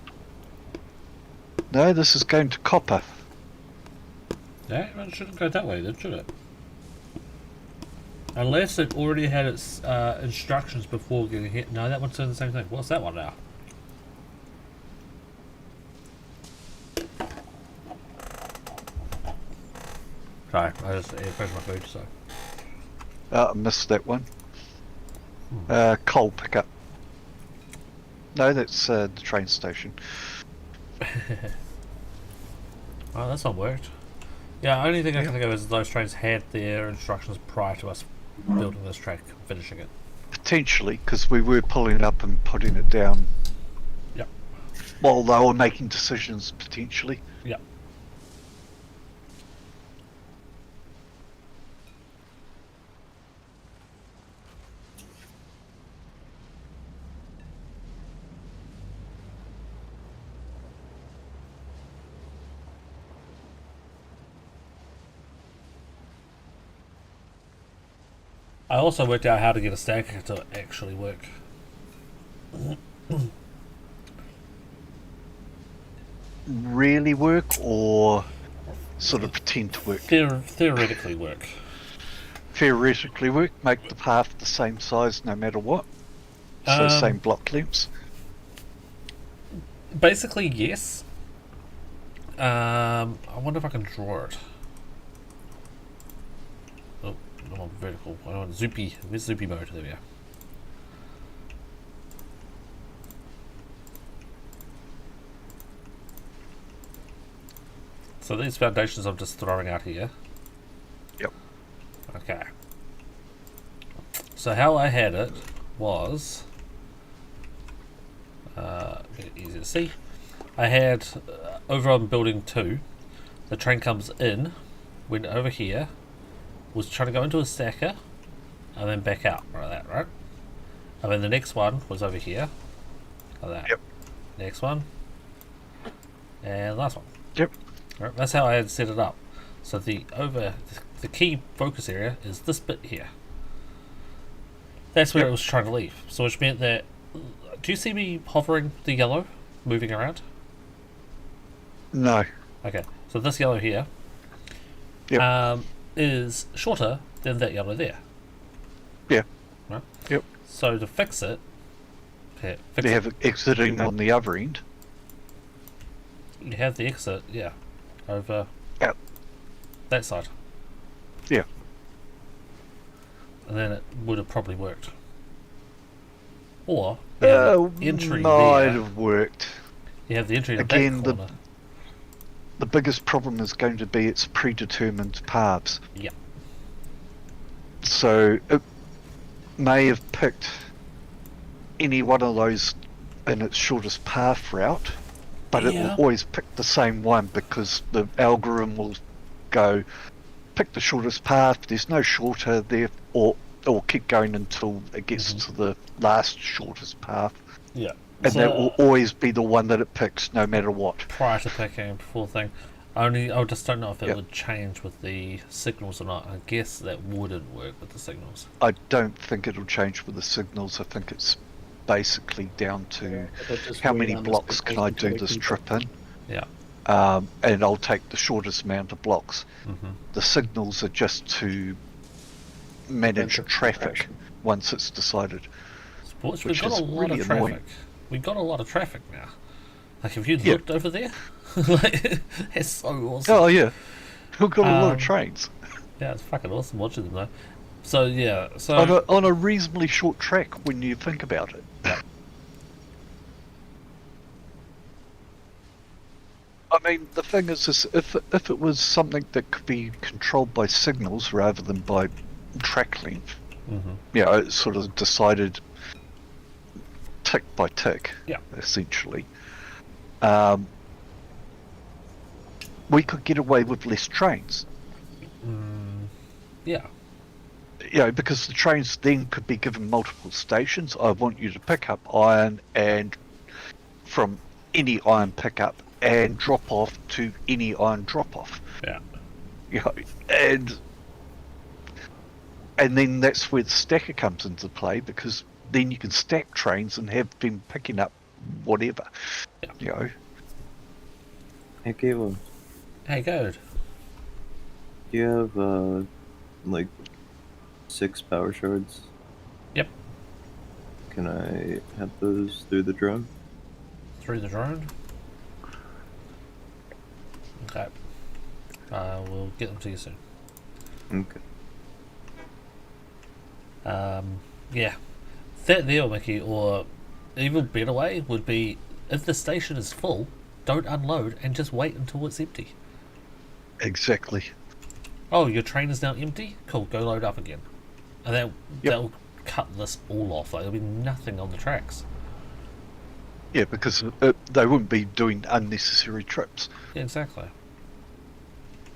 No, this is going to copper. Yeah, it shouldn't go that way then, should it? Unless it already had its instructions before getting hit. No, that one's doing the same thing. What's that one now? Sorry, I just pressed my food, so. I missed that one. Coal pickup. No, that's the train station. Well, that's not worked. Yeah, only thing I can think of is those trains had their instructions prior to us building this track, finishing it. Potentially, because we were pulling it up and putting it down. Yep. While they were making decisions, potentially. Yep. I also worked out how to get a stacker to actually work. Really work, or sort of pretend to work? Theoretically work. Theoretically work, make the path the same size no matter what. So same block lengths. Basically, yes. I wonder if I can draw it. Oh, I'm on vertical. I want Zoopy. Where's Zoopy mode? There we are. So these foundations I'm just throwing out here. Yep. Okay. So how I had it was easy to see. I had over on building 2, the train comes in, went over here, was trying to go into a stacker, and then back out like that, right? And then the next one was over here, like that. Yep. Next one, and last one. Yep. Right, that's how I had set it up. So the key focus area is this bit here. That's where Yep. it was trying to leave. So which meant that, do you see me hovering the yellow, moving around? No. Okay, so this yellow here Yep. is shorter than that yellow there. Yeah. Right? Yep. So to fix it, Okay, They have exiting on the other end. you have the exit, yeah, over Yep. that side. Yeah. And then it would have probably worked. Or you have the entry Might there. have worked. You have the entry in Again, that corner. The biggest problem is going to be its predetermined paths. Yeah. So it may have picked any one of those in its shortest path route, but it will always pick the same one because the algorithm will go pick the shortest path. There's no shorter there, or keep going until it gets to the last shortest path. Yeah. And So, that will always be the one that it picks, no matter what. prior to picking, before thing. I just don't know if it would change with the signals or not. I guess that wouldn't work with the signals. I don't think it'll change with the signals. I think it's basically down to how many blocks can I do this trip in. Yeah. And I'll take the shortest amount of blocks. Mm-hmm. The signals are just to manage traffic once it's decided. Sports, Which we've got is a lot really of traffic. annoying. We've got a lot of traffic now. Like, have you looked over there? Like, it's so awesome. Oh yeah, we've got a lot of trains Yeah, it's fucking awesome watching them though. So yeah, so on a reasonably short track when you think about it. I mean, the thing is if it was something that could be controlled by signals rather than by track length, it's sort of decided tick by tick, essentially. We could get away with less trains. yeah, Because the trains then could be given multiple stations. I want you to pick up iron and from any iron pickup and drop off to any iron drop off. yeah, And then that's where the stacker comes into play, because then you can stack trains and have them picking up whatever. Hey, Caleb, Hey, good. do you have, like, 6 power shards? Yep. Can I have those through the drone? Through the drone. Okay. We'll get them to you soon. Okay. Yeah. That there, Mickey, or even better way would be if the station is full, don't unload and just wait until it's empty. Exactly. Oh, your train is now empty? Cool, go load up again. And that'll cut this all off. Like, there'll be nothing on the tracks. Yeah, because they wouldn't be doing unnecessary trips. Yeah, exactly.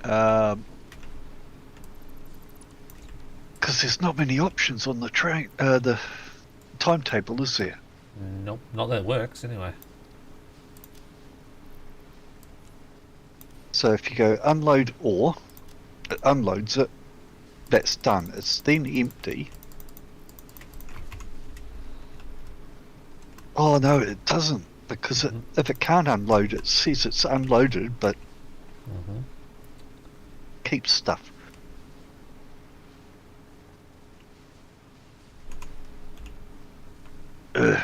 Because there's not many options on the train, the timetable, is there? Nope, not that it works anyway. So if you go unload ore, it unloads it, that's done. It's then empty. Oh no, it doesn't, because if it can't unload, it says it's unloaded, but keeps stuff. Ugh.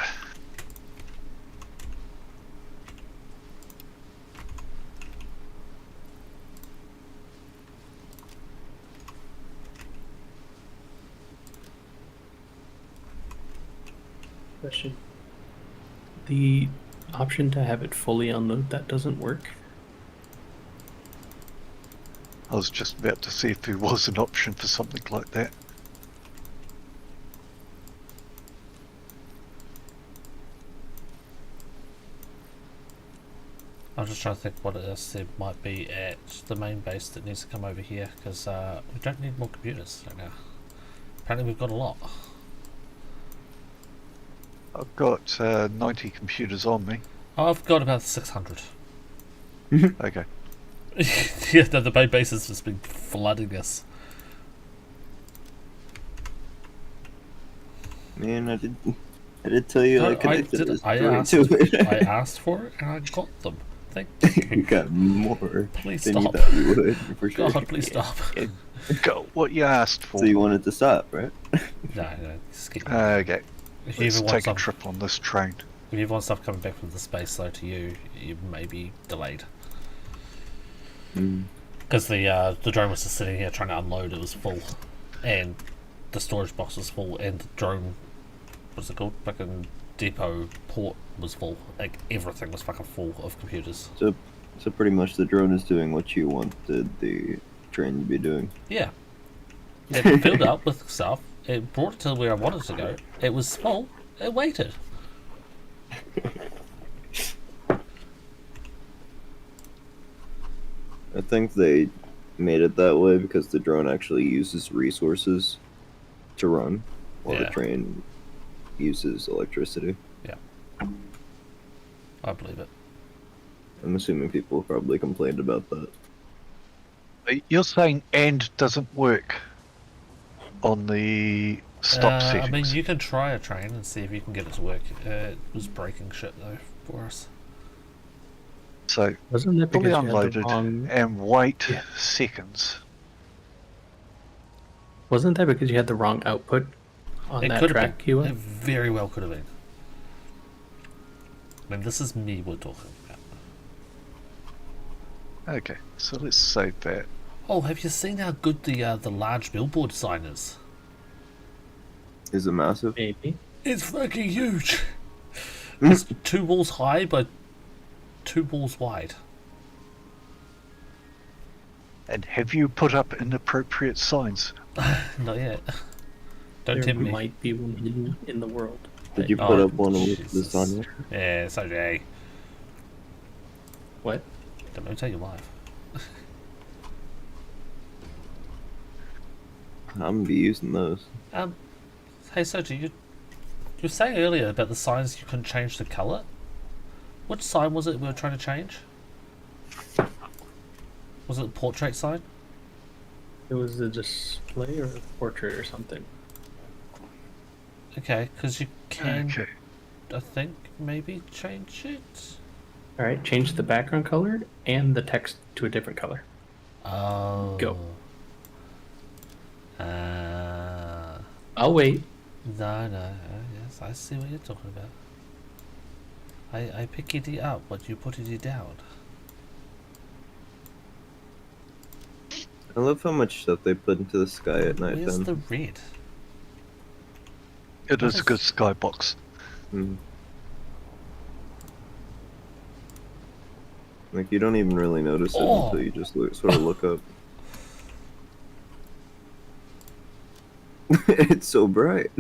Question. The option to have it fully unload, that doesn't work. I was just about to see if there was an option for something like that. I'm just trying to think what else there might be at the main base that needs to come over here, because we don't need more computers right now. Apparently we've got a lot. I've got 90 computers on me. I've got about 600. Okay. Yeah, the main base has just been flooding us. Man, I did tell you I connected this I drone to it. I asked for it and I got them. Thank You you. got more Please than stop. you thought you would, for sure. God, please stop. Got what you asked for. So you wanted to stop, right? No, skip. Okay. If you Let's ever want take a some, trip on this train. if you want stuff coming back from the space though to you, you may be delayed. Mm. Because the drone was just sitting here trying to unload, it was full. And the storage box was full, and the drone, what's it called? Fucking depot port was full. Like, everything was fucking full of computers. So pretty much the drone is doing what you wanted the train to be doing. Yeah. It filled up with stuff, it brought it to where I wanted it to go, it was full, it waited. I think they made it that way because the drone actually uses resources to run, while the Yeah. train uses electricity. I believe it. I'm assuming people probably complained about that. You're saying "and" doesn't work on the stop settings. I mean, you can try a train and see if you can get it to work. It was breaking shit though for us. So Wasn't that fully because you had the unloaded wrong? and wait Yeah. seconds. Wasn't that because you had the wrong output on It that could have track been. you It went? very well could have been. I mean, this is me we're talking about. Okay, so let's save that. Oh, have you seen how good the large billboard sign is? Is it massive? Maybe. It's fucking huge. It's 2 walls high by 2 walls wide. And have you put up inappropriate signs? Not yet. Don't There tempt me. might be one hidden in the world. Did you Oh, put up one with Jesus. Lasagna? Yeah, so Jay. What? Don't tell your wife. I'm gonna be using those. Hey Soji, you were saying earlier about the signs you couldn't change the colour. Which sign was it we were trying to change? Was it the portrait sign? It was a display or a portrait or something. Okay, because you can, Okay. I think, maybe change it. All right, change the background color and the text to a different color. Oh. Go. No, I'll wait. yes, I see what you're talking about. I pick it up, but you put it down. I love how much stuff they put into the sky at night Where's then. the red? It is a Nice. good skybox. Mm. Like, you don't even really notice it Oh. until you just sort of look up. It's so bright.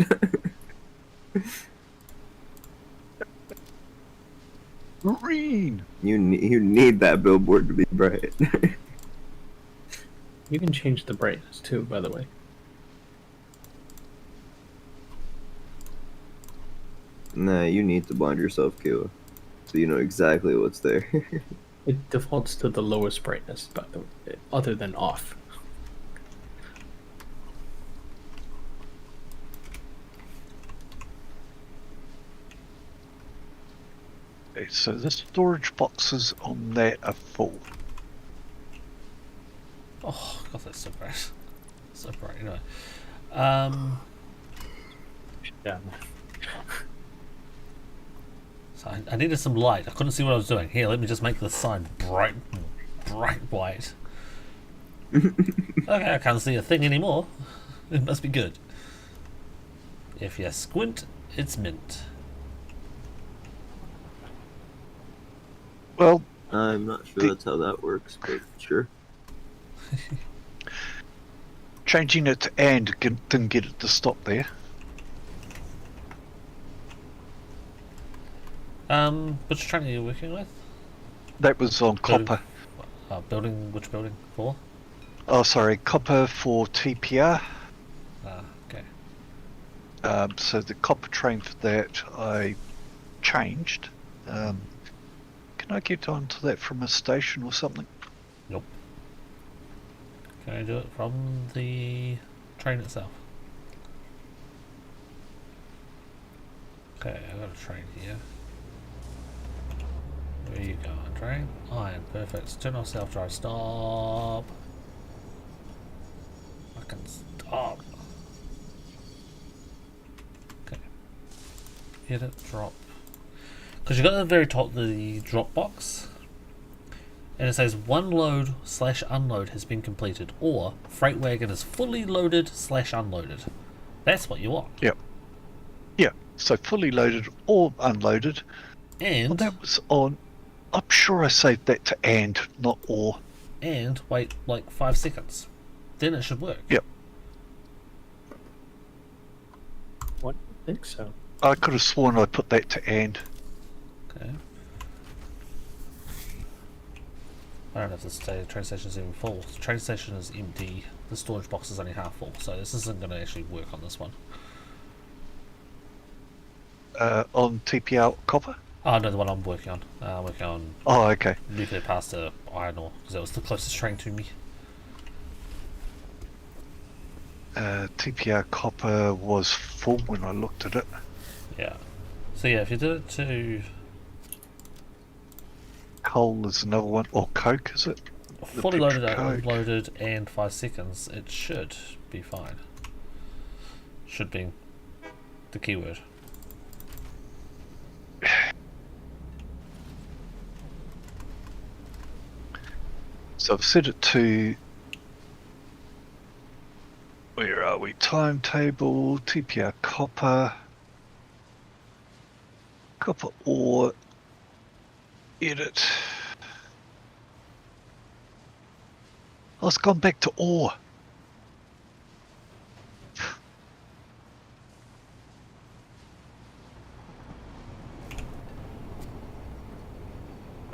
Green! You need that billboard to be bright. You can change the brightness too, by the way. Nah, you need to blind yourself, Kayla, so you know exactly what's there. It defaults to the lowest brightness, by the way, other than off. Okay, so the storage boxes on that are full. Oh, God, that's so bright. So bright, anyway. Yeah. So I needed some light. I couldn't see what I was doing. Here, let me just make the sign bright white. Okay, I can't see a thing anymore. It must be good. If you squint, it's mint. Well, I'm not sure that's how that works, but sure. changing it to "and" didn't get it to stop there. Which train are you working with? That was on copper. Building, which building? 4? Oh, sorry, copper for TPR. Okay. So the copper train for that I changed. Can I get onto that from a station or something? Nope. Can I do it from the train itself? Okay, I've got a train here. Where you going, train? Iron, perfect. Turn off self-drive. Stop. Fucking stop. Okay. edit drop. Because you've got at the very top the drop box, and it says one load / unload has been completed, or freight wagon is fully loaded / unloaded. That's what you want. Yep. Yeah. So fully loaded or unloaded. And Well, that was on. I'm sure I saved that to and, not or. and wait like 5 seconds. Then it should work. Yep. What? I think so. I could have sworn I put that to and. Okay. I don't know if this train station is even full. The train station is empty. The storage box is only half full, so this isn't going to actually work on this one. On TPR copper? Oh no, the one I'm working on. Working on Oh, okay. nuclear pasta iron ore, because that was the closest train to me. TPR copper was full when I looked at it. Yeah. So yeah, if you did it to Coal is another one. Or coke, is it? The fully loaded, Coke. unloaded, and 5 seconds, it should be fine. Should be the keyword. So I've set it to. Where are we? Timetable, TPR copper. Copper ore. Edit. Oh, it's gone back to ore.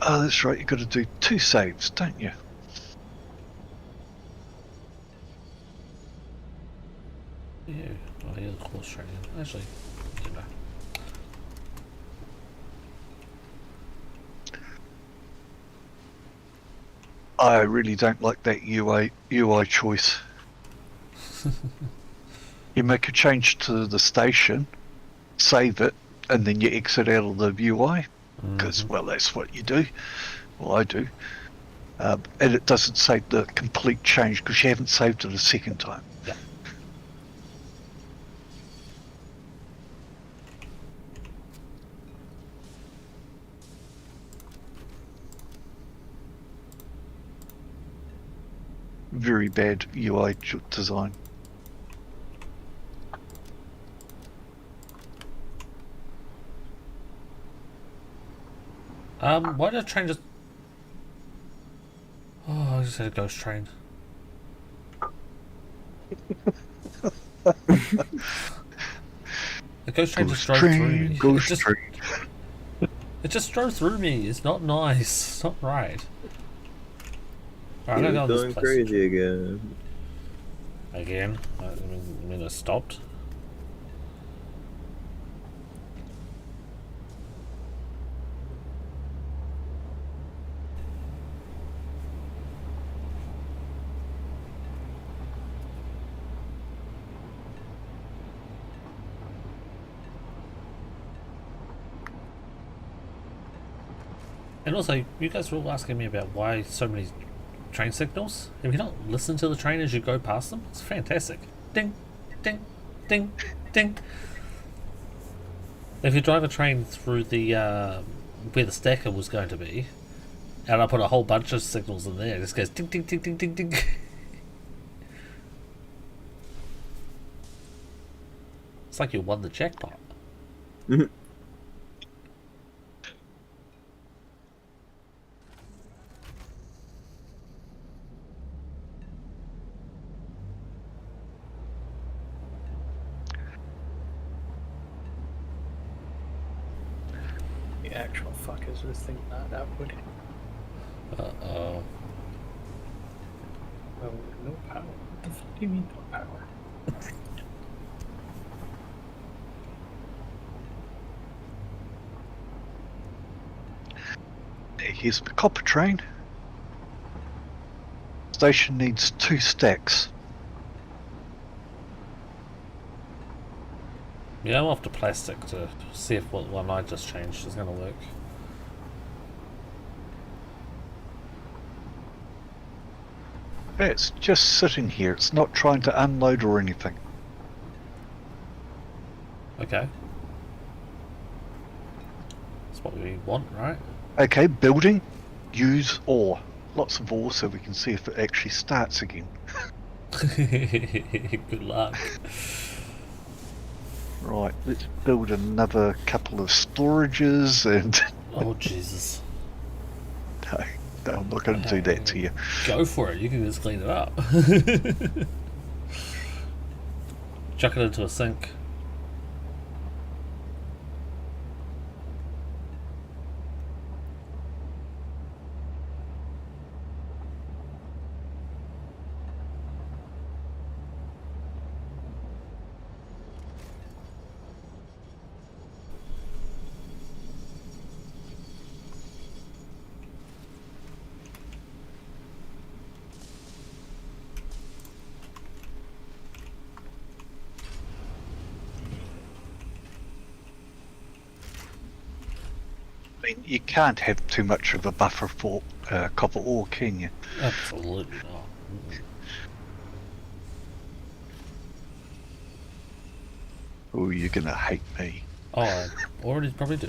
Oh, that's right. You've got to do 2 saves, don't you? Yeah. Oh, yeah, the course training. Actually, you know. I really don't like that UI choice. You make a change to the station, save it, and then you exit out of the UI. Because, well, that's what you do. Well, I do. And it doesn't save the complete change because you haven't saved it a second time. Yeah. Very bad UI design. Why did the train just... Oh, I just had a ghost train. The ghost train just drove through me. It just drove through me. It's not nice. It's not right. Alright, I'm You're gonna go on going this place. crazy again. Again? I mean it stopped. And also, you guys were all asking me about why so many train signals. Have you not listened to the train as you go past them? It's fantastic. Ding, ding, ding, ding. If you drive a train through the where the stacker was going to be, and I put a whole bunch of signals in there, it just goes ding, ding, ding, ding, ding, ding. It's like you won the jackpot. The actual fuck is this thing not outputting? Uh-oh. Oh, no power. What the fuck do you mean no power? Here's the copper train. Station needs 2 stacks. Yeah, I'm off to plastic to see if what one I just changed is going to work. It's just sitting here. It's not trying to unload or anything. Okay. That's what we want, right? Okay, building. Use ore. Lots of ore so we can see if it actually starts again. Good luck. Right, let's build another couple of storages and... Oh, Jesus. No, I'm not going to do that to you. Go for it. You can just clean it up. Chuck it into a sink. I mean, you can't have too much of a buffer for copper ore, can you? Absolutely not. Oh, you're going to hate me. Oh, I already probably do.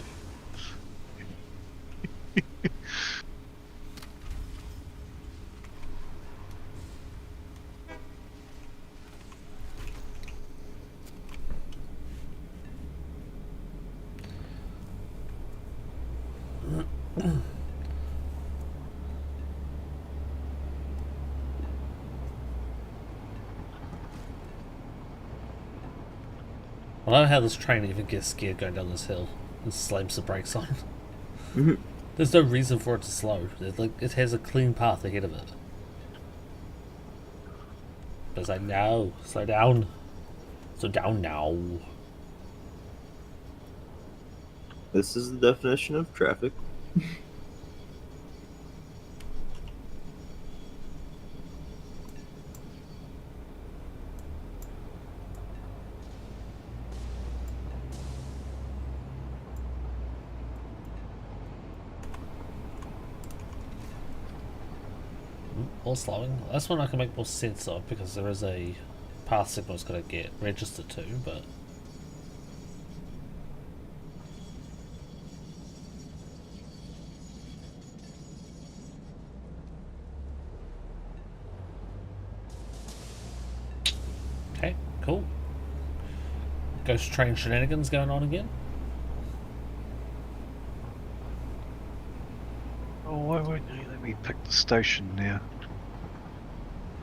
I love how this train even gets scared going down this hill and slams the brakes on. Mhm. There's no reason for it to slow. It has a clean path ahead of it. But it's like, no, slow down. Slow down now. This is the definition of traffic. More slowing. That's one I can make more sense of because there is a path signal it's got to get registered to, but okay, cool. Ghost train shenanigans going on again. Oh, why won't you let me pick the station now?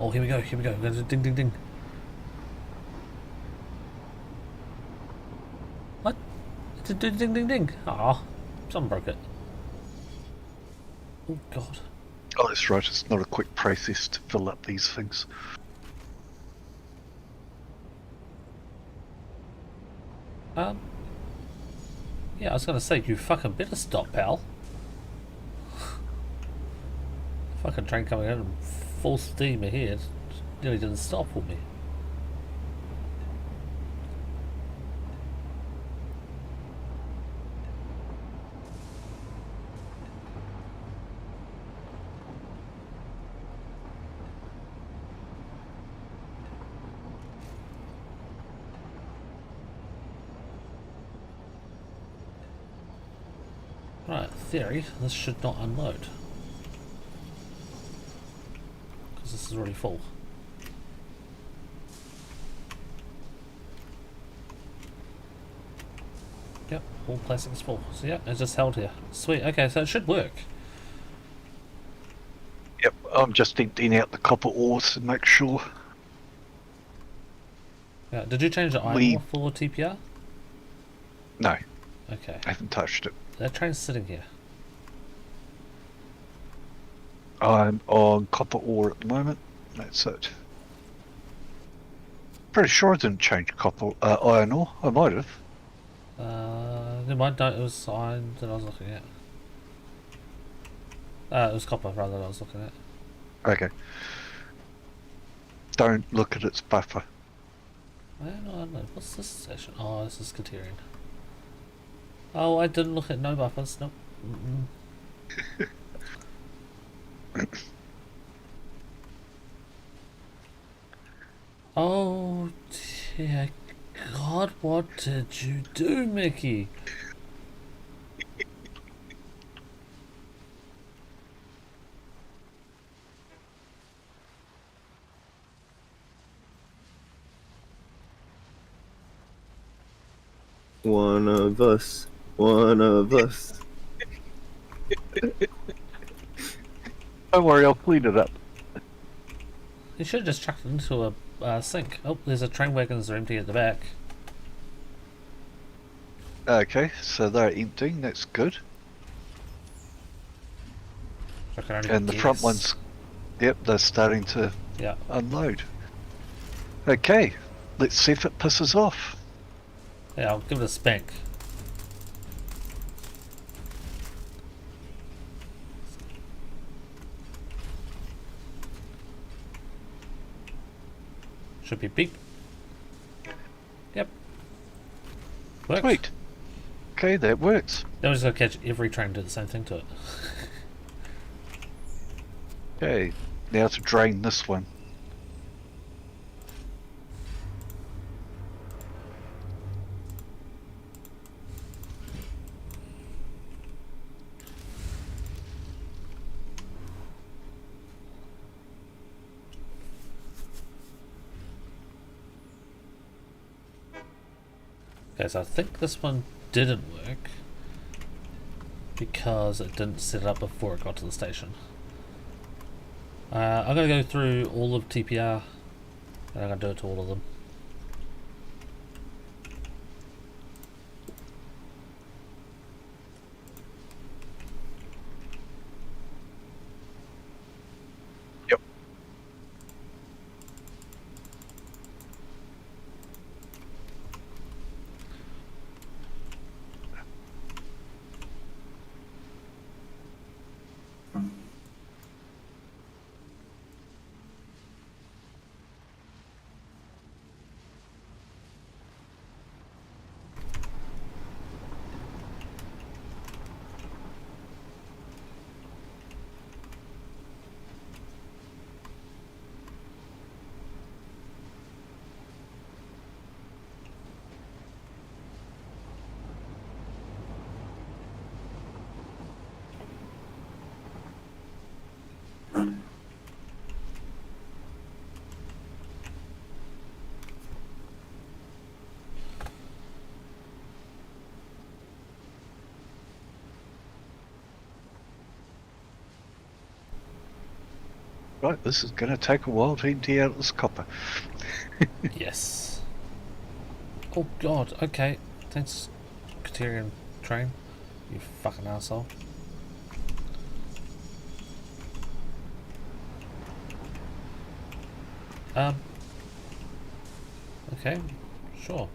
Oh, here we go, here we go. We're going to ding, ding, ding. What? It's a ding, ding, ding, ding. Ah, someone broke it. Oh, God. Oh, that's right, it's not a quick process to fill up these things. Yeah, I was going to say, you fucking better stop, pal. Fucking train coming in full steam ahead. Nearly didn't stop for me. Right, theory, this should not unload. Because this is already full. Yep, all plastic is full. So yeah, it's just held here. Sweet, okay, so it should work. Yep, I'm just emptying out the copper ores to make sure. Yeah, did you change the iron ore for TPR? No, Okay, I haven't touched it. that train's sitting here. I'm on copper ore at the moment. That's it. Pretty sure I didn't change copper iron ore. I might have. Never mind, no, it was iron that I was looking at. It was copper rather that I was looking at. Okay. Don't look at its buffer. I don't know. What's this station? Oh, this is Katerian. Oh, I didn't look at no buffers. Nope. Oh, dear God, what did you do, Mickey? One of us. One of us. Don't worry, I'll clean it up. You should have just chucked it into a sink. Oh, there's a train wagons are empty at the back. Okay, so they're emptying, that's good. I can only And the front guess. ones, yep, they're starting to Yeah. unload. Okay, let's see if it pisses off. Yeah, I'll give it a spank. Should be beep. Yep. Works. Sweet. Okay, that works. Then we're just gonna catch every train and do the same thing to it. Okay, now to drain this one. Okay, so I think this one didn't work because it didn't set it up before it got to the station. I'm gonna go through all of TPR and I'm gonna do it to all of them. Yep. Right, this is going to take a while to empty out this copper. Yes. Oh god, okay. Thanks, Katerian train. You fucking asshole. Okay, sure.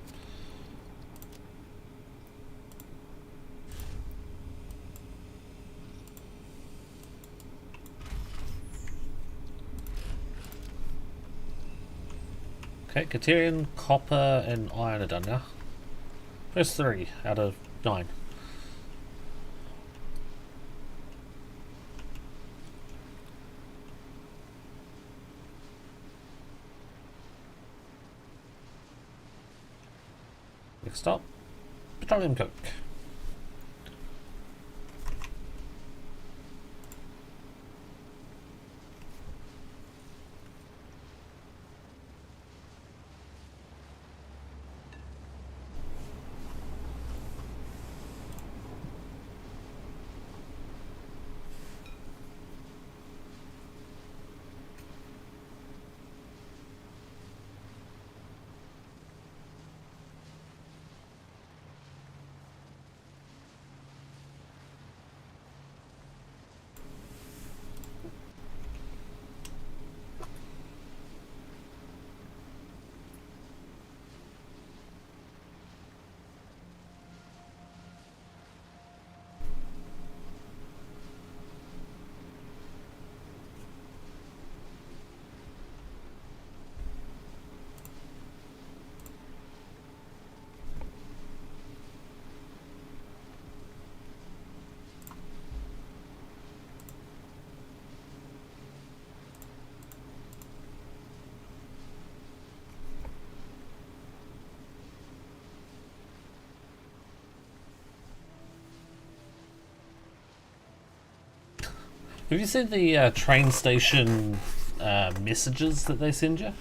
Okay, Katerian, copper, and iron are done now. First 3 out of 9. Next stop, petroleum coke. Have you seen the train station messages that they send you?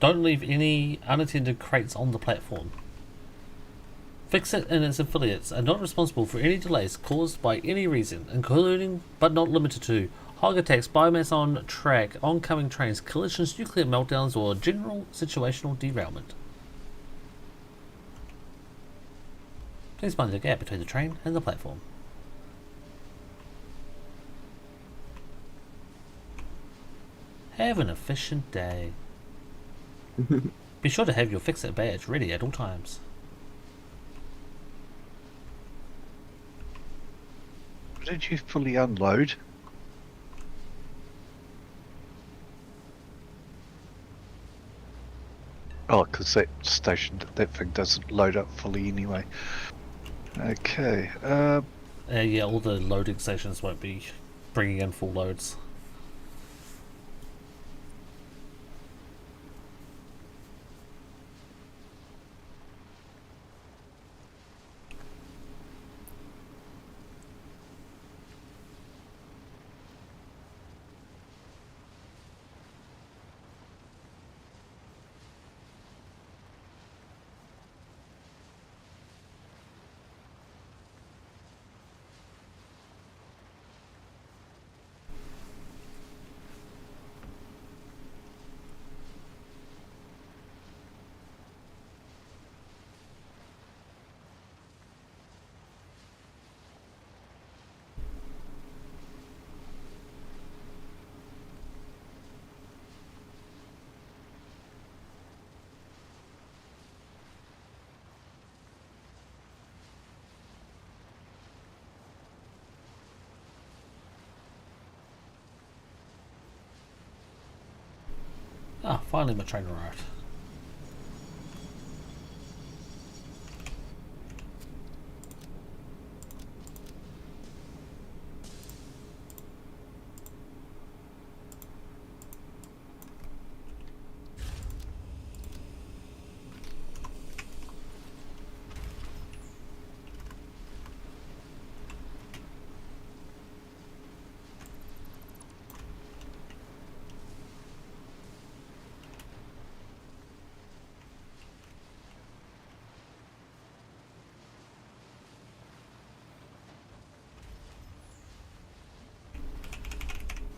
Don't leave any unattended crates on the platform. Fixit and its affiliates are not responsible for any delays caused by any reason, including but not limited to hog attacks, biomass on track, oncoming trains, collisions, nuclear meltdowns, or general situational derailment. Please mind the gap between the train and the platform. Have an efficient day. Be sure to have your Fixit badge ready at all times. Did you fully unload? Oh, because that station, that thing doesn't load up fully anyway. Okay. Yeah, all the loading stations won't be bringing in full loads. Ah, finally my train arrived.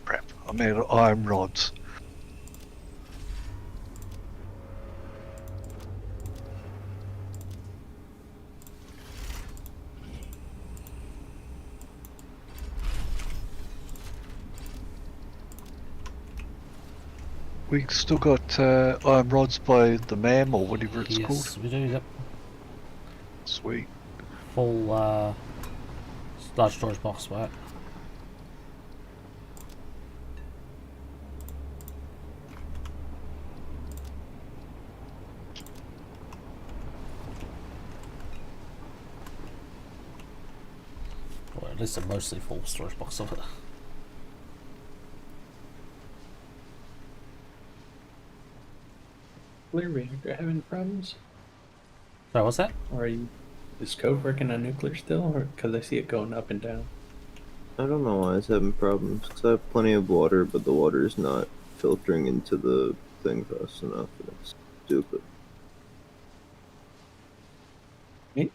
Crap, I'm out of iron rods. We still got iron rods by the MAM or whatever it's Yes, called. we do, yep. Sweet. Full large storage box, right? Or at least a mostly full storage box of it. Nuclear reactor having problems? So what's that? Or are you, is code working on nuclear still? Or because I see it going up and down? I don't know why it's having problems, because I have plenty of water, but the water is not filtering into the thing fast enough, and it's stupid. Me?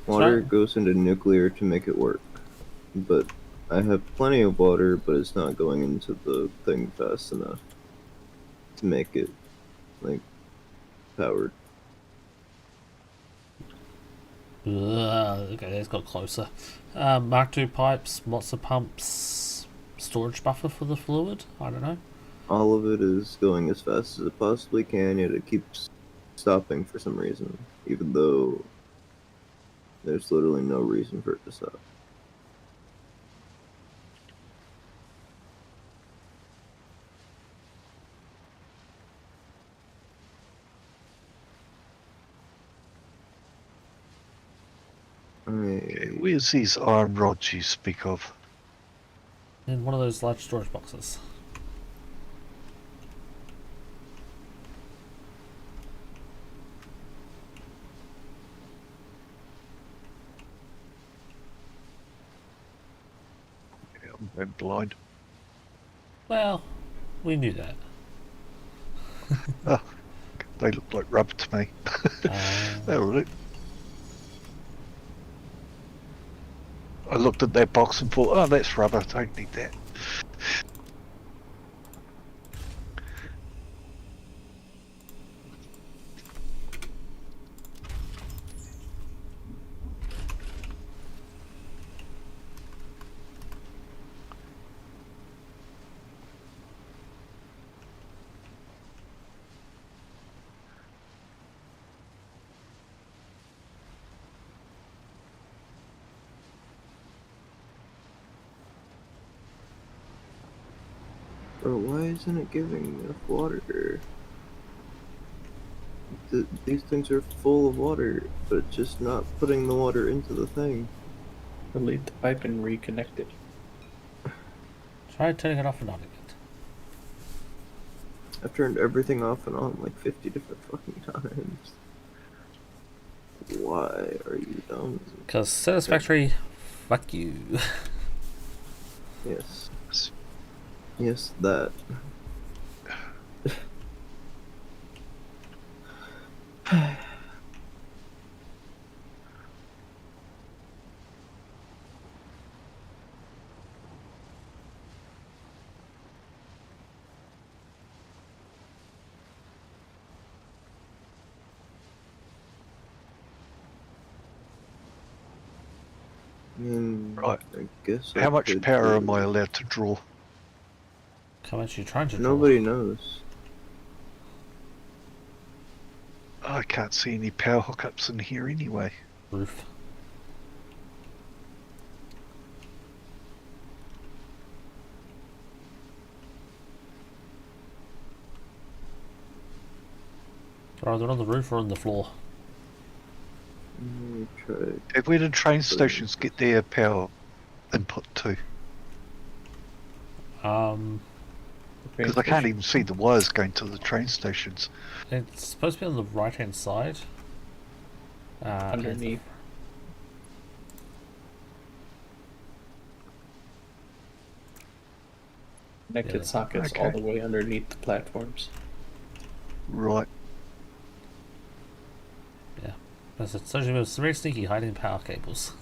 Water Sorry? goes into nuclear to make it work, but I have plenty of water, but it's not going into the thing fast enough to make it, like, powered. Okay, that's got closer. Mark II pipes, lots of pumps, storage buffer for the fluid. I don't know. All of it is going as fast as it possibly can, yet it keeps stopping for some reason, even though there's literally no reason for it to stop. Okay, where's these iron rods you speak of? In one of those large storage boxes. Yeah, I'm going blind. Well, we knew that. Oh, they look like rubber to me. That'll do. I looked at that box and thought, oh, that's rubber. I don't need that. Bro, why isn't it giving enough water? These things are full of water, but it's just not putting the water into the thing. Delete the pipe and reconnect it. Try turning it off and on again. I've turned everything off and on like 50 different fucking times. Why are you dumb? Because Satisfactory, fuck you. Yes. Yes, that. I mean, Right. I guess How much could power do- am I allowed to draw? How much are you trying to draw? Nobody knows. I can't see any power hookups in here anyway. Roof. They're either on the roof or on the floor. Let me try. And where did train stations get their power input to? Because I can't even see the wires going to the train stations. It's supposed to be on the right hand side. Underneath. Connected Yeah. sockets Okay. all the way underneath the platforms. Right. Yeah. So she was very sneaky hiding power cables.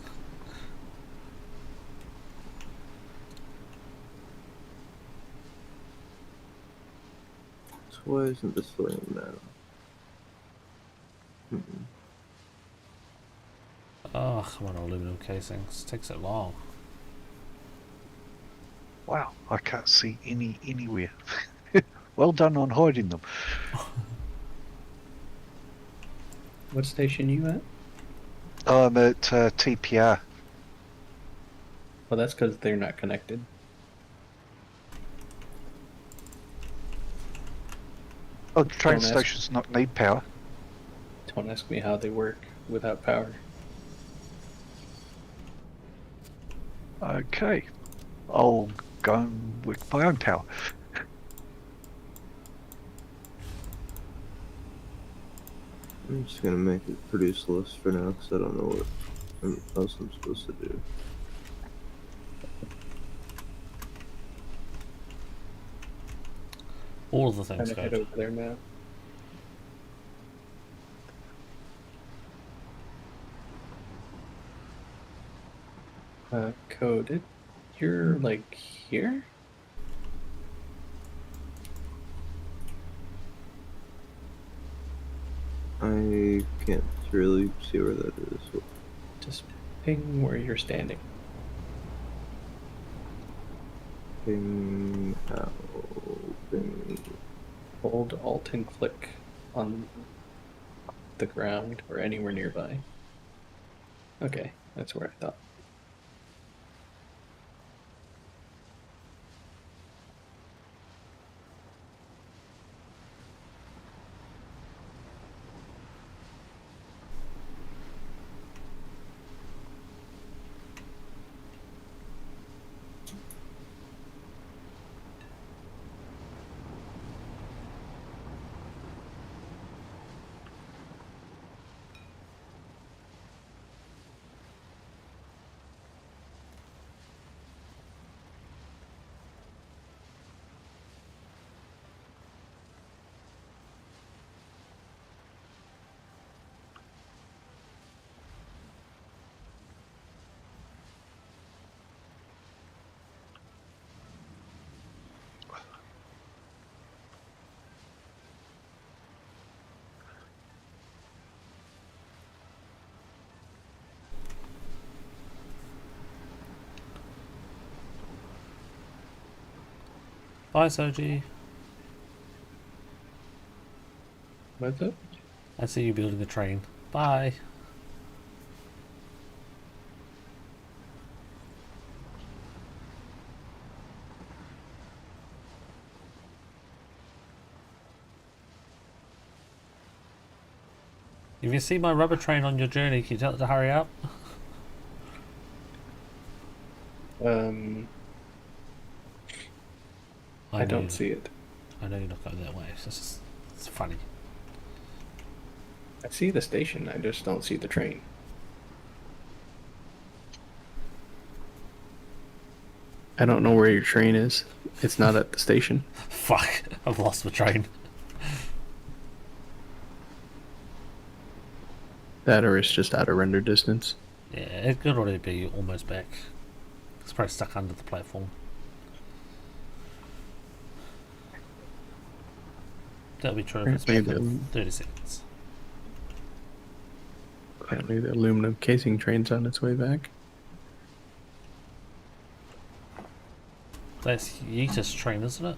So why isn't this filling now? Oh, come on, aluminum casings. Takes so long. Wow, I can't see any anywhere. Well done on hiding them. What station you at? I'm at TPR. Well, that's because they're not connected. Oh, the train Don't ask. stations not need power. Don't ask me how they work without power. Okay. I'll go and work my own power. I'm just gonna make it produce list for now because I don't know what else I'm supposed to do. All of the Trying things to head go. over there now. Coded. You're like here? I can't really see where that is. Just ping where you're standing. Ping how? Ping. Hold Alt and click on the ground or anywhere nearby. Okay, that's where I thought. Bye, Soji. What's up? I see you building a train. Bye. If you see my rubber train on your journey, can you tell it to hurry up? I don't see it. I know you're not going that way. It's funny. I see the station. I just don't see the train. I don't know where your train is. It's not at the station. Fuck, I've lost my train. That or it's just out of render distance. Yeah, it could already be almost back. It's probably stuck under the platform. That'll be true if it's back in 30 seconds. Apparently the aluminum casing train's on its way back. That's Yeetus train, isn't it?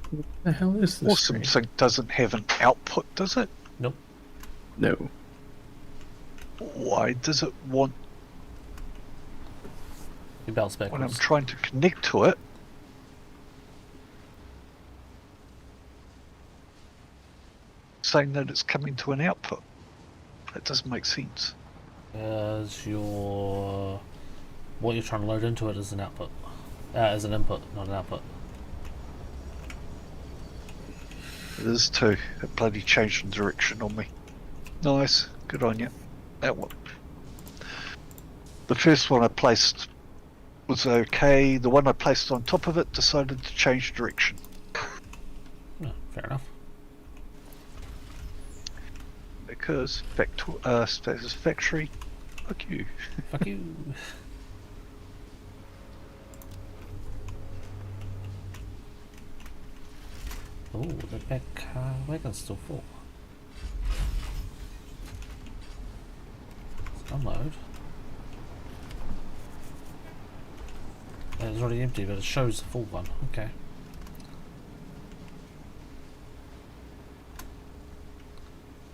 What the hell is this Awesome train? Sync doesn't have an output, does it? Nope. No. Why does it want, You bounce when I'm backwards. trying to connect to it, saying that it's coming to an output? That doesn't make sense. As your what you're trying to load into it is an output, as an input, not an output. It is too. It bloody changed the direction on me. Nice. Good on you. That one. The first one I placed was okay. The one I placed on top of it decided to change direction. Oh, fair enough. Because Satisfactory. Fuck you. Fuck you. Oh, the back wagon's still full. Let's unload. It's already empty, but it shows the full one. Okay.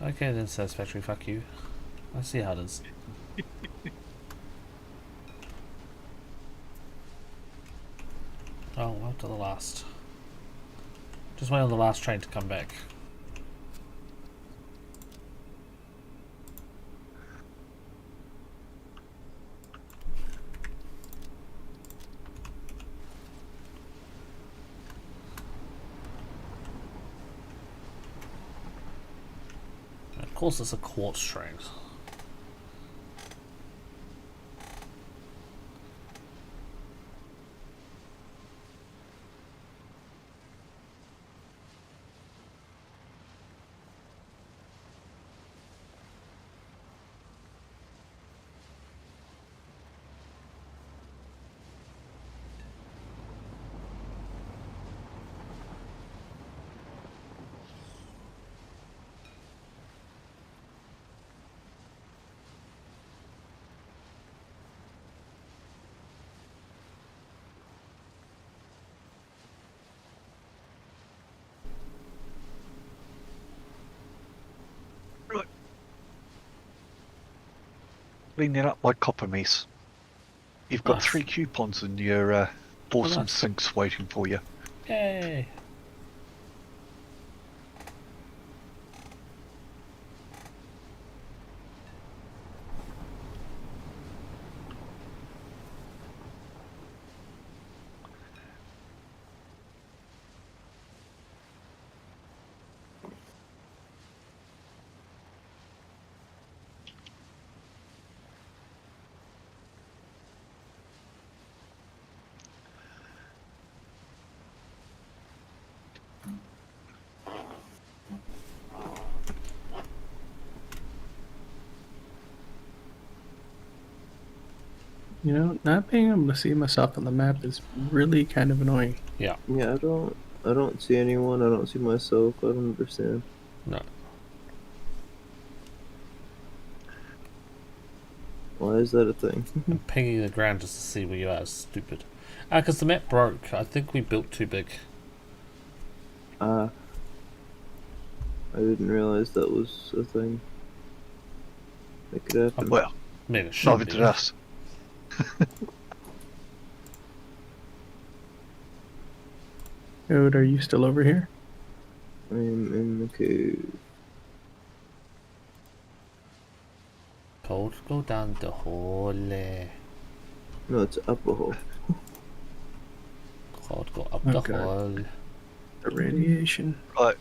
Okay then, Satisfactory, fuck you. I see how it is. Oh, up to the last. Just wait on the last train to come back. Of course it's a quartz train. Right. Cleaning up my copper mess. You've got Nice. 3 coupons in your awesome nice. sinks waiting for you. Yay! You know, not being able to see myself on the map is really kind of annoying. Yeah. Yeah, I don't see anyone. I don't see myself. I don't understand. No. Why is that a thing? I'm pinging the ground just to see where you are. Stupid. Because the map broke. I think we built too big. I didn't realize that was a thing. That could happen. Well, I mean, it should neither be. did us. Dude, are you still over here? I am in the cave. Cold go down the hole. No, it's up a hole. Cold go up Oh, the God. hole. The radiation. Right.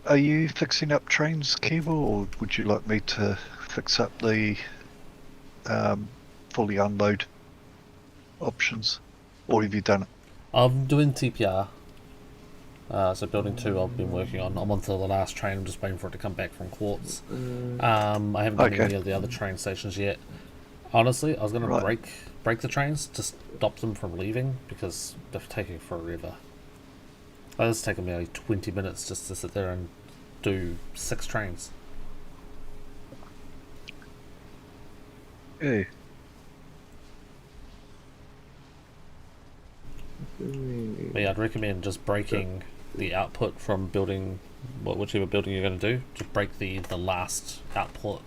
Are you fixing up trains, Kiva, or would you like me to fix up the fully unload options? Or have you done it? I'm doing TPR. So building 2 I've been working on. I'm on to the last train. I'm just waiting for it to come back from Quartz. I haven't done Okay. any of the other train stations yet. Honestly, I was going Right. to break the trains to stop them from leaving because they're taking forever. It's taken me like 20 minutes just to sit there and do 6 trains. Yeah. But yeah, I'd recommend just breaking the output from building whichever building you're going to do. Just break the last output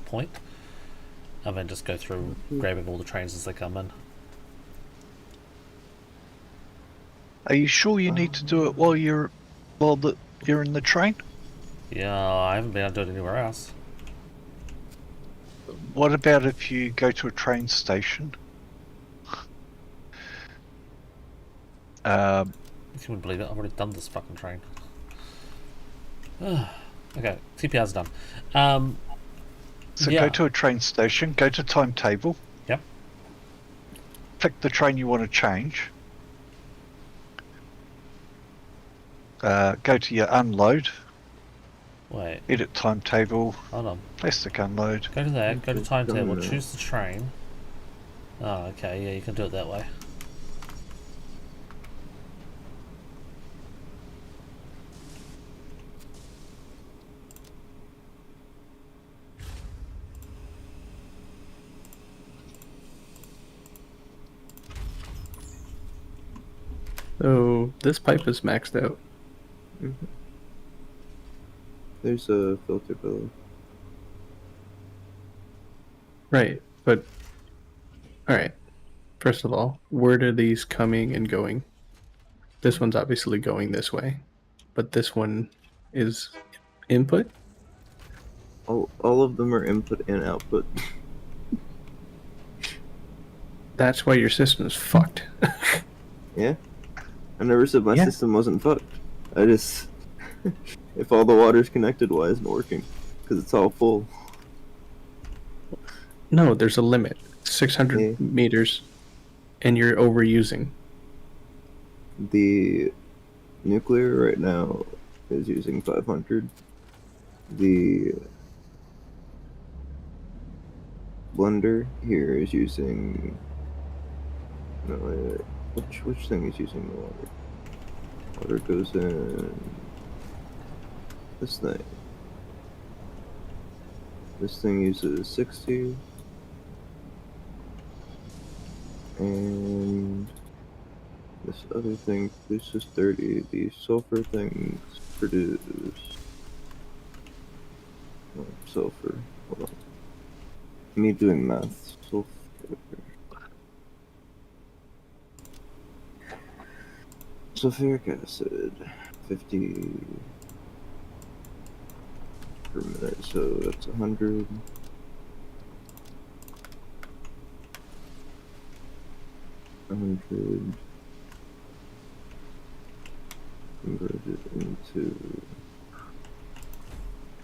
point, and then just go through grabbing all the trains as they come in. Are you sure you need to do it while you're in the train? Yeah, I haven't been able to do it anywhere else. What about if you go to a train station? If you wouldn't believe it, I've already done this fucking train. Okay, TPR's done. So Yeah. go to a train station, go to timetable. Yep. Pick the train you want to change. Go to your unload, Wait, edit timetable, hold on. plastic unload. Go to that, go to timetable, Domino. choose the train. Oh, okay, yeah, you can do it that way. So this pipe is maxed out. There's a filter below. Right, but alright. First of all, where are these coming and going? This one's obviously going this way, but this one is input? All of them are input and output. That's why your system is fucked. Yeah? I never said my Yeah. system wasn't fucked. I just... if all the water's connected, why isn't it working? Because it's all full. No, there's a limit. 600 Yeah. meters, and you're overusing. The nuclear right now is using 500. The blender here is using... No, wait. Which thing is using the water? Water goes in... this thing. This thing uses 60. And this other thing produces 30. The sulfur things produce... oh, sulfur. Hold on. Me doing math. Sulfur. Sulfuric acid. 50 per minute, so that's 100. 100 converted into...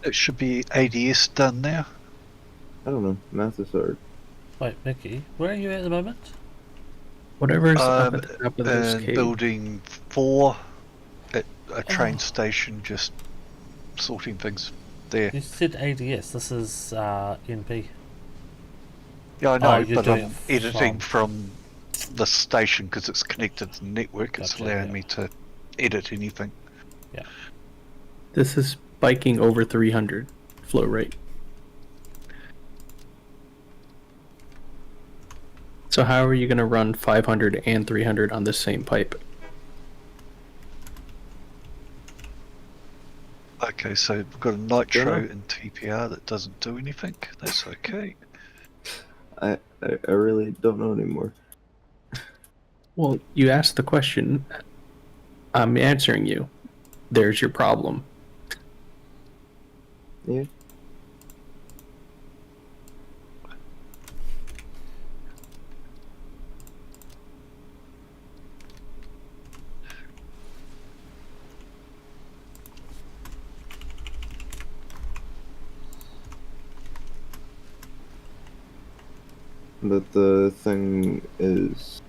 It should be ADS done now. I don't know. Math is hard. Wait, Mickey, where are you at the moment? Whatever's up at the top of this And cave. building 4 at a train Oh. station, just sorting things there. You said ADS, this is NP. Yeah, I Oh, know, you're but doing I'm it editing from- from the station because it's connected to the network. It's Gotcha, allowing yeah. me to edit anything. Yeah. This is spiking over 300 flow rate. So how are you going to run 500 and 300 on this same pipe? Okay, so we've got a nitro Yeah. and TPR that doesn't do anything. That's okay. I really don't know anymore. Well, you asked the question. I'm answering you. There's your problem. Yeah. But the thing is,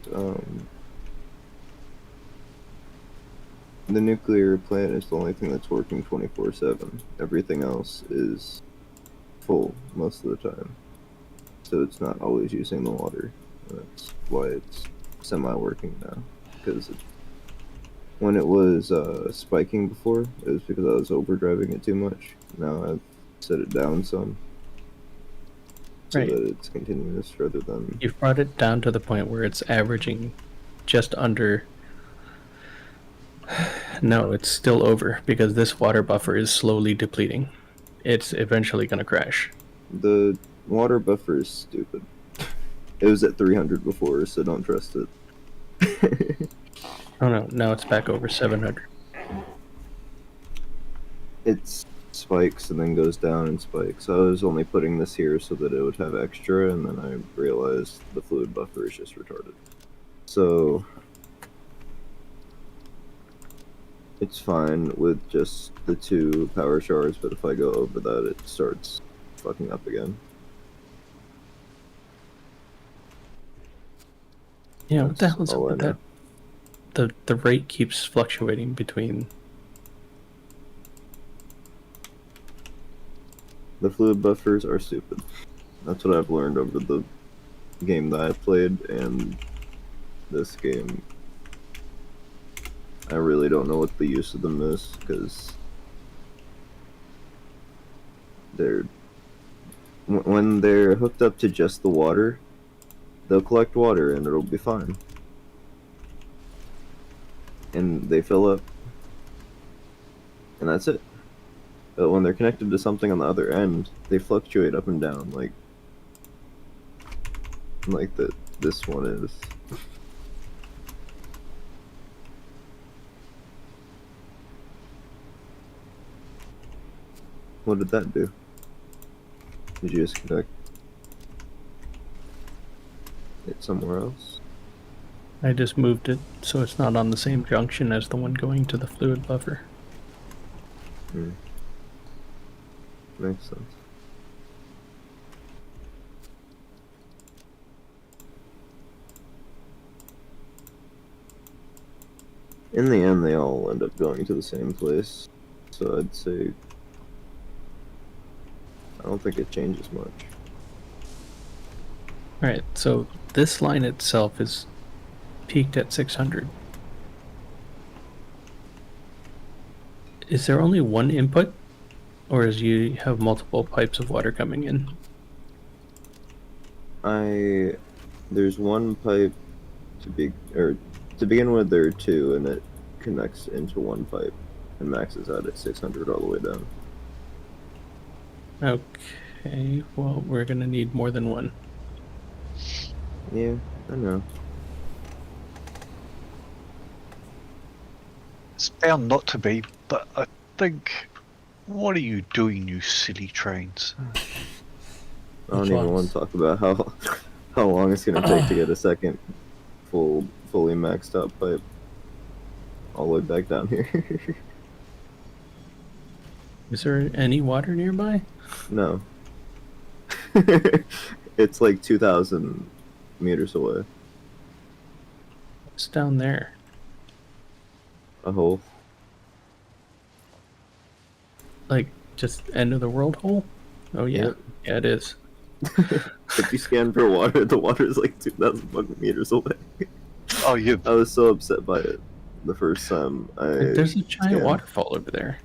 the nuclear plant is the only thing that's working 24/7. Everything else is full most of the time. So it's not always using the water. That's why it's semi-working now. Because when it was spiking before, it was because I was overdriving it too much. Now I've set it down some. So Right. that it's continuous rather than... You've brought it down to the point where it's averaging just under. No, it's still over because this water buffer is slowly depleting. It's eventually going to crash. The water buffer is stupid. It was at 300 before, so don't trust it. Oh no, now it's back over 700. It spikes and then goes down and spikes. I was only putting this here so that it would have extra, and then I realized the fluid buffer is just retarded. So it's fine with just the 2 power showers, but if I go over that, it starts fucking up again. Yeah, what the That's hell is up all I with know. that? The rate keeps fluctuating between. The fluid buffers are stupid. That's what I've learned over the game that I played, and this game. I really don't know what the use of them is, because when they're hooked up to just the water, they'll collect water and it'll be fine. And they fill up, and that's it. But when they're connected to something on the other end, they fluctuate up and down, like this one is. What did that do? Did you just connect it somewhere else? I just moved it so it's not on the same junction as the one going to the fluid buffer. Makes sense. In the end, they all end up going to the same place, so I'd say I don't think it changes much. Alright, so this line itself is peaked at 600. Is there only one input? Or is you have multiple pipes of water coming in? There's one pipe to begin with. There are 2, and it connects into one pipe and maxes out at 600 all the way down. Okay, well, we're gonna need more than one. Yeah, I know. It's bound not to be, but I think. What are you doing, you silly trains? I don't Which even ones? want to talk about how long it's gonna take to get a second fully maxed out pipe all the way back down here. Is there any water nearby? No. It's like 2,000 meters away. It's down there. A hole. Like, just end of the world hole? Oh, yeah. Yep. Yeah, it is. If you scan for water, the water is like 2,000 meters away. Oh, you. I was so upset by it the first time There's a giant scanned. waterfall over there.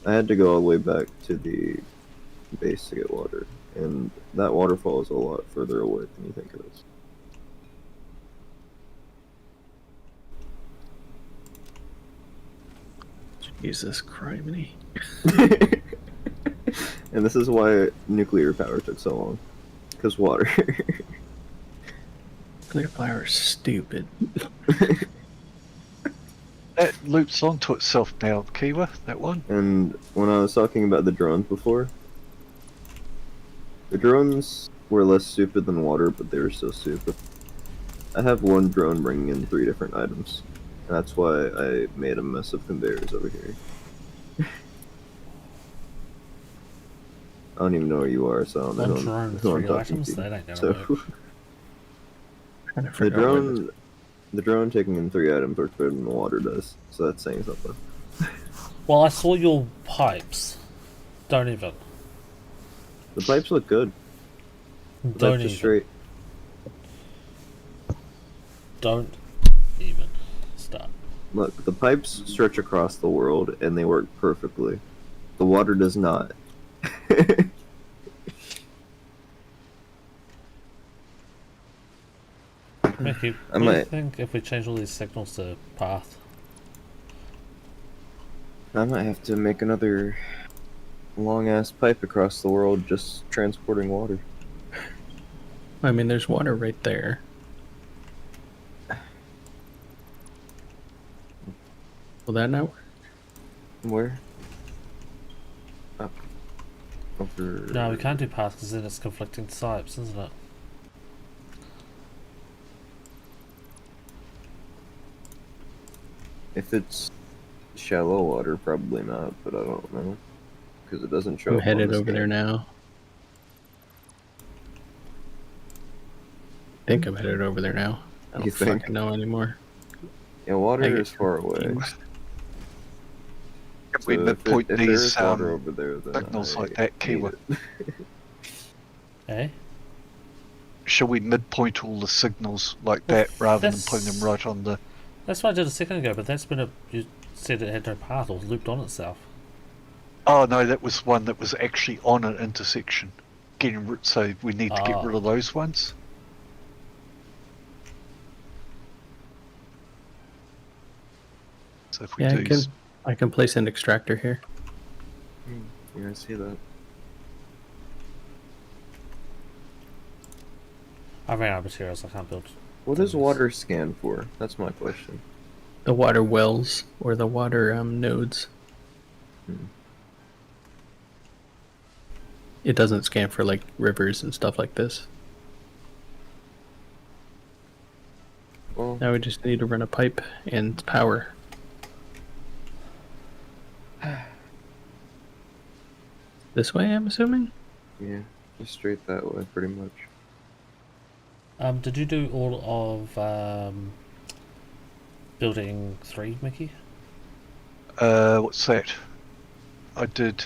I had to go all the way back to the base to get water, and that waterfall is a lot further away than you think it is. Jesus criminy. And this is why nuclear power took so long. Because water. Nuclear power is stupid. That loops onto itself now, Kiwa, that one. And when I was talking about the drones before, the drones were less stupid than water, but they were still stupid. I have one drone bringing in 3 different items. And that's why I made a mess of conveyors over here. I don't even know where you are, so I don't know One drone, who I'm 3 talking items? to. That ain't gonna So, work. Trying to the figure out where this- drone taking in 3 items works better than the water does. So that's saying something. Well, I saw your pipes. Don't even. The pipes look good. The Don't pipes are even. straight. Don't even start. Look, the pipes stretch across the world and they work perfectly. The water does not. Mickey, I what do you might- think if we change all these signals to path? I might have to make another long ass pipe across the world just transporting water. I mean, there's water right there. Will that not work? Where? Up. Over. No, we can't do path because then it's conflicting types, isn't it? If it's shallow water, probably not, but I don't know. Because it doesn't show I'm up on headed the over there scan. now. I think I'm headed over there now. I You don't think? fucking know anymore. Yeah, I water get is far away. confused. If we So midpoint if there these is water over there, then signals I like that, need Kiwa. it. Eh? Shall we midpoint all the signals like that rather than putting them that's- right on the... That's what I did a second ago, but that's been a. You said it had no path or looped on itself. Oh no, that was one that was actually on an intersection. So we need to get Ah. rid of those ones. So if we Yeah, do... I can place an extractor here. Yeah, I see that. I ran out of materials, I can't build. What is things. water scan for? That's my question. The water wells or the water nodes. Hmm. It doesn't scan for like rivers and stuff like this. Well, Now we just need to run a pipe and power. This way, I'm assuming? yeah, just straight that way, pretty much. Did you do all of building 3, Mickey? what's that? I did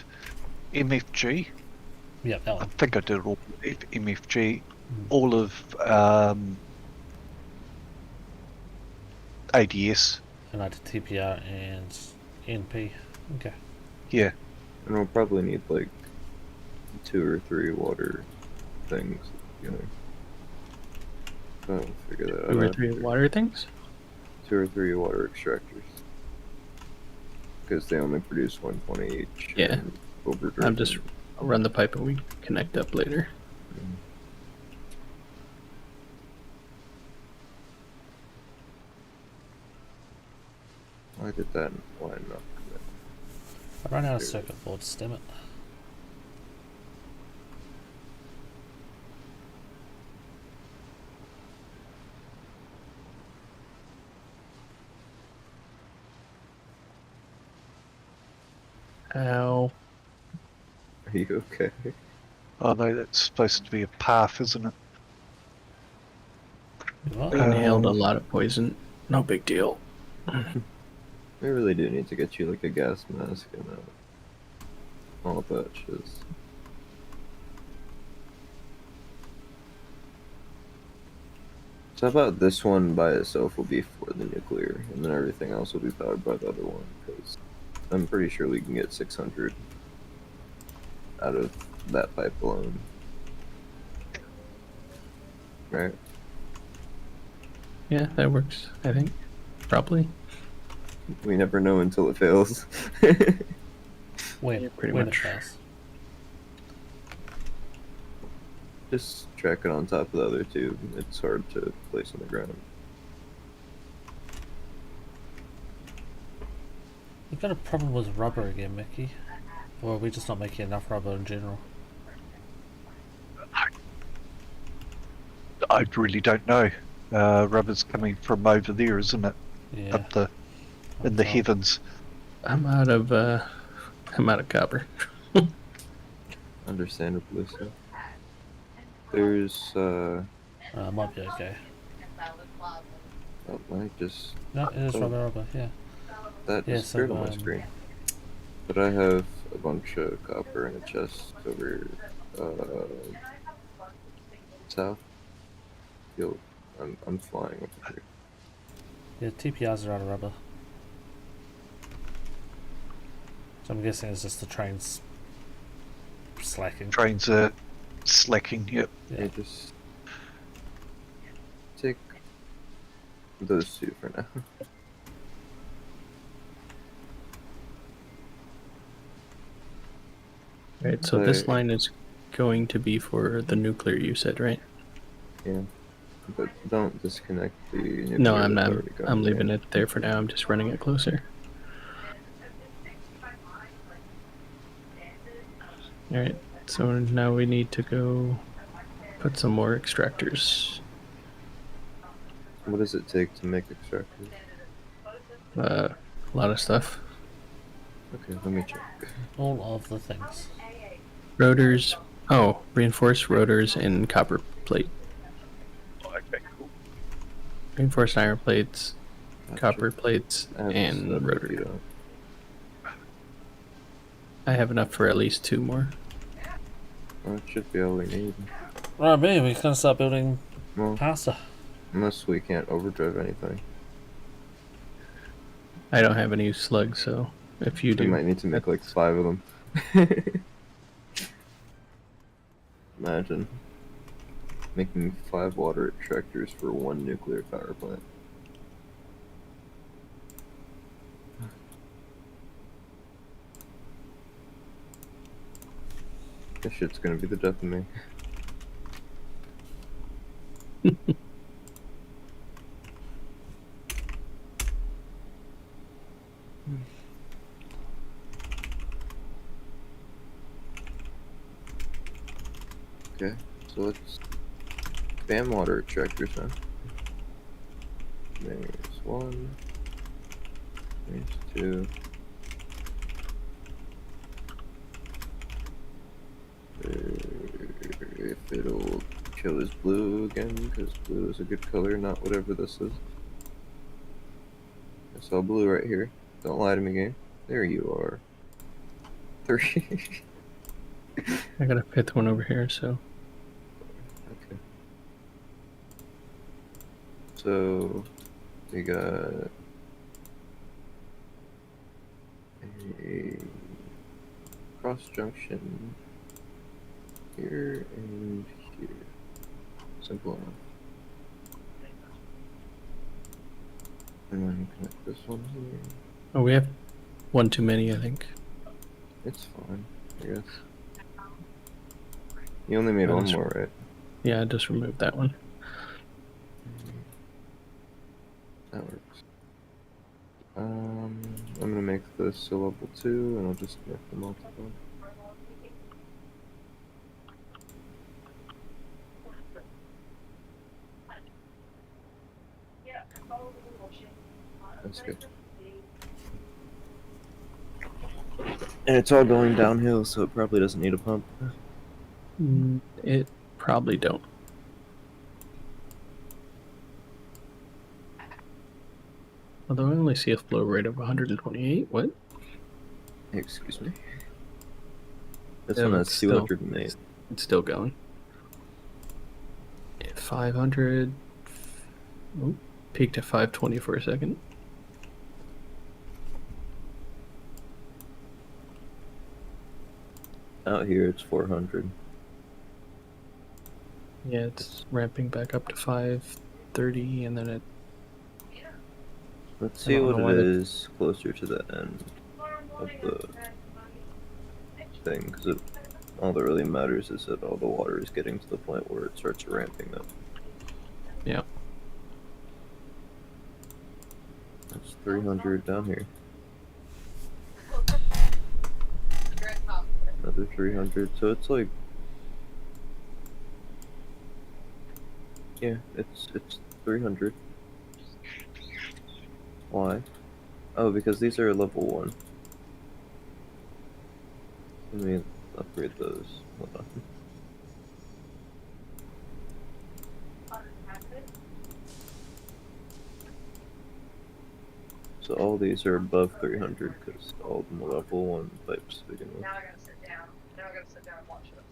MFG. Yeah, that I one. think I did all MFG. Mm. All of ADS. And I did TPR and NP. Okay. Yeah. And we'll probably need like 2 or 3 water things, you know. I'll figure that 2 or out. 3 water things? 2 or 3 water extractors. Because they only produce 120 each. Yeah. and over I'll just run the pipe and we connect up later. Why did that line not I ran out of circuit boards, damn it. Ow. Are you okay? Oh no, that's supposed to be a path, isn't it? What? Inhaled a lot of poison. No big deal. We really do need to get you like a gas mask and all that shit. So how about this one by itself will be for the nuclear, and then everything else will be powered by the other one, because I'm pretty sure we can get 600 out of that pipe alone. Right? Yeah, that works, I think. Probably. We never know until it fails. When? Yeah, pretty when much. it fails. Just track it on top of the other two. It's hard to place on the ground. We've got a problem with rubber again, Mickey. Or are we just not making enough rubber in general? I really don't know. Rubber's coming from over there, isn't it? Yeah. Up the in the top. heavens. I'm out of copper. Understandably so. There's Might be okay. oh, might just No, it is Oh. rubber, yeah. that Yeah, disappeared so, on my screen. But I have a bunch of copper in a chest over south. Yo, I'm flying over here. Yeah, TPRs are out of rubber. So I'm guessing it's just the trains slacking. Trains are slacking. Yep. Yeah. Hey, just take those two for now. Right, so this Okay. line is going to be for the nuclear, you said, right? Yeah, but don't disconnect the nuclear. No, I'm that's not. already gone I'm there. leaving it there for now. I'm just running it closer. Alright, so now we need to go put some more extractors. What does it take to make extractors? A lot of stuff. Okay, let me check. All of the things. Rotors. Oh, reinforced rotors and copper plate. Okay, cool. Reinforced iron plates, Gotcha. copper plates, I have and stuff if you rotor. don't. I have enough for at least 2 more. Well, it should be all we need. Right, maybe we can start building Well, pasta. unless we can't overdrive anything. I don't have any slugs, so if you We do, might need to make like that's- 5 of them. Imagine making 5 water extractors for 1 nuclear power plant. This shit's gonna be the death of me. Okay, so let's spam water extractors now. There's 1. There's 2. If it'll show as blue again, because blue is a good color, not whatever this is. I saw blue right here. Don't lie to me, game. There you are. 3. I got a 5th one over here, so Okay. So we got a cross junction here and here. Simple enough. And then connect this one here. oh, we have 1 too many, I think. It's fine, I guess. You only made Oh, one that's more, right? Yeah, I just removed that one. That works. I'm gonna make this a level 2, and I'll just connect the multiple. That's good. And it's all going downhill, so it probably doesn't need a pump. It probably don't. Although I only see a flow rate of 128. What? Excuse me. This Yeah, one but has still, 208. It's still going. 500. Oh, peaked at 520 for a second. Out here it's 400. Yeah, it's ramping back up to 530, and then it. Let's I see don't what know it why the- is closer to the end of the thing, because all that really matters is that all the water is getting to the point where it starts ramping up. Yeah. That's 300 down here. Another 300, so it's like, yeah, it's 300. Why? Oh, because these are level 1. Let me upgrade those. Hold on. So all these are above 300 because all of them are level 1 pipes to begin with. Now I gotta sit down. Now I gotta sit down and watch this.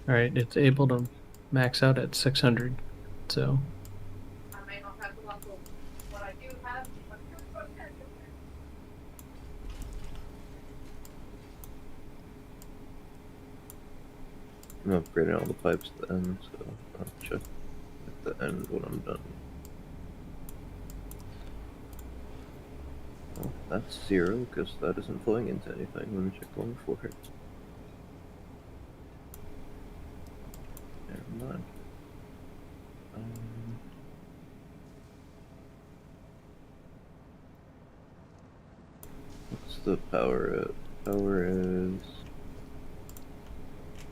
All right, it's able to max out at 600. So I may not have the muscle. What I do have, I'm I'm upgrading all the pipes at the end, so I'll check at the end when I'm done. Well, that's 0 because that isn't flowing into anything. Let me check one for it. Never mind. What's the power at? Power is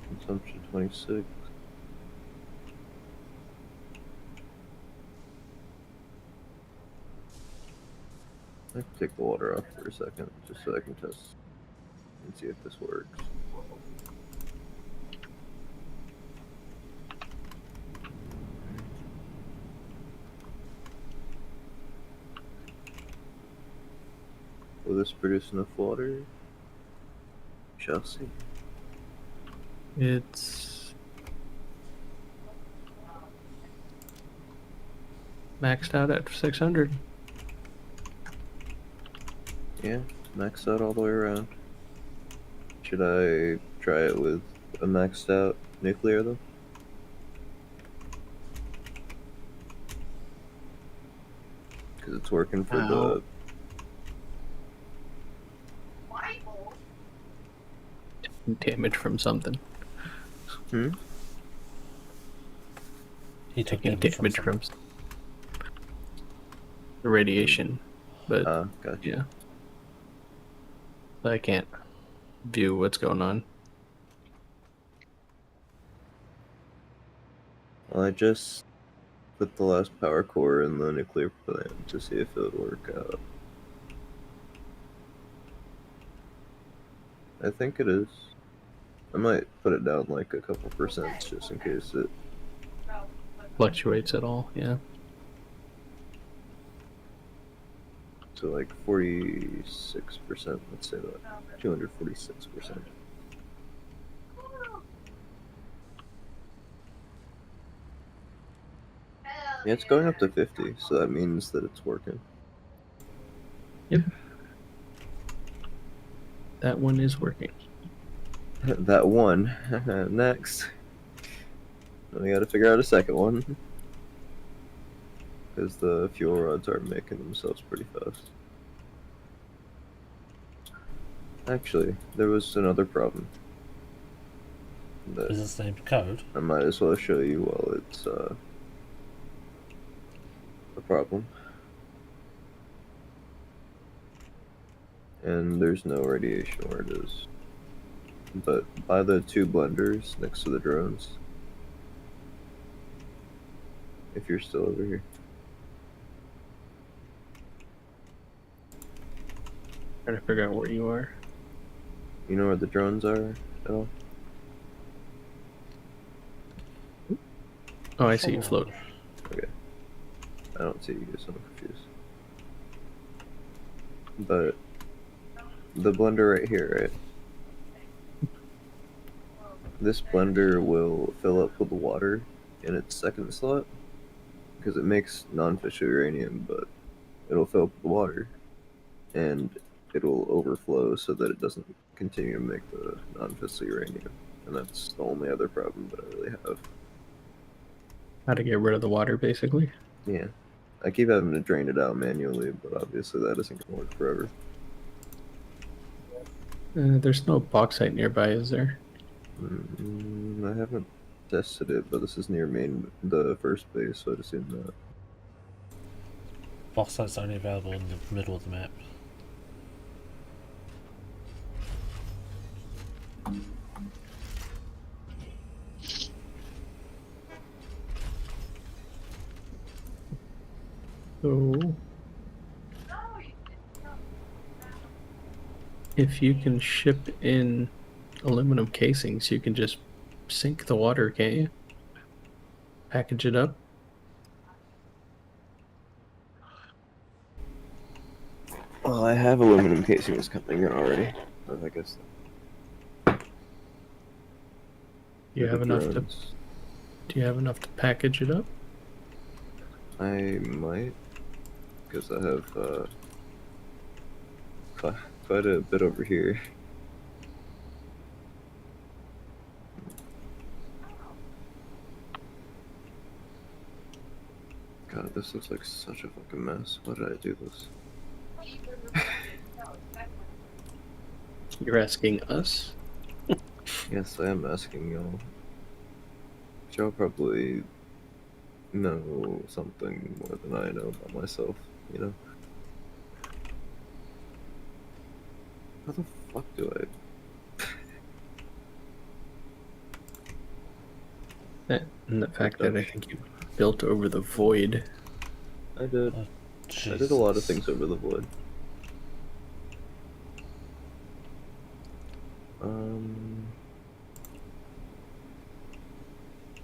consumption 26. I can take the water off for a second just so I can test and see if this works. Will this produce enough water? We shall see. it's maxed out at 600. Yeah, max out all the way around. Should I try it with a maxed out nuclear though? Because it's working for Ow. Damage from something. the. He took Taking damage damage from from the radiation, but Gotcha. yeah, I can't view what's going on. Well, I just put the last power core in the nuclear plant to see if it would work out. I think it is. I might put it down like a couple percent just in case it. Fluctuates at all, yeah. So like 46%, let's say that. 246%. Yeah, it's going up to 50, so that means that it's working. Yep. That one is working. That one. Next. We gotta figure out a second one. Because the fuel rods are making themselves pretty fast. Actually, there was another problem. That Is this named code? I might as well show you while it's a problem. And there's no radiation where it is. But by the 2 blenders next to the drones, if you're still over here. Trying to figure out where you are. You know where the drones are at all? Oh, I see you float. Okay. I don't see you, so I'm confused. But the blender right here, right? this blender will fill up with water in its second slot because it makes non-fission uranium, but it'll fill up with water and it'll overflow so that it doesn't continue to make the non-fissile uranium. And that's the only other problem that I really have. How to get rid of the water, basically. Yeah. I keep having to drain it out manually, but obviously that isn't going to work forever. There's no bauxite nearby, is there? I haven't tested it, but this is near the first base, so I'd assume that. Bauxite's only available in the middle of the map. So, if you can ship in aluminum casings, you can just sink the water, can't you? Package it up. Well, I have aluminum casings coming in already. I guess. Do you have enough to? Do you have enough to package it up? I might, because I have quite a bit over here. God, this looks like such a fucking mess. Why did I do this? You're asking us? Yes, I am asking y'all. Y'all probably know something more than I know about myself, you know? How the fuck do I... And the fact that I think you built over the void. I did. Oh, I did a lot of Jesus. things over the void.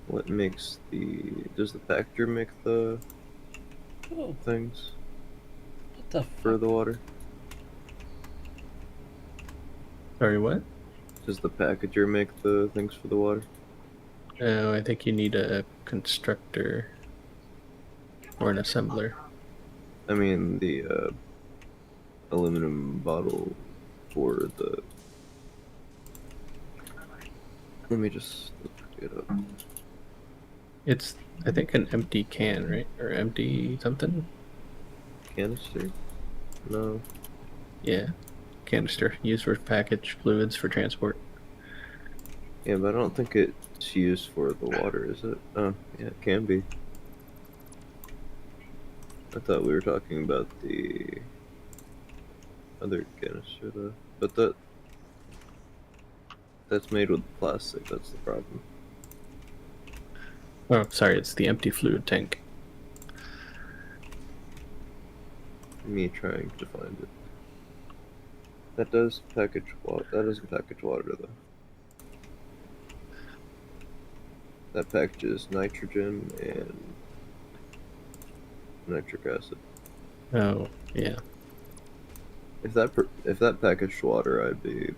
What makes the... Does the packager make the Oh, things what the for fuck? the water? Sorry, what? Does the packager make the things for the water? Oh, I think you need a constructor or an assembler. I mean, the aluminum bottle for the... Let me just look it up. It's, I think, an empty can, right? Or empty something? Canister? No. Yeah. Canister used for package fluids for transport. Yeah, but I don't think it's used for the water, is it? Oh, yeah, it can be. I thought we were talking about the other canister, though. But that's made with plastic, that's the problem. Oh, sorry, it's the empty fluid tank. Me trying to find it. That does package water. That doesn't package water, though. That packages nitrogen and nitric acid. Oh, yeah. If that packaged water, I'd be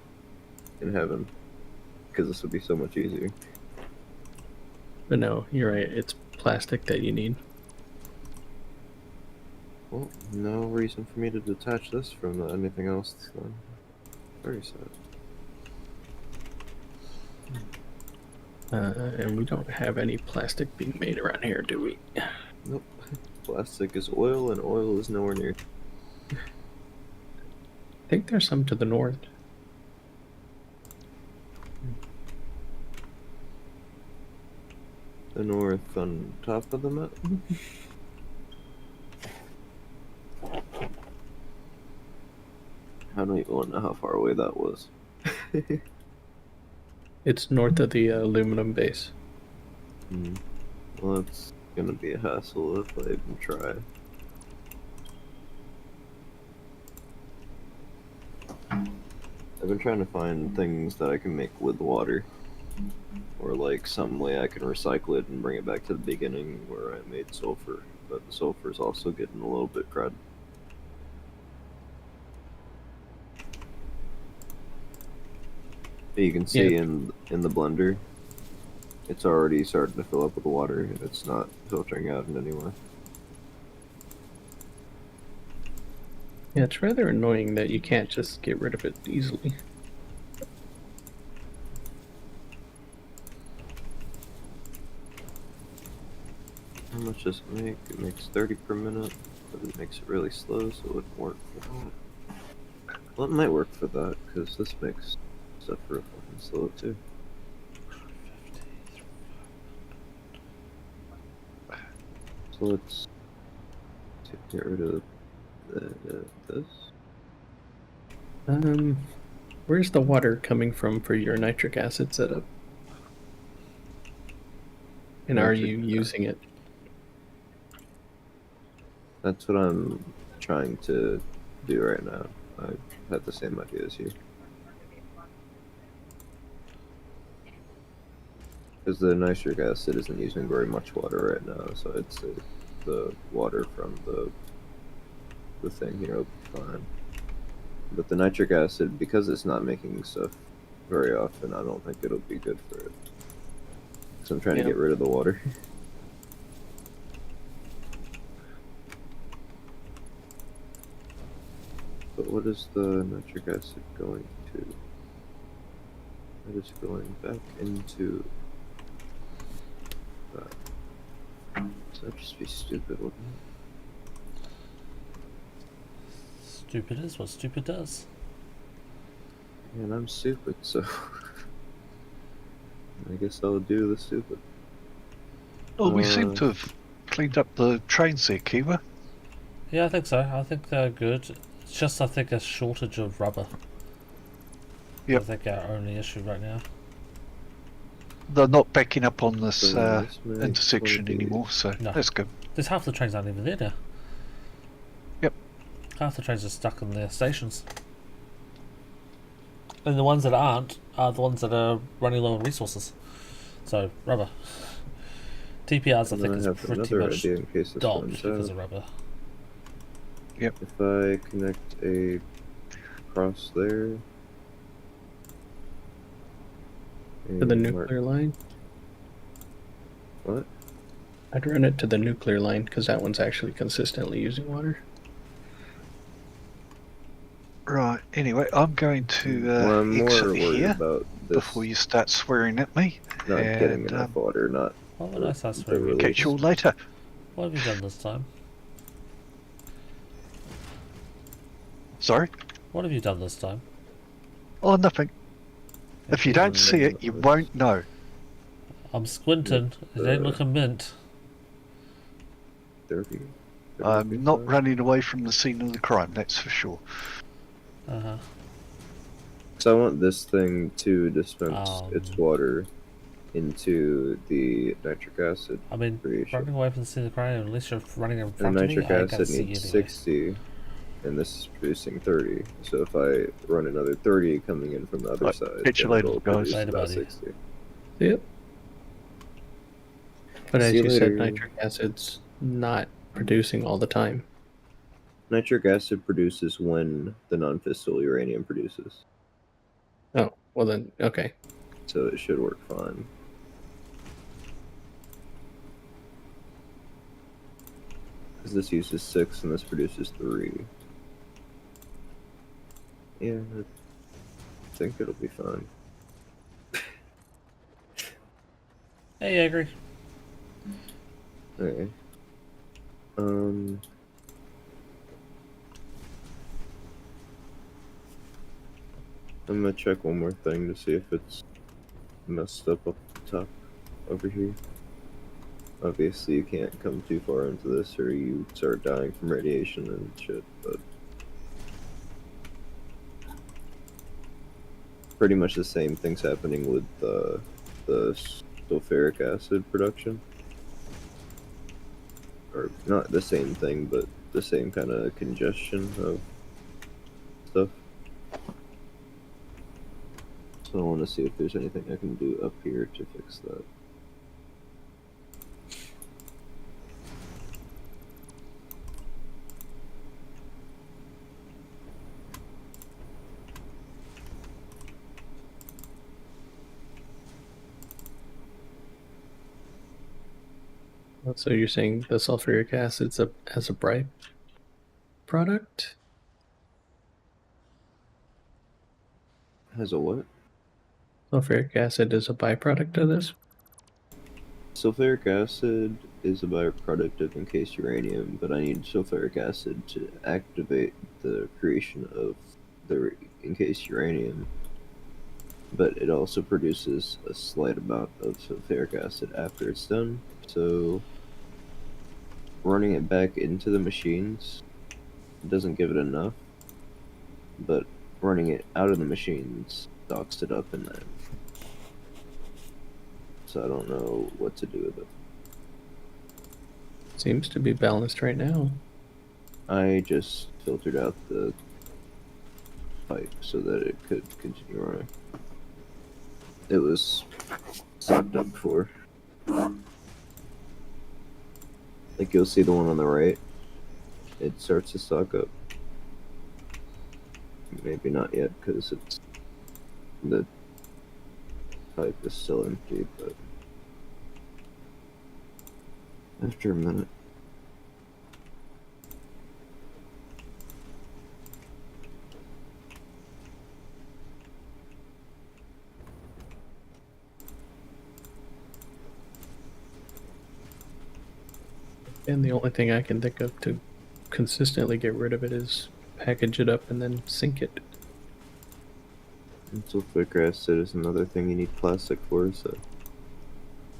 in heaven, because this would be so much easier. But no, you're right. It's plastic that you need. Well, no reason for me to detach this from anything else. Very sad. And we don't have any plastic being made around here, do we? Nope. Plastic is oil, and oil is nowhere near. I think there's some to the north. The north on top of the mountain. I don't even know how far away that was. It's north of the aluminum base. Well, it's gonna be a hassle if I even try. I've been trying to find things that I can make with water. Or like some way I can recycle it and bring it back to the beginning where I made sulfur. But the sulfur is also getting a little bit crud. You can see in the blender, it's already starting to fill up with water, and it's not filtering out in anymore. Yeah, it's rather annoying that you can't just get rid of it easily. How much does it make? It makes 30 per minute, but it makes it really slow, so it wouldn't work for that. Well, it might work for that, because this makes stuff real fucking slow too. So let's get rid of this. Where's the water coming from for your nitric acid setup? And are you using it? That's what I'm trying to do right now. I had the same idea as you. Because the nitric acid isn't using very much water right now, so I'd say the water from the thing here will be fine. But the nitric acid, because it's not making stuff very often, I don't think it'll be good for it. So I'm trying to get rid of the water. But what is the nitric acid going to? It is going back into that. So that'd just be stupid, wouldn't it? Stupid is what stupid does. And I'm stupid, so I guess I'll do the stupid. Well, we seem to have cleaned up the trains there, Kiwa. Yeah, I think so. I think they're good. It's just, I think, a shortage of rubber. Yep. I think our only issue right now. They're not backing up on this So this makes intersection 20. anymore, so No. that's good. There's half the trains aren't even there now. Yep. Half the trains are stuck in their stations. And the ones that aren't are the ones that are running low on resources. So, rubber. TPRs, I And think, I is have pretty another much idea in case this stopped runs because out. of rubber. Yep. If I connect a cross there. To the and nuclear line? What? I'd run it to the nuclear line because that one's actually consistently using water. Right, anyway, I'm going to Well, I'm more exit worried here about this before you start swearing at me. not getting and enough water, not What would I start the swearing at? catch you all later. What have you done this time? Sorry? What have you done this time? Oh, nothing. If you don't see it, you won't know. I'm squinting. It ain't looking mint. 30. I'm not running away from the scene of the crime, that's for sure. Uh-huh. So I want this thing to dispense its Um, water into the nitric acid I mean, creation. running away from the scene of the crime, unless you're running in And front of me, nitric I ain't gonna acid see you needs anyway. 60, and this is producing 30. So if I run another 30 coming in from the other Right, side, catch you then later, it'll guys. produce Later, about buddy. 60. Yep. But as See you you said, later. nitric acid's not producing all the time. Nitric acid produces when the non-fissile uranium produces. Oh, well then, okay. So it should work fine. Because this uses 6 and this produces 3. Yeah, I think it'll be fine. Hey, I agree. Okay. I'm gonna check one more thing to see if it's messed up the top over here. Obviously, you can't come too far into this or you start dying from radiation and shit, but pretty much the same thing's happening with the sulfuric acid production. Or not the same thing, but the same kind of congestion of stuff. So I want to see if there's anything I can do up here to fix that. So you're saying the sulfuric acid's as a byproduct? Has a what? Sulfuric acid is a byproduct of this? Sulfuric acid is a byproduct of encased uranium, but I need sulfuric acid to activate the creation of the encased uranium. But it also produces a slight amount of sulfuric acid after it's done, so running it back into the machines doesn't give it enough, but running it out of the machines docks it up in there. So I don't know what to do with it. Seems to be balanced right now. I just filtered out the pipe so that it could continue running. It was sucked up before. Like you'll see the one on the right, it starts to suck up. Maybe not yet because it's the pipe is still empty, but after a minute. And the only thing I can think of to consistently get rid of it is package it up and then sink it. And sulfuric acid is another thing you need plastic for, so.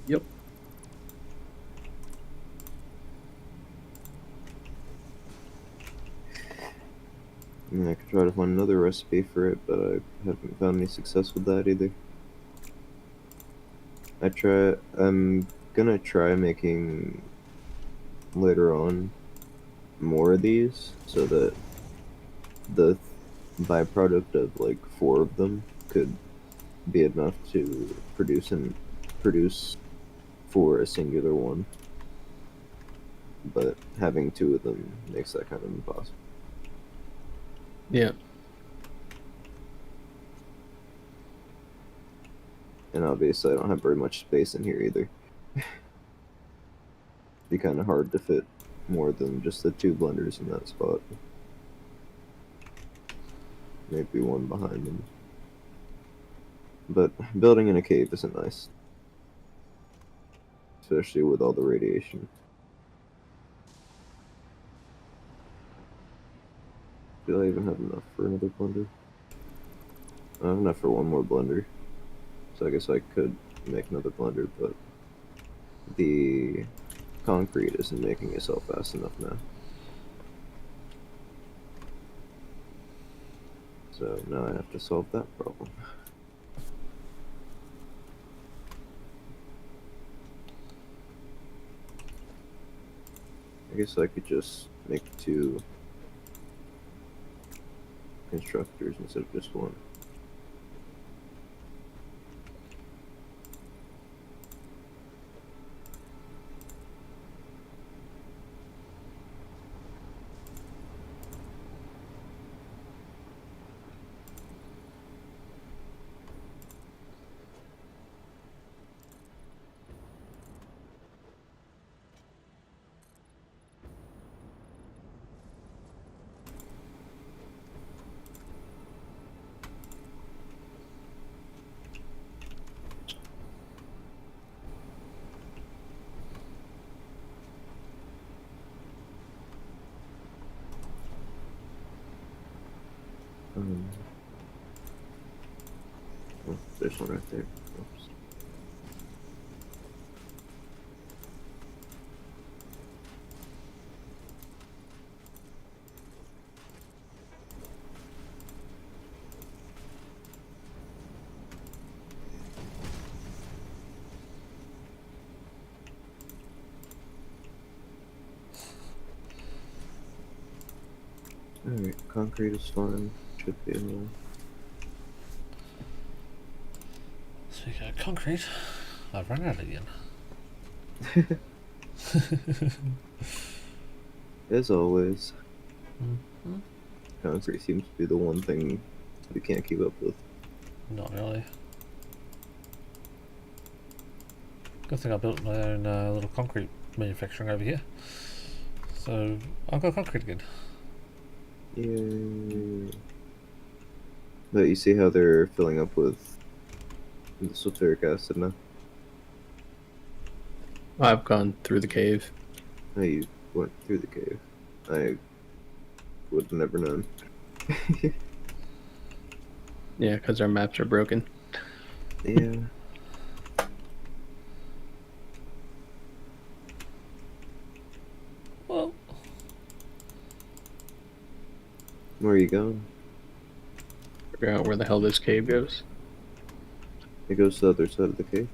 Yep. I mean, I could try to find another recipe for it, but I haven't found any success with that either. I'm gonna try making later on more of these so that the byproduct of like 4 of them could be enough to produce for a singular one. But having 2 of them makes that kind of impossible. Yeah. And obviously I don't have very much space in here either. Be kind of hard to fit more than just the 2 blenders in that spot. Maybe one behind them. But building in a cave isn't nice. Especially with all the radiation. Do I even have enough for another blender? I have enough for one more blender. So I guess I could make another blender, but the concrete isn't making itself fast enough now. So now I have to solve that problem. I guess I could just make 2 constructors instead of just one. Oh, there's one right there. Oops. Alright, concrete is fine. Should be enough. Speaking of concrete, I've run out again. As always, Mm-hmm. concrete seems to be the one thing we can't keep up with. Not really. Good thing I built my own little concrete manufacturing over here. So I've got concrete again. Yeah. But you see how they're filling up with the sulfuric acid now? I've gone through the cave. How you went through the cave. I would have never known. Yeah, because our maps are broken. Yeah. Well, Where are you going? Figure out where the hell this cave goes. It goes to the other side of the cave.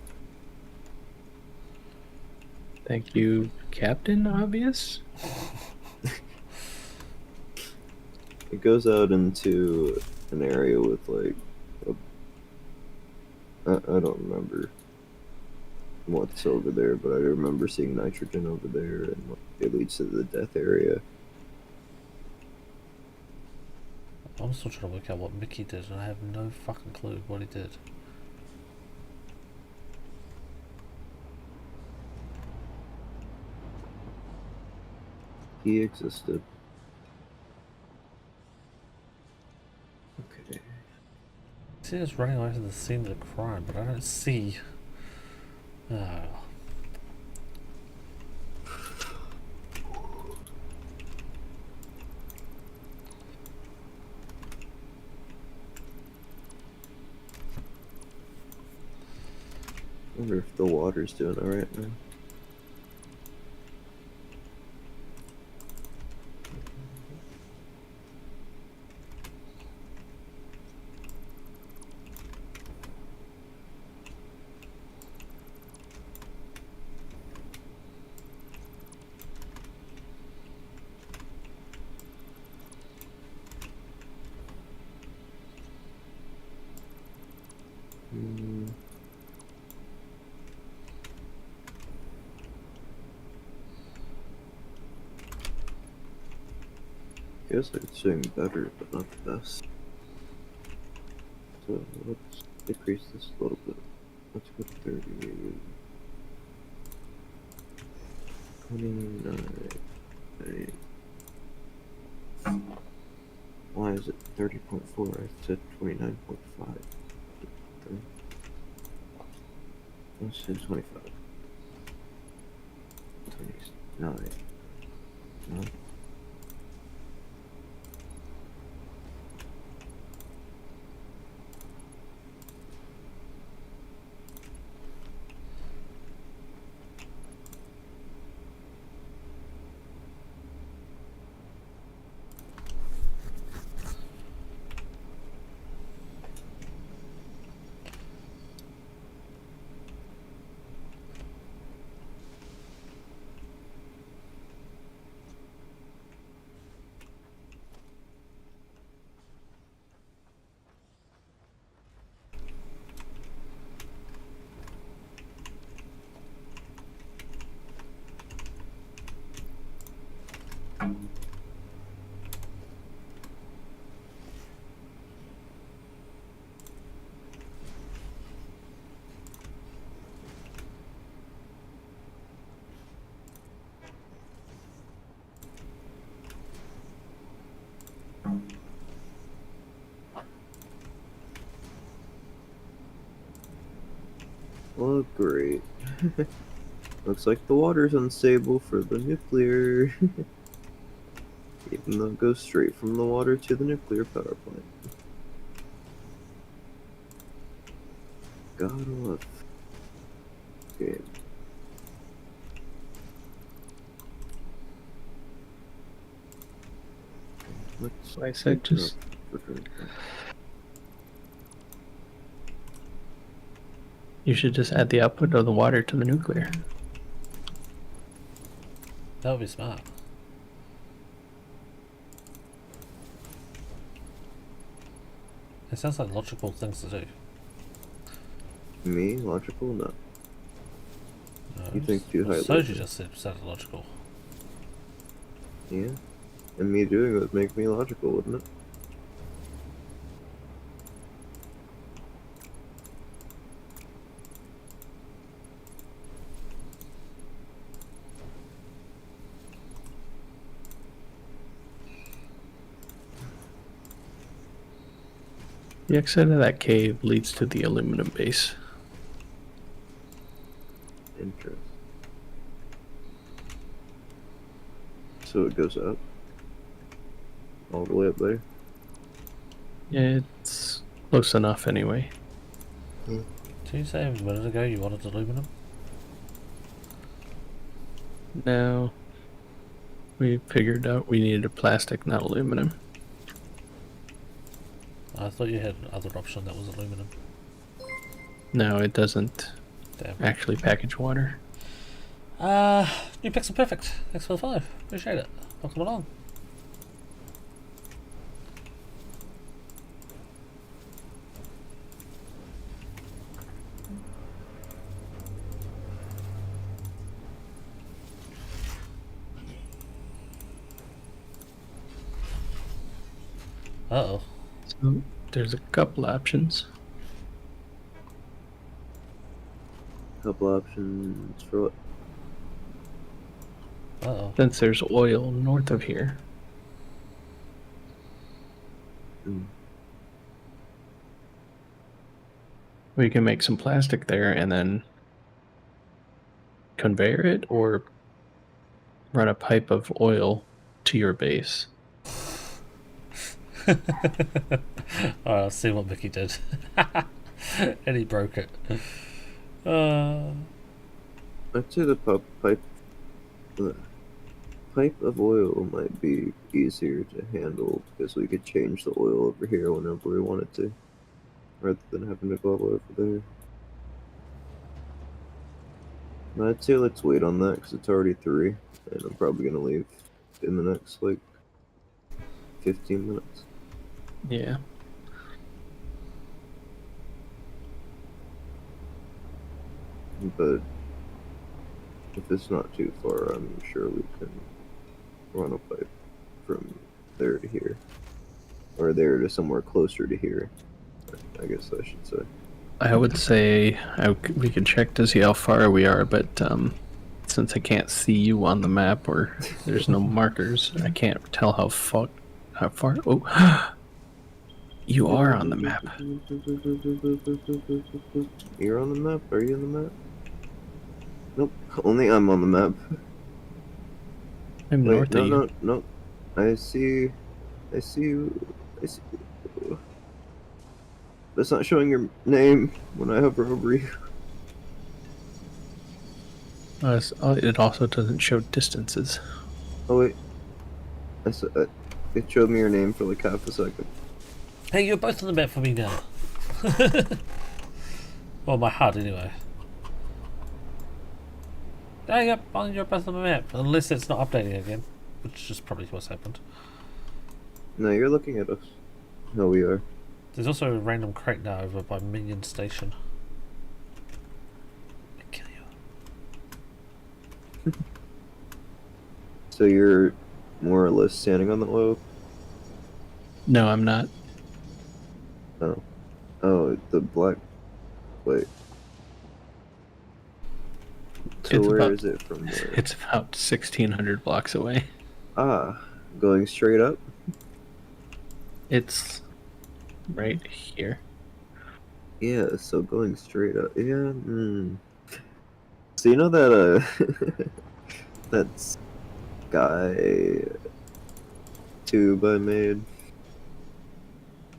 Thank you, Captain Obvious. It goes out into an area with like I don't remember what's over there, but I remember seeing nitrogen over there, and like, it leads to the death area. I'm still trying to work out what Mickey did, and I have no fucking clue what he did. He existed. Okay. See us running away from the scene of the crime, but I don't see. Oh. I wonder if the water's doing alright now. Feels like it's doing better, but not the best. So let's decrease this a little bit. Let's go to 30. 29. 30. Why is it 30.4? I said 29.5. Let's say 25. 29. No. Well, great. Looks like the water's unstable for the nuclear. Even though it goes straight from the water to the nuclear power plant. Gotta love. Okay. Let's I said just you should just add the output of the water to the nuclear. That would be smart. It sounds like logical things to do. Me? Logical? No. No, You think too highly. Soju just said sounded logical. Yeah. And me doing it would make me logical, wouldn't it? The exit of that cave leads to the aluminum base. Interesting. So it goes up all the way up there. It's close enough anyway. Did you say a minute ago you wanted aluminum? No. We figured out we needed a plastic, not aluminum. I thought you had another option that was aluminum. No, it doesn't Damn. actually package water. New Pixel Perfect. Thanks for the follow. Appreciate it. Welcome along. Uh-oh. So there's a couple options. Couple options for what? Uh-oh. Since there's oil north of here, Mm. we can make some plastic there and then conveyor it or run a pipe of oil to your base. Alright, I'll see what Mickey did. And he broke it. I'd say the pipe of oil might be easier to handle because we could change the oil over here whenever we wanted to, rather than having to go all the way over there. But I'd say let's wait on that because it's already 3, and I'm probably gonna leave in the next like 15 minutes. Yeah. But if it's not too far, I'm sure we can run a pipe from there to here, or there to somewhere closer to here, I guess I should say. I would say we can check to see how far we are, but since I can't see you on the map or there's no markers, I can't tell how far. Oh, you are on the map. You're on the map? Are you on the map? Nope, only I'm on the map. I'm north of you. No. I see you. That's not showing your name when I hover over you. It also doesn't show distances. Oh wait, it showed me your name for like half a second. Hey, you're both on the map for me now. Well, my HUD anyway. Oh, yep, you're both on the map. Unless it's not updating again, which is probably what's happened. No, you're looking at us. No, we are. There's also a random crate now over by Minion Station. I kill you. So you're more or less standing on the oil? No, I'm not. Oh, the black. Wait. So It's where about- is it from there? It's about 1,600 blocks away. Ah, going straight up? It's right here. Yeah, so going straight up. Yeah, So you know that, that sky tube I made?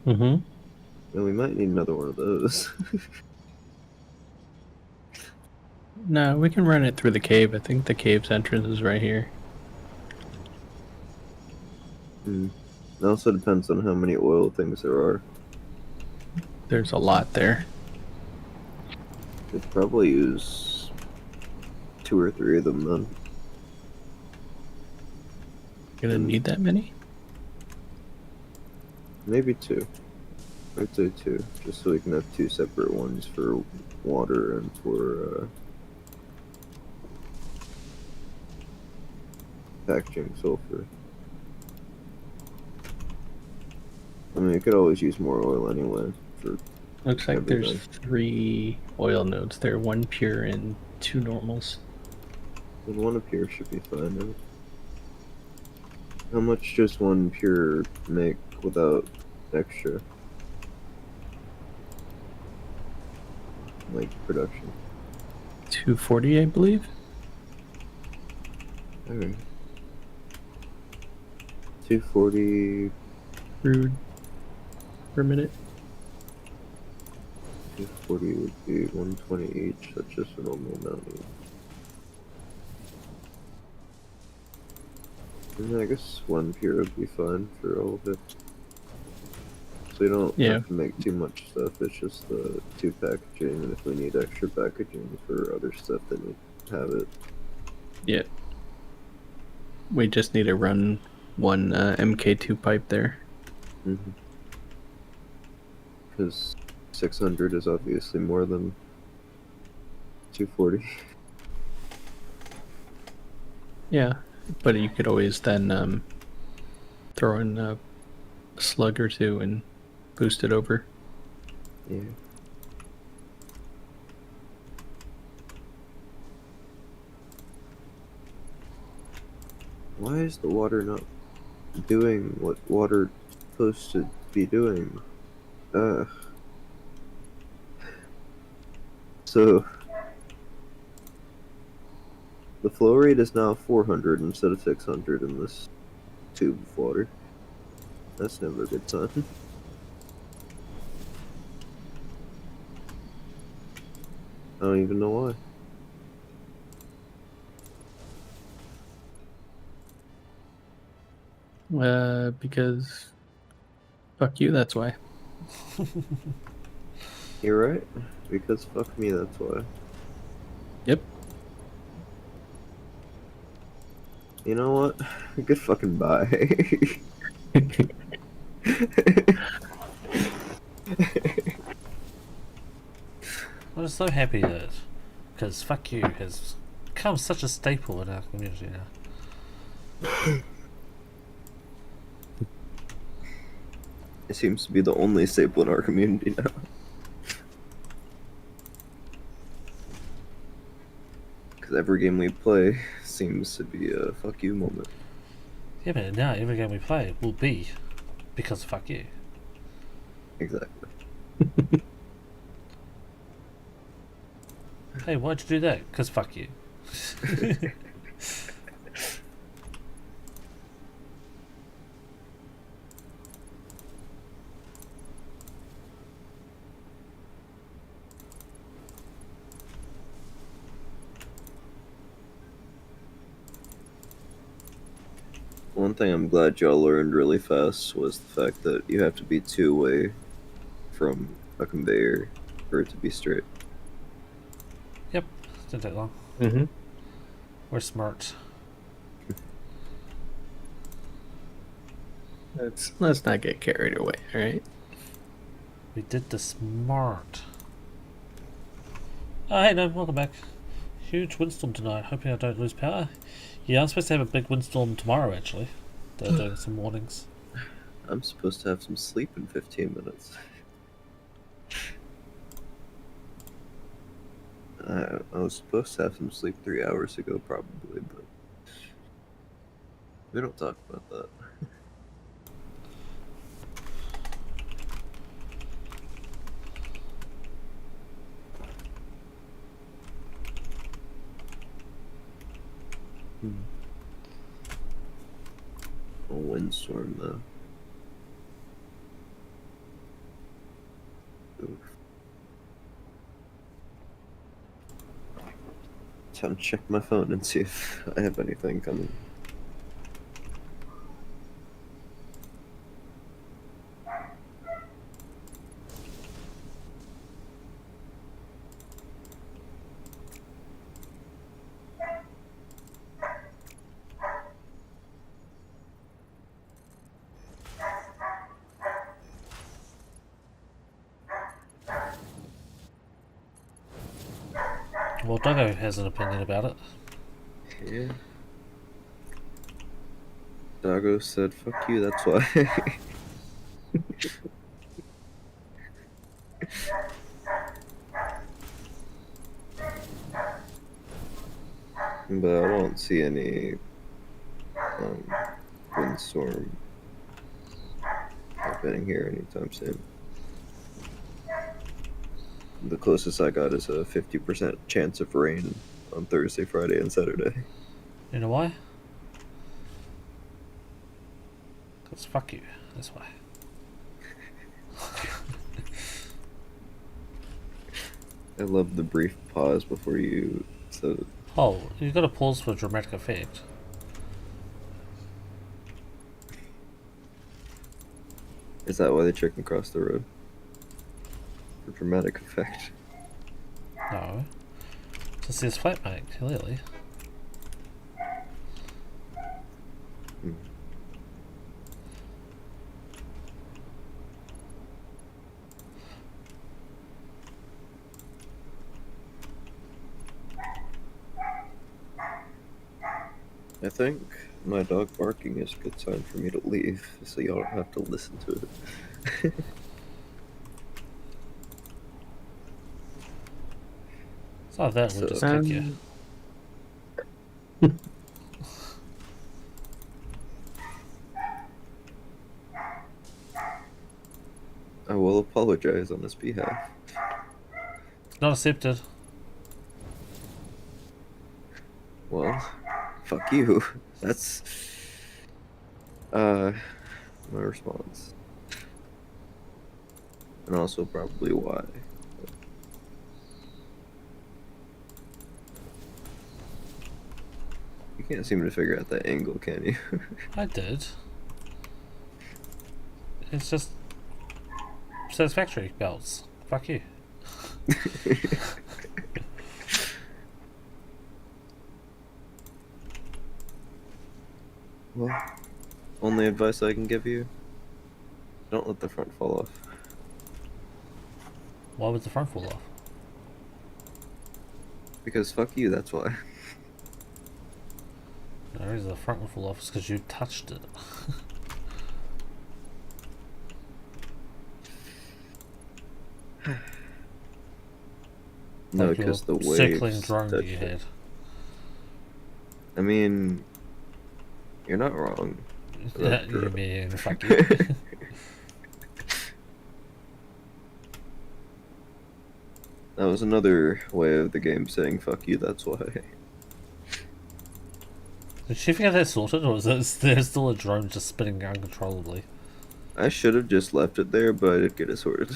Mm-hmm. And we might need another one of those. No, we can run it through the cave. I think the cave's entrance is right here. It also depends on how many oil things there are. There's a lot there. Could probably use 2 or 3 of them then. Gonna need that many? Maybe 2. I'd say 2, just so we can have 2 separate ones for water and for packaging sulfur. I mean, you could always use more oil anyway. For Looks like there's everything. 3 oil nodes there, 1 pure and 2 normals. And 1 up here should be fine. Right? How much does 1 pure make without extra? like production? 240, I believe. Okay. 240. Crude per minute. 240 would be 120 each. That's just a normal amount each. And I guess 1 pure would be fine for all of it. So we don't Yeah. have to make too much stuff. It's just the 2 packaging, and if we need extra packaging for other stuff, then we have it. Yeah. We just need to run one MK2 pipe there. Because 600 is obviously more than 240. Yeah, but you could always then throw in a slug or two and boost it over. Yeah. Why is the water not doing what water's supposed to be doing? So the flow rate is now 400 instead of 600 in this tube of water. That's never a good sign. I don't even know why. Because fuck you, that's why. You're right. Because fuck me, that's why. Yep. You know what? Good fucking bye. I'm so happy that, because fuck you has become such a staple in our community now. It seems to be the only staple in our community now. Because every game we play seems to be a fuck you moment. Yeah, but now every game we play will be because fuck you. Exactly. Hey, why'd you do that? Because fuck you. One thing I'm glad y'all learned really fast was the fact that you have to be 2 away from a conveyor for it to be straight. Yep, didn't take long. Mm-hmm. We're smart. Let's not get carried away, alright? We did the smart. Oh, hey, no, welcome back. Huge windstorm tonight. Hoping I don't lose power. Yeah, I'm supposed to have a big windstorm tomorrow, actually. They're doing some warnings. I'm supposed to have some sleep in 15 minutes. I was supposed to have some sleep 3 hours ago, probably, but we don't talk about that. A windstorm, though. Oof. Time to check my phone and see if I have anything coming. Well, Doggo has an opinion about it. Yeah. Doggo said, fuck you, that's why. But I don't see any windstorm happening here anytime soon. The closest I got is a 50% chance of rain on Thursday, Friday, and Saturday. You know why? Because fuck you. That's why. I love the brief pause before you said it. Oh, you got to pause for dramatic effect. Is that why the chicken crossed the road? For dramatic effect. No. To see his flatmate, clearly. Hmm. I think my dog barking is a good sign for me to leave, so y'all don't have to listen to it. It's not that, we'll So- just kick you. I will apologize on his behalf. Not accepted. Well, fuck you. That's my response. And also probably why. You can't seem to figure out that angle, can you? I did. It's just Satisfactory belts. Fuck you. Well, only advice I can give you, don't let the front fall off. Why would the front fall off? Because fuck you, that's why. The reason the front will fall off is because you touched it. No, Like your because the waves circling drone that touched you it. had. I mean, you're not wrong. Yeah, you mean fuck you. That was another way of the game saying fuck you, that's why. Did she get that sorted, or is there still a drone just spinning uncontrollably? I should have just left it there, but I did get it sorted.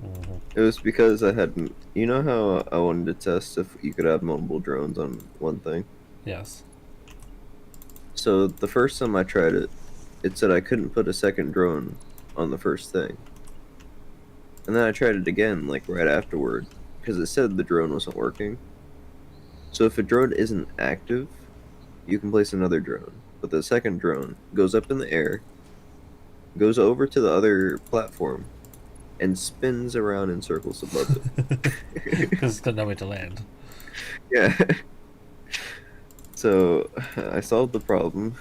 Mm-hmm. It was because I hadn't. You know how I wanted to test if you could have multiple drones on one thing? Yes. So the first time I tried it, it said I couldn't put a second drone on the first thing. And then I tried it again, like right afterward, because it said the drone wasn't working. So if a drone isn't active, you can place another drone. But the second drone goes up in the air, goes over to the other platform, and spins around in circles above it. Because it's got nowhere to land. Yeah. So I solved the problem.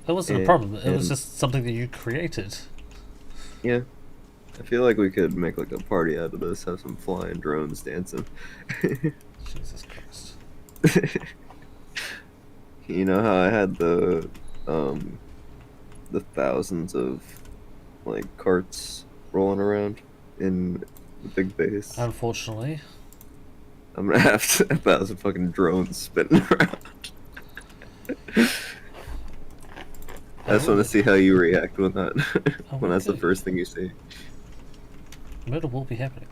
That wasn't a problem. It was just something that you created. Yeah. I feel like we could make like a party out of this, have some flying drones dancing. Jesus Christ. You know how I had the thousands of like carts rolling around in the big base? Unfortunately. I'm gonna have 1,000 fucking drones spinning around. I just want to see how you react when that when that's the Okay. first thing you see. Murder will be happening.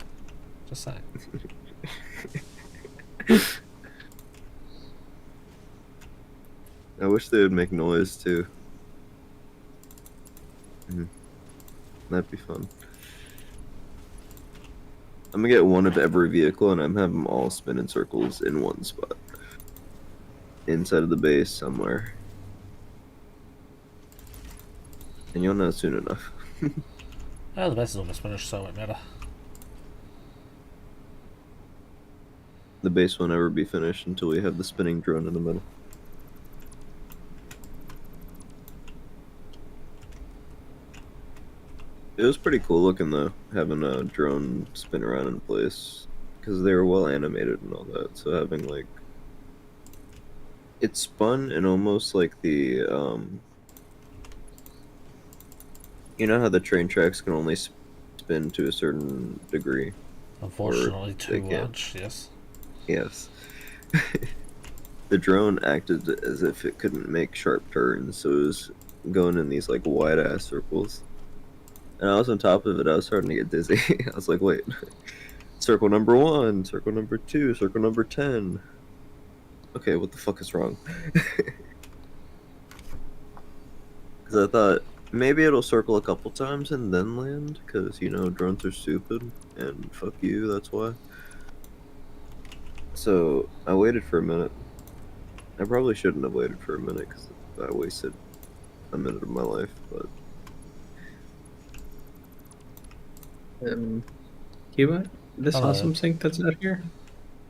Just saying. I wish they would make noise too. That'd be fun. I'm gonna get one of every vehicle and I'm having them all spin in circles in one spot. Inside of the base somewhere. And you'll know soon enough. Oh, the base is almost finished, so it won't matter. The base will never be finished until we have the spinning drone in the middle. It was pretty cool looking though, having a drone spin around in place. Because they were well animated and all that, so having like... It spun in almost like the, you know how the train tracks can only spin to a certain degree. Unfortunately, they too can't. much. Yes. Yes. The drone acted as if it couldn't make sharp turns, so it was going in these like wide ass circles. And I was on top of it, I was starting to get dizzy. I was like, wait, circle number 1, circle number 2, circle number 10. Okay, what the fuck is wrong? Because I thought maybe it'll circle a couple times and then land, because, you know, drones are stupid, and fuck you, that's why. So I waited for a minute. I probably shouldn't have waited for a minute, because I wasted a minute of my life, but Cuba, this Hello. awesome sink that's out here,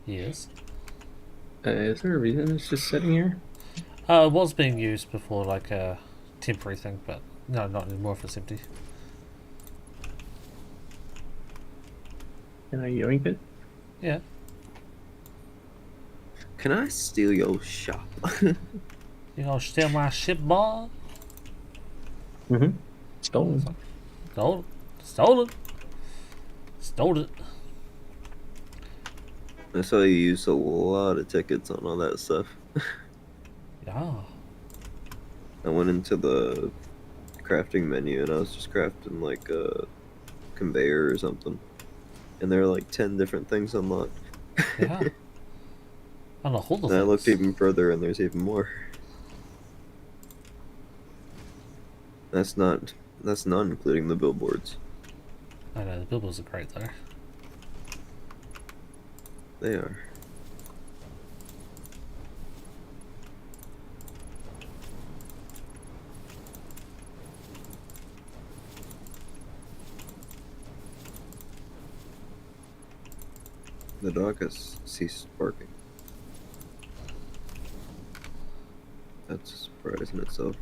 Yes. is there a reason it's just sitting here? It was being used before, like a temporary thing, but no, not anymore if it's empty. Can I yoink it? Yeah. can I steal your shop? You gonna steal my ship, boy? Mm-hmm. Stolen. Stole it. Stole it. Stole it. I saw you use a lot of tickets on all that stuff. Yeah. I went into the crafting menu and I was just crafting like a conveyor or something. And there are like 10 different things unlocked. Yeah. I know all the And I looked things. even further and there's even more. That's not including the billboards. I know, the billboards are great though. They are. The dog has ceased barking. That's a surprise in itself.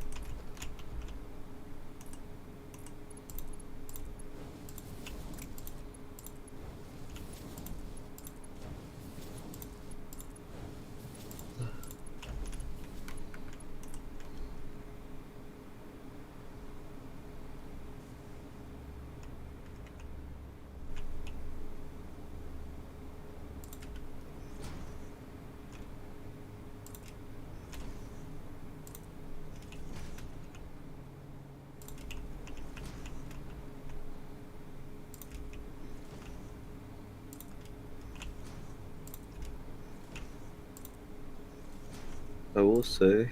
I will say,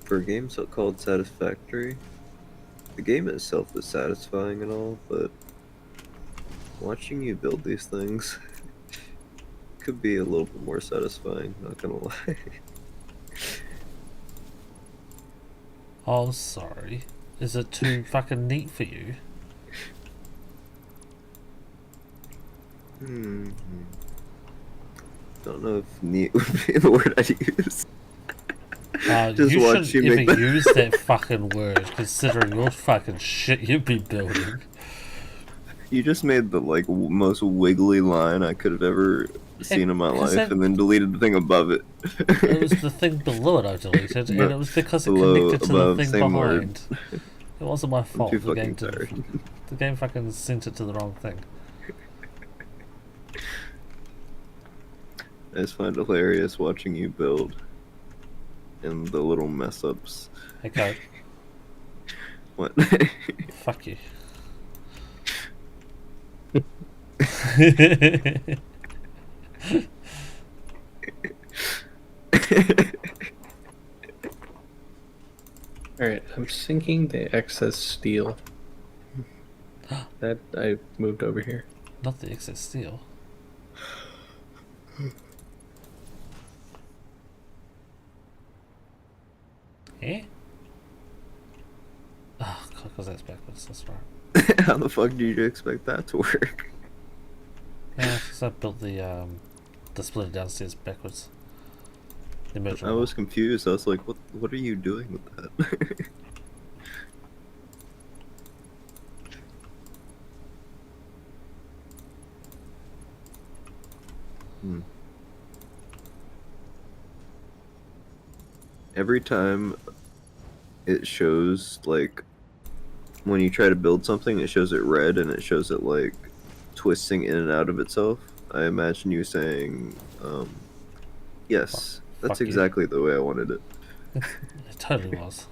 for a game called Satisfactory, the game itself is satisfying and all, but watching you build these things could be a little bit more satisfying, not gonna lie. Oh, sorry. Is it too fucking neat for you? Don't know if neat would be the word I'd use. Just You watch shouldn't you make even the- use that fucking word, considering your fucking shit you'd be building. You just made the like most wiggly line I could have ever seen in my 'cause life, that- and then deleted the thing above it. It was the thing below it I deleted, and it was because it Below, connected to the above, thing same behind. word. It wasn't my fault. too The game fucking did. tired. The game fucking sent it to the wrong thing. I just find it hilarious watching you build and the little mess ups. Okay, What? fuck you. Alright, I'm sinking the excess steel that I moved over here. Not the excess steel. Eh? Oh, because that's backwards, that's right. How the fuck do you expect that to work? Yeah, because I built the splitter downstairs backwards. The I was confused. I was like, what are you doing with that? Every time it shows like when you try to build something, it shows it red and it shows it like twisting in and out of itself. I imagine you saying, yes, that's Fuck you. exactly the way I wanted it. It totally was.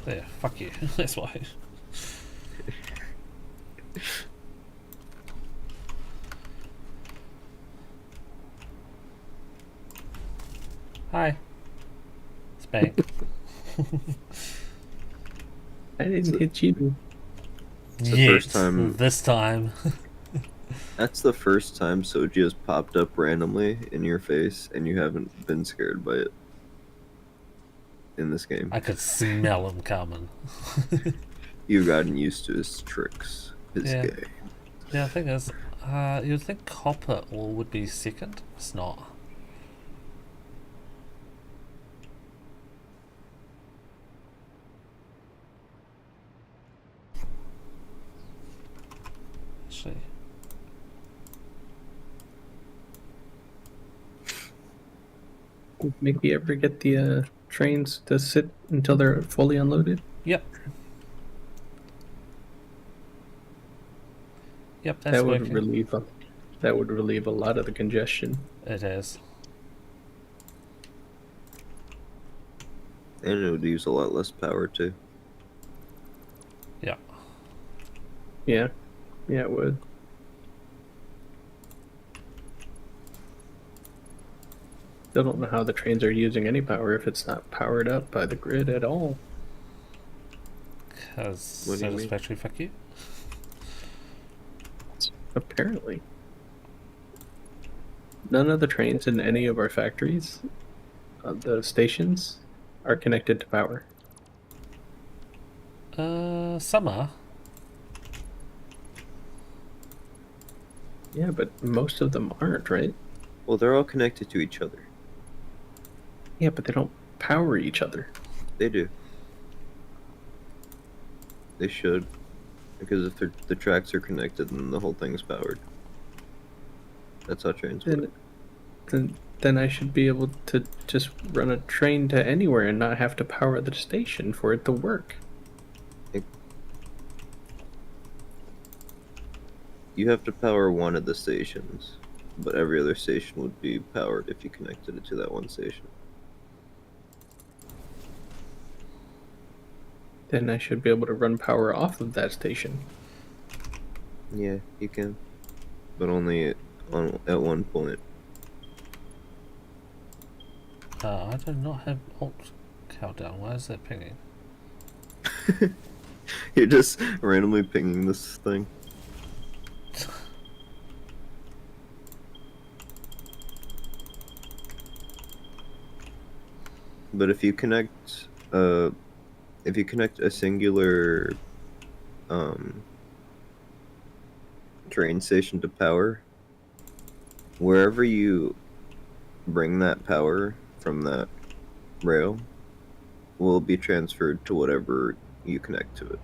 There, fuck you. That's why. Hi. Splank. I didn't hit you. It's the Yes, first time- this time. That's the first time Soji has popped up randomly in your face and you haven't been scared by it in this game. I could smell him coming. You've gotten used to his tricks, his Yeah. game. Yeah, the thing is, you'd think copper ore would be second. It's not. Actually, Maybe ever get the trains to sit until they're fully unloaded? yep. Yep, that's That would working. relieve a lot of the congestion. It is. And it would use a lot less power too. Yeah. Yeah, it would. Still don't know how the trains are using any power if it's not powered up by the grid at all. Because What do you mean? Satisfactory, fuck you. Apparently. None of the trains in any of our factories, the stations, are connected to power. Summer. Yeah, but most of them aren't, right? Well, they're all connected to each other. Yeah, but they don't power each other. They do. They should. Because if the tracks are connected, then the whole thing's powered. That's how trains work. Then I should be able to just run a train to anywhere and not have to power the station for it to work. You have to power one of the stations, but every other station would be powered if you connected it to that one station. Then I should be able to run power off of that station. Yeah, you can. But only at one point. I do not have alt countdown. Why is that pinging? You're just randomly pinging this thing. But if you connect a singular train station to power, wherever you bring that power from that rail will be transferred to whatever you connect to it.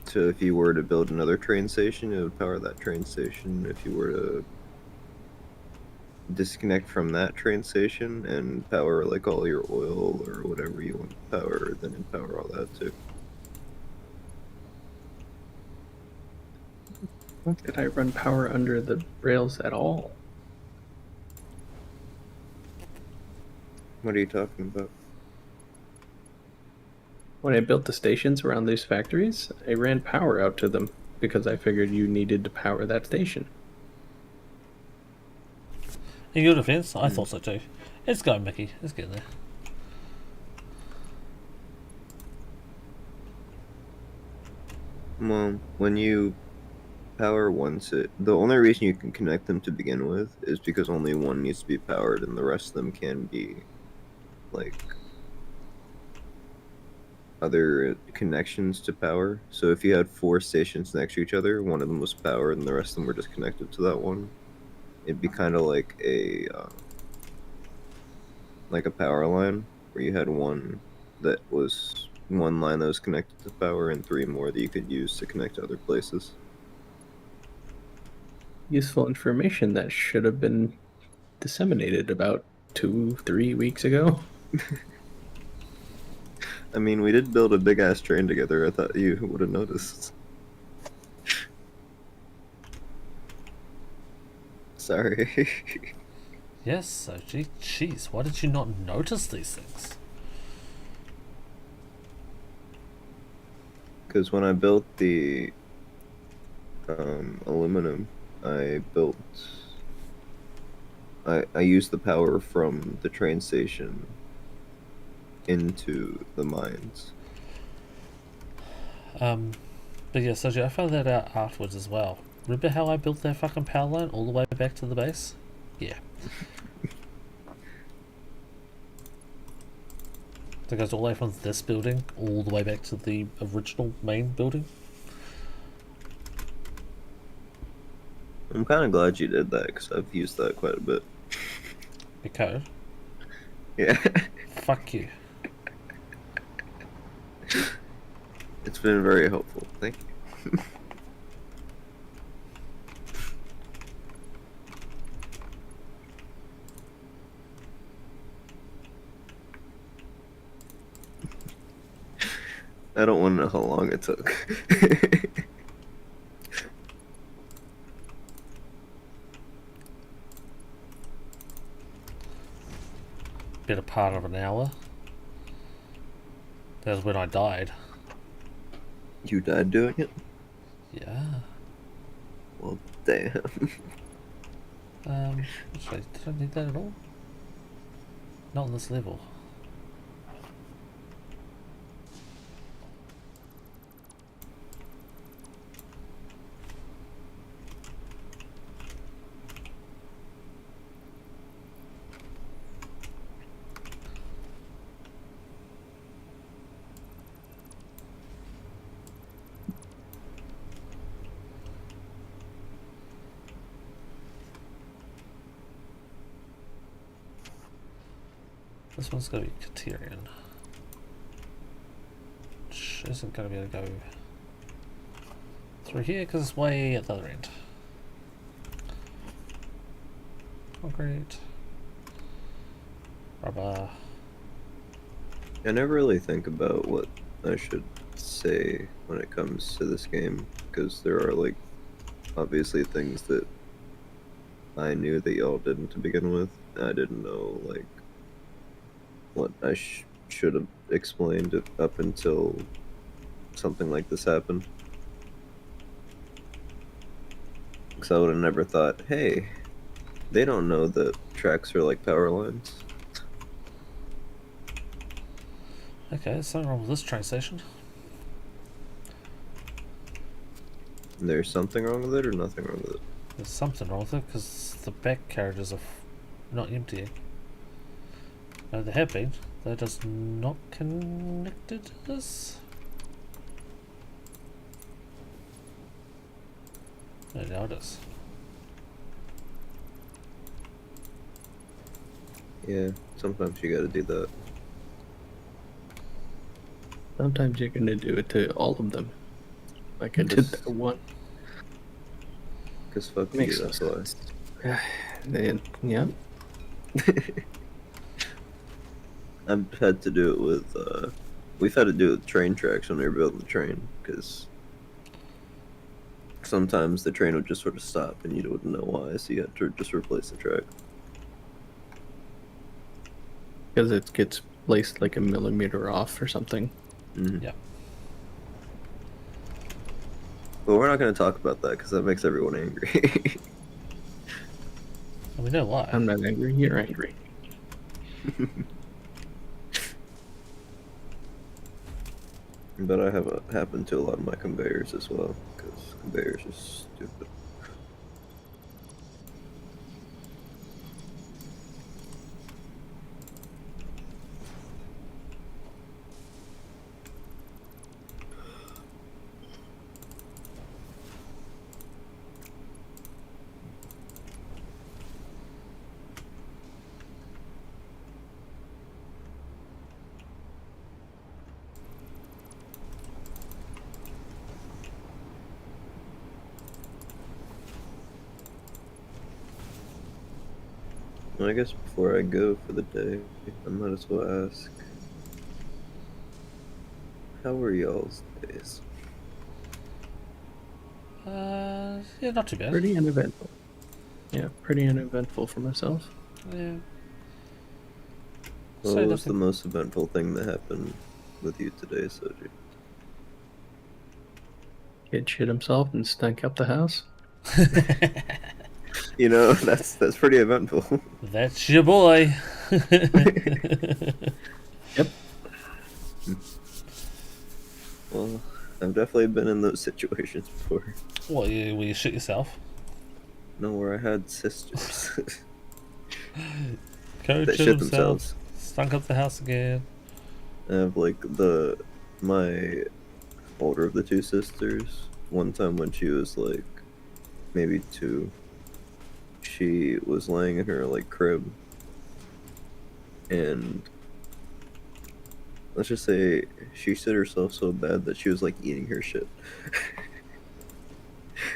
So if you were to build another train station, it would power that train station. If you were to disconnect from that train station and power like all your oil or whatever you want to power, then it'd power all that too. Did I run power under the rails at all? What are you talking about? When I built the stations around these factories, I ran power out to them because I figured you needed to power that station. In your defense, I thought so too. It's going, Mickey. It's getting there. Well, when you power one the only reason you can connect them to begin with is because only one needs to be powered and the rest of them can be like other connections to power. So if you had 4 stations next to each other, one of them was powered and the rest of them were just connected to that one, it'd be kind of like a power line where you had one line that was connected to power and 3 more that you could use to connect to other places. useful information that should have been disseminated about 2-3 weeks ago. I mean, we did build a big ass train together. I thought you would have noticed. Sorry. Yes, so jeez, why did you not notice these things? Because when I built the aluminum, I built. I used the power from the train station into the mines. But yeah, Soji, I found that out afterwards as well. Remember how I built that fucking power line all the way back to the base? Yeah. It goes all the way from this building all the way back to the original main building. I'm kind of glad you did that because I've used that quite a bit. The code. Yeah. Fuck you. It's been very helpful. Thank you. I don't want to know how long it took. Been a part of an hour. That was when I died. You died doing it? Yeah. Well, damn. Actually, did I need that at all? Not on this level. This one's going to be Katerian. Which isn't going to be able to go through here because it's way at the other end. Concrete. Rubber. I never really think about what I should say when it comes to this game because there are like obviously things that I knew that y'all didn't to begin with. I didn't know like what I should have explained it up until something like this happened. Because I would have never thought, hey, they don't know that tracks are like power lines. Okay, there's something wrong with this train station. There's something wrong with it or nothing wrong with it? There's something wrong with it because the back carriages are not emptying. No, they have been. They're just not connected to this. No, now it is. Yeah, sometimes you gotta do that. Sometimes you're gonna do it to all of them. Like I did that one. Because fuck Makes you, no that's why. sense. Yeah. I've had to do it with, we've had to do it with train tracks when we were building the train, because sometimes the train would just sort of stop and you wouldn't know why, so you had to just replace the track. Because it gets placed like a millimeter off or something. Mm-hmm. Yeah. But we're not going to talk about that, because that makes everyone angry. And we know why. I'm not angry, you're angry. But I have it happen to a lot of my conveyors as well, because conveyors are stupid. Well, I guess before I go for the day, I might as well ask, how were y'all's days? Yeah, not too bad. Pretty uneventful. Yeah, pretty uneventful for myself. Yeah. What Say was the nothing. most eventful thing that happened with you today, Soji? Kid shit himself and stunk up the house. You know, that's pretty eventful. That's your boy. Yep. Well, I've definitely been in those situations before. What, will you shit yourself? No, where I had sisters Coach that shit shit himself. themselves. Stunk up the house again. I have like my older of the two sisters. One time when she was like maybe 2, she was laying in her like crib, and let's just say she shit herself so bad that she was like eating her shit.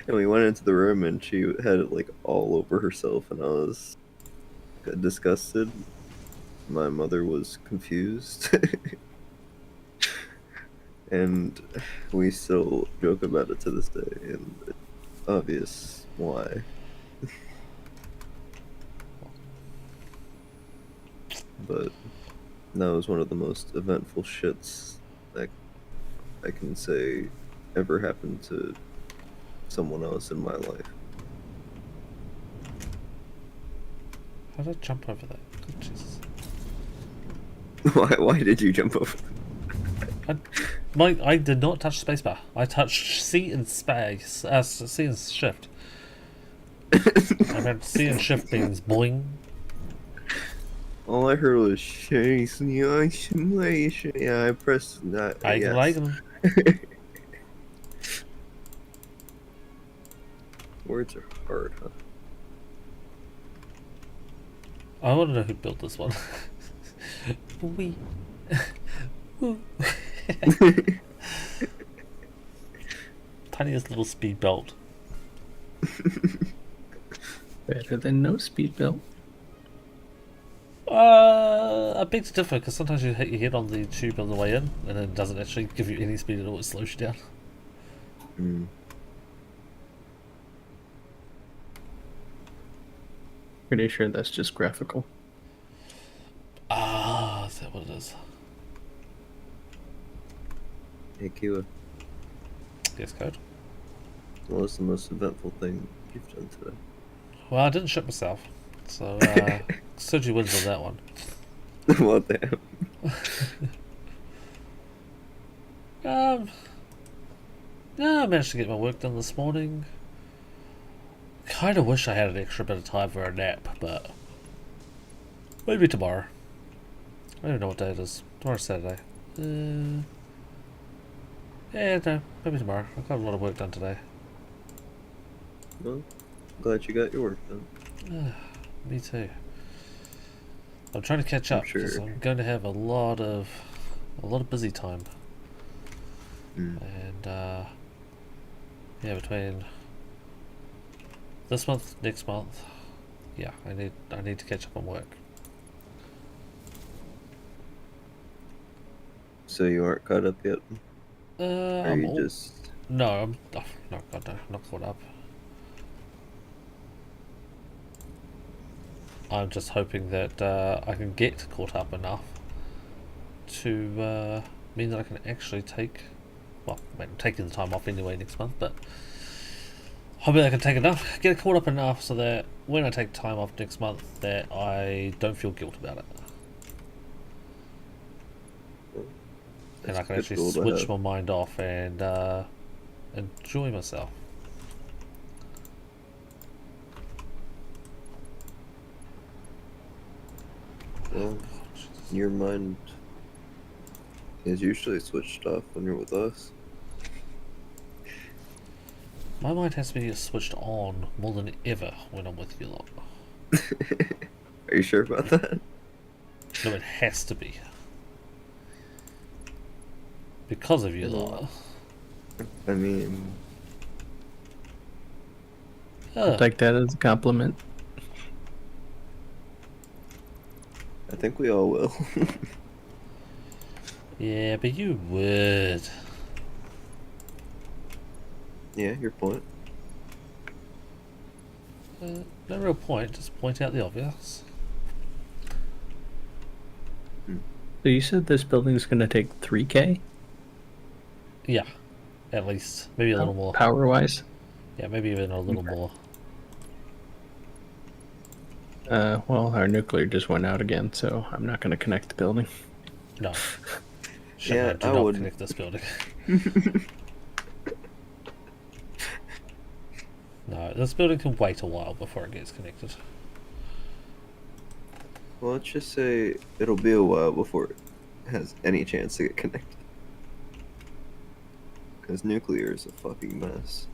And we went into the room and she had it like all over herself, and I was disgusted. My mother was confused. And we still joke about it to this day, and it's obvious why. But that was one of the most eventful shits that I can say ever happened to someone else in my life. How did I jump over that? Good Jesus. Why did you jump over? I did not touch spacebar. I touched C and space. C and shift. I meant C and shift means boing. All I heard was chasing the isolation. Yeah, I pressed that. I Yes. like them. Words are hard, huh? I want to know who built this one. We. Tiniest little speed belt. Better than no speed belt. I beg to differ, because sometimes you hit your head on the tube on the way in, and it doesn't actually give you any speed at all. It slows you down. Mm. Pretty sure that's just graphical. Ah, is that what it is? Hey, Kiwa, Yes, code. what was the most eventful thing you've done today? Well, I didn't shit myself, so Soji wins on that one. Well, damn. Yeah, I managed to get my work done this morning. Kind of wish I had an extra bit of time for a nap, but maybe tomorrow. I don't even know what day it is. Tomorrow's Saturday. Yeah, no, maybe tomorrow. I've got a lot of work done today. Well, glad you got your work done. Me too. I'm trying to catch I'm up because sure. I'm going to have a lot of busy time, Mm. and yeah, between this month, next month, yeah, I need to catch up on work. So you aren't caught up yet? Or I'm you all, just... no, I'm no, God, no, I'm not caught up. I'm just hoping that I can get caught up enough to mean that I can actually take, well, I'm taking the time off anyway next month, but hoping I can take enough, get caught up enough so that when I take time off next month that I don't feel guilt about it. And That's I a can good actually goal to switch have. my mind off and enjoy myself. Well, your mind is usually switched off when you're with us. My mind has to be switched on more than ever when I'm with you lot. Are you sure about that? No, it has to be. Because of you lot. I mean, I'll take that as a compliment. I think we all will. Yeah, but you would. Yeah, your point. No real point, just point out the obvious. So you said this building's going to take 3K Yeah, at least. Maybe a little more. power wise? Yeah, maybe even a little more. Well, our nuclear just went out again, so I'm not going to connect the building. No. Shut Yeah, up, do I not wouldn't. connect this building. No, this building can wait a while before it gets connected. Well, let's just say it'll be a while before it has any chance to get connected. Because nuclear is a fucking mess.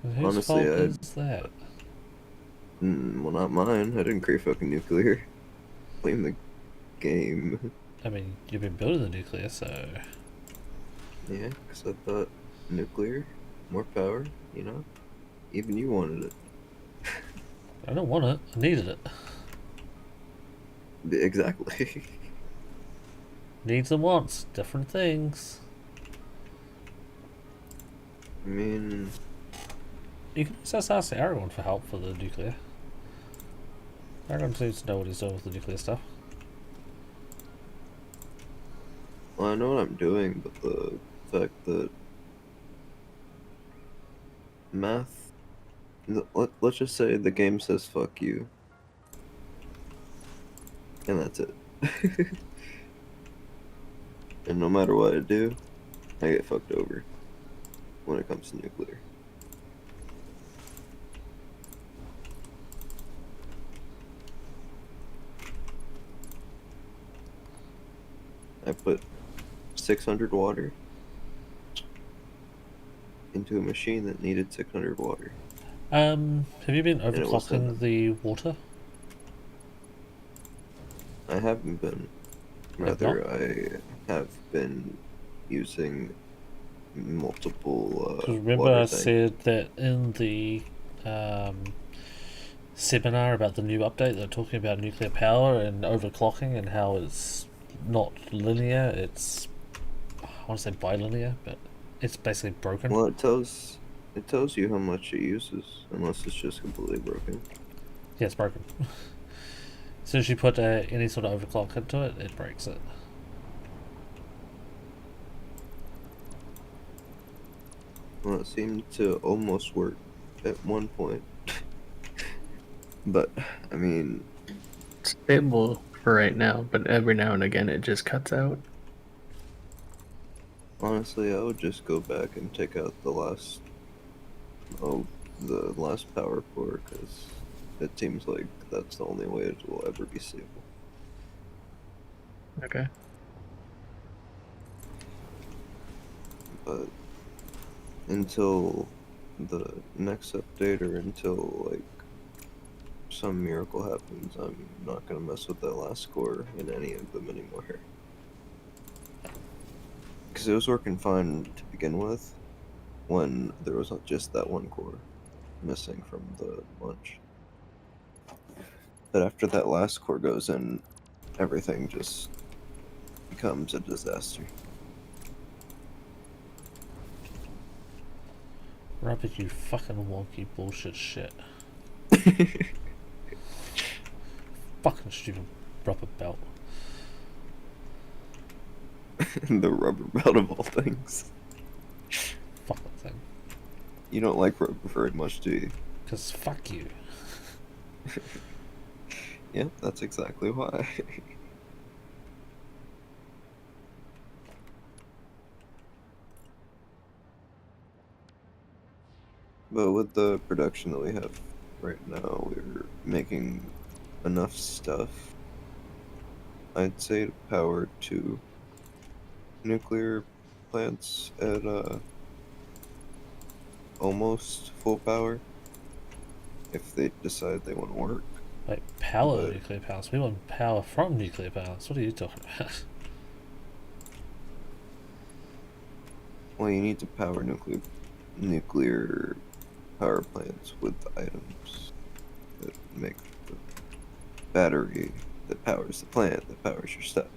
And whose Honestly, fault I'd- is that? Well, not mine. I didn't create fucking nuclear. Blame the game. I mean, you've been building the nuclear, so... Yeah, because I thought nuclear, more power, you know? Even you wanted it. I don't want it, I needed it. Exactly. Needs and wants, different things. I mean, You can just ask Aragorn for help for the nuclear. Aragorn seems to know what he's doing with the nuclear stuff. well, I know what I'm doing, but the fact that math. Let's just say the game says fuck you. And that's it. And no matter what I do, I get fucked over when it comes to nuclear. I put 600 water into a machine that needed 600 water. Have you been it was overclocking the water? I haven't been. Have Rather, I have been using multiple Because remember water I tanks. said that in the seminar about the new update, they're talking about nuclear power and overclocking and how it's not linear, it's, I want to say bilinear, but it's basically broken. Well, it tells you how much it uses, unless it's just completely broken. Yeah, it's broken. As soon as you put any sort of overclock into it, it breaks it. Well, it seemed to almost work at one point. But, I mean, It's stable for right now, but every now and again it just cuts out. honestly, I would just go back and take out the last power core, because it seems like that's the only way it will ever be stable. Okay. But until the next update, or until like some miracle happens, I'm not gonna mess with that last core in any of them anymore. Because it was working fine to begin with, when there was just that one core missing from the bunch. But after that last core goes in, everything just becomes a disaster. Rabbit, you fucking wonky bullshit shit. Fucking stupid rubber belt. The rubber belt of all things. Fuck that thing. You don't like rubber very much, do you? Because fuck you. Yep, that's exactly why. But with the production that we have right now, we're making enough stuff, I'd say, to power 2 nuclear plants at almost full power, if they decide they want to work. Like, power But- nuclear powers. We want power from nuclear powers. What are you talking about? Well, you need to power nuclear power plants with items that make the battery that powers the plant, that powers your stuff.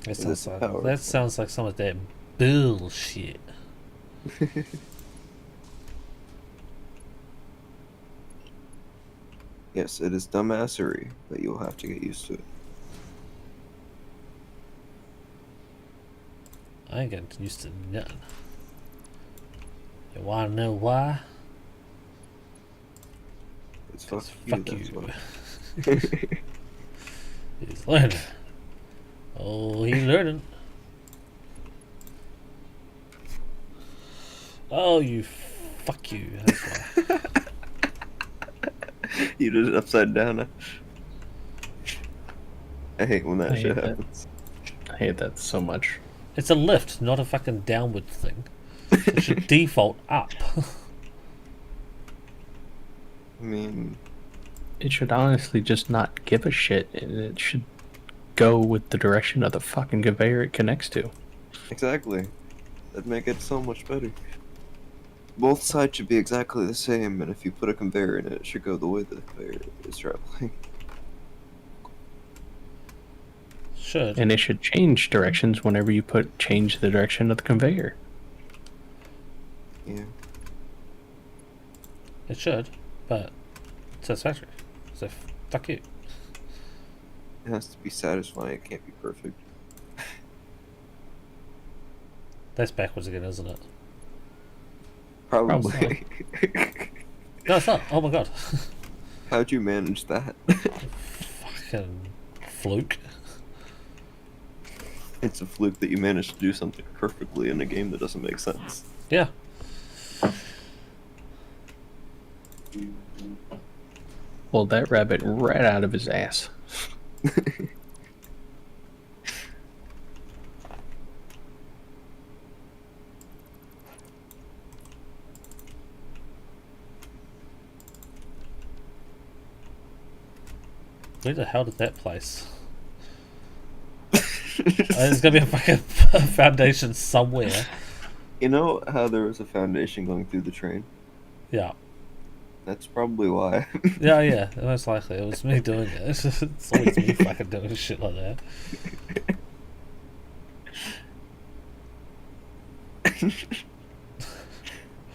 That sounds like some of that bullshit. Yes, it is dumbassery, but you'll have to get used to it. I ain't getting used to nothing. You wanna know why? It's fuck Fuck you. That's you. why. He's learning. Oh, he's learning. Oh, you fuck you. That's why. You did it upside down. I hate when that I shit hate that. happens. I hate that so much. It's a lift, not a fucking downward thing. It should default up. I mean, It should honestly just not give a shit, and it should go with the direction of the fucking conveyor it connects to. exactly. That'd make it so much better. Both sides should be exactly the same, and if you put a conveyor in it, it should go the way the conveyor is traveling. Should. And it should change directions whenever you change the direction of the conveyor. Yeah. It should, but satisfactory. So fuck you. It has to be satisfying, it can't be perfect. That's backwards again, isn't it? Probably. No, it's not. Oh my god. How'd you manage that? Fucking fluke. It's a fluke that you managed to do something perfectly in a game that doesn't make sense. Yeah. Pulled that rabbit right out of his ass. Where the hell did that place? There's gonna be a fucking foundation somewhere. You know how there was a foundation going through the train? Yeah. That's probably why. Yeah, most likely. It was me doing it. It's always me fucking doing shit like that.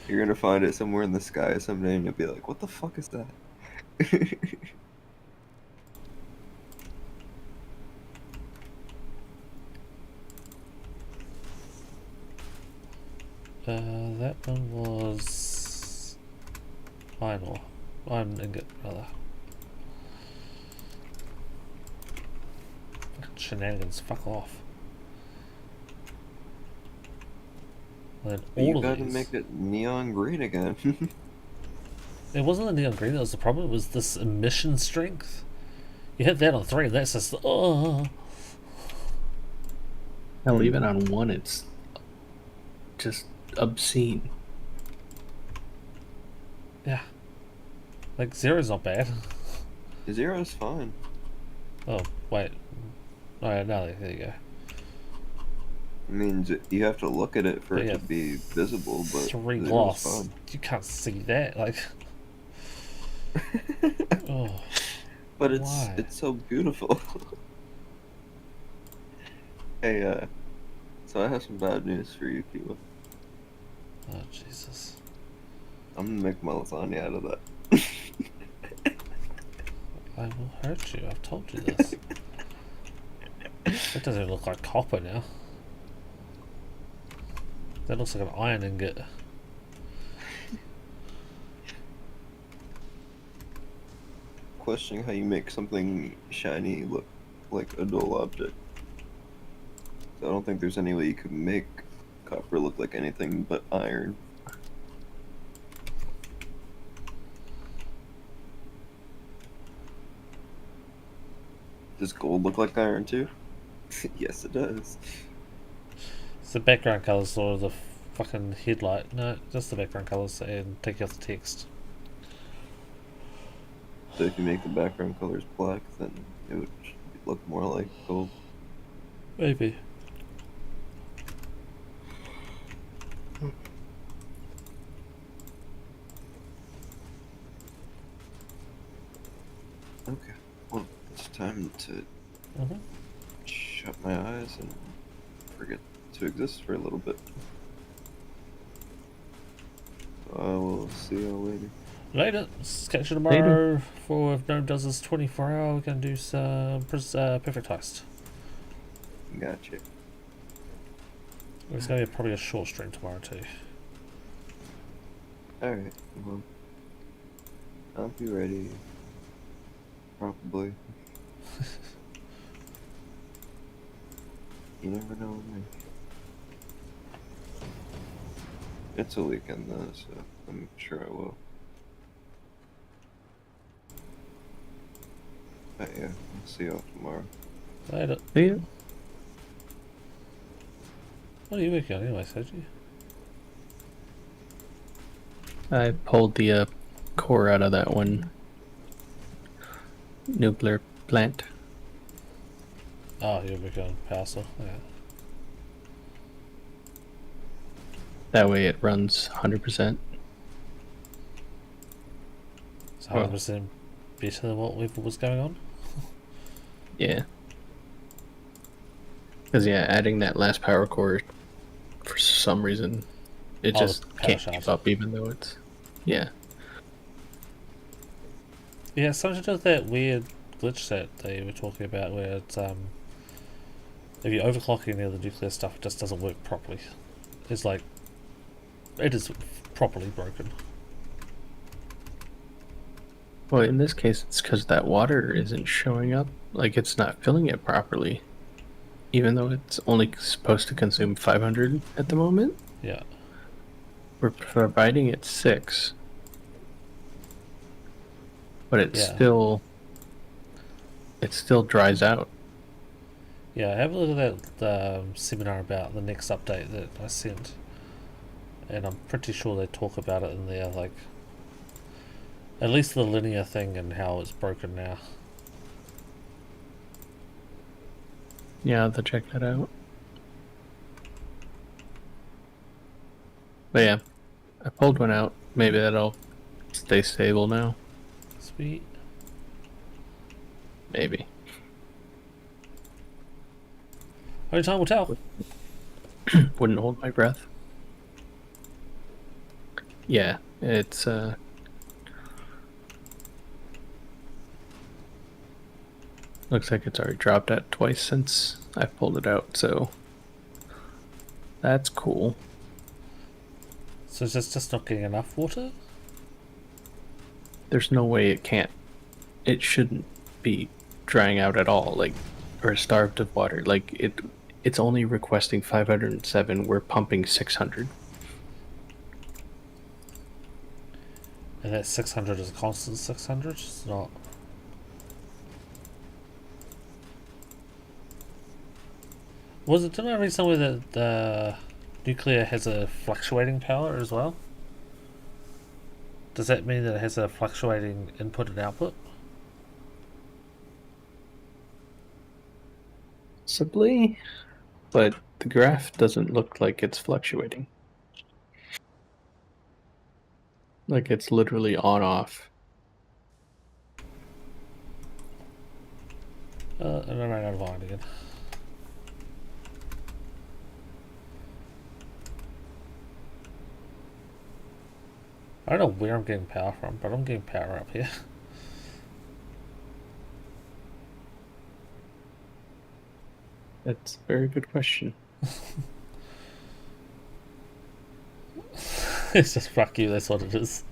You're gonna find it somewhere in the sky someday and you'll be like, what the fuck is that? That one was iron ore. Iron ingot, rather. Fucking shenanigans, fuck off. And then But you all of gotta these. make it neon green again. It wasn't the neon green that was the problem, it was this emission strength. You hit that on 3, that's just, oh. Hell, even on 1, it's just obscene. Yeah. Like, 0's not bad. Zero's fine. Oh, wait. Alright, now there you go. I mean, you have to look at it for But it yeah, to be visible, but 3 zero's gloss. fine. You can't see that, like. Oh. But Why? it's so beautiful. Hey, so I have some bad news for you, Kiwa. Oh, Jesus. I'm gonna make my lasagna out of that. I will hurt you, I've told you this. That doesn't look like copper now. That looks like an iron ingot. Questioning how you make something shiny look like a dull object. So I don't think there's any way you could make copper look like anything but iron. Does gold look like iron too? Yes, it does. It's the background colours or the fucking headlight. No, just the background colours and take out the text. So if you make the background colors black, then it would look more like gold. Maybe. time to Mm-hmm. shut my eyes and forget to exist for a little bit. I will see y'all later. Later. Catch you tomorrow for if no does this 24-hour. We're gonna do some perfect heist. Gotcha. It's gonna be probably a short stream tomorrow too. Alright, well, I'll be ready. Probably. You never know with me. It's a weekend though, so I'm sure I will. But yeah, I'll see y'all tomorrow. Later. See ya. What are you working on anyway, Sergi? I pulled the core out of that one nuclear plant. Oh, you're working on power cell. Yeah. That way it runs 100%. It's 100% better than what was going on. Yeah. Because, yeah, adding that last power core, for some reason, it Oh, the just power can't charger. keep up, even though it's. Yeah. Yeah, something to do with that weird glitch that they were talking about where it's if you overclock any of the nuclear stuff, it just doesn't work properly. It's like it is properly broken. Well, in this case, it's because that water isn't showing up. Like, it's not filling it properly. Even though it's only supposed to consume 500 at the moment, Yeah. we're providing it 6. But it Yeah. still dries out. Yeah, have a look at that seminar about the next update that I sent. And I'm pretty sure they talk about it in there, like at least the linear thing and how it's broken now. Yeah, I'll have to check that out. But yeah, I pulled one out. Maybe that'll stay stable now. Sweet. Maybe. Only time will tell. Wouldn't hold my breath. Yeah, it's looks like it's already dropped out twice since I pulled it out, so that's cool. So is this just not getting enough water? There's no way it shouldn't be drying out at all, like, or starved of water. Like, it's only requesting 507, we're pumping 600. And that 600 is a constant 600? It's not. Didn't I read somewhere that the nuclear has a fluctuating power as well? Does that mean that it has a fluctuating input and output? Possibly, but the graph doesn't look like it's fluctuating. Like, it's literally on off. And I ran out of iron again. I don't know where I'm getting power from, but I'm getting power up here. That's a very good question. It's just fuck you, that's what it is.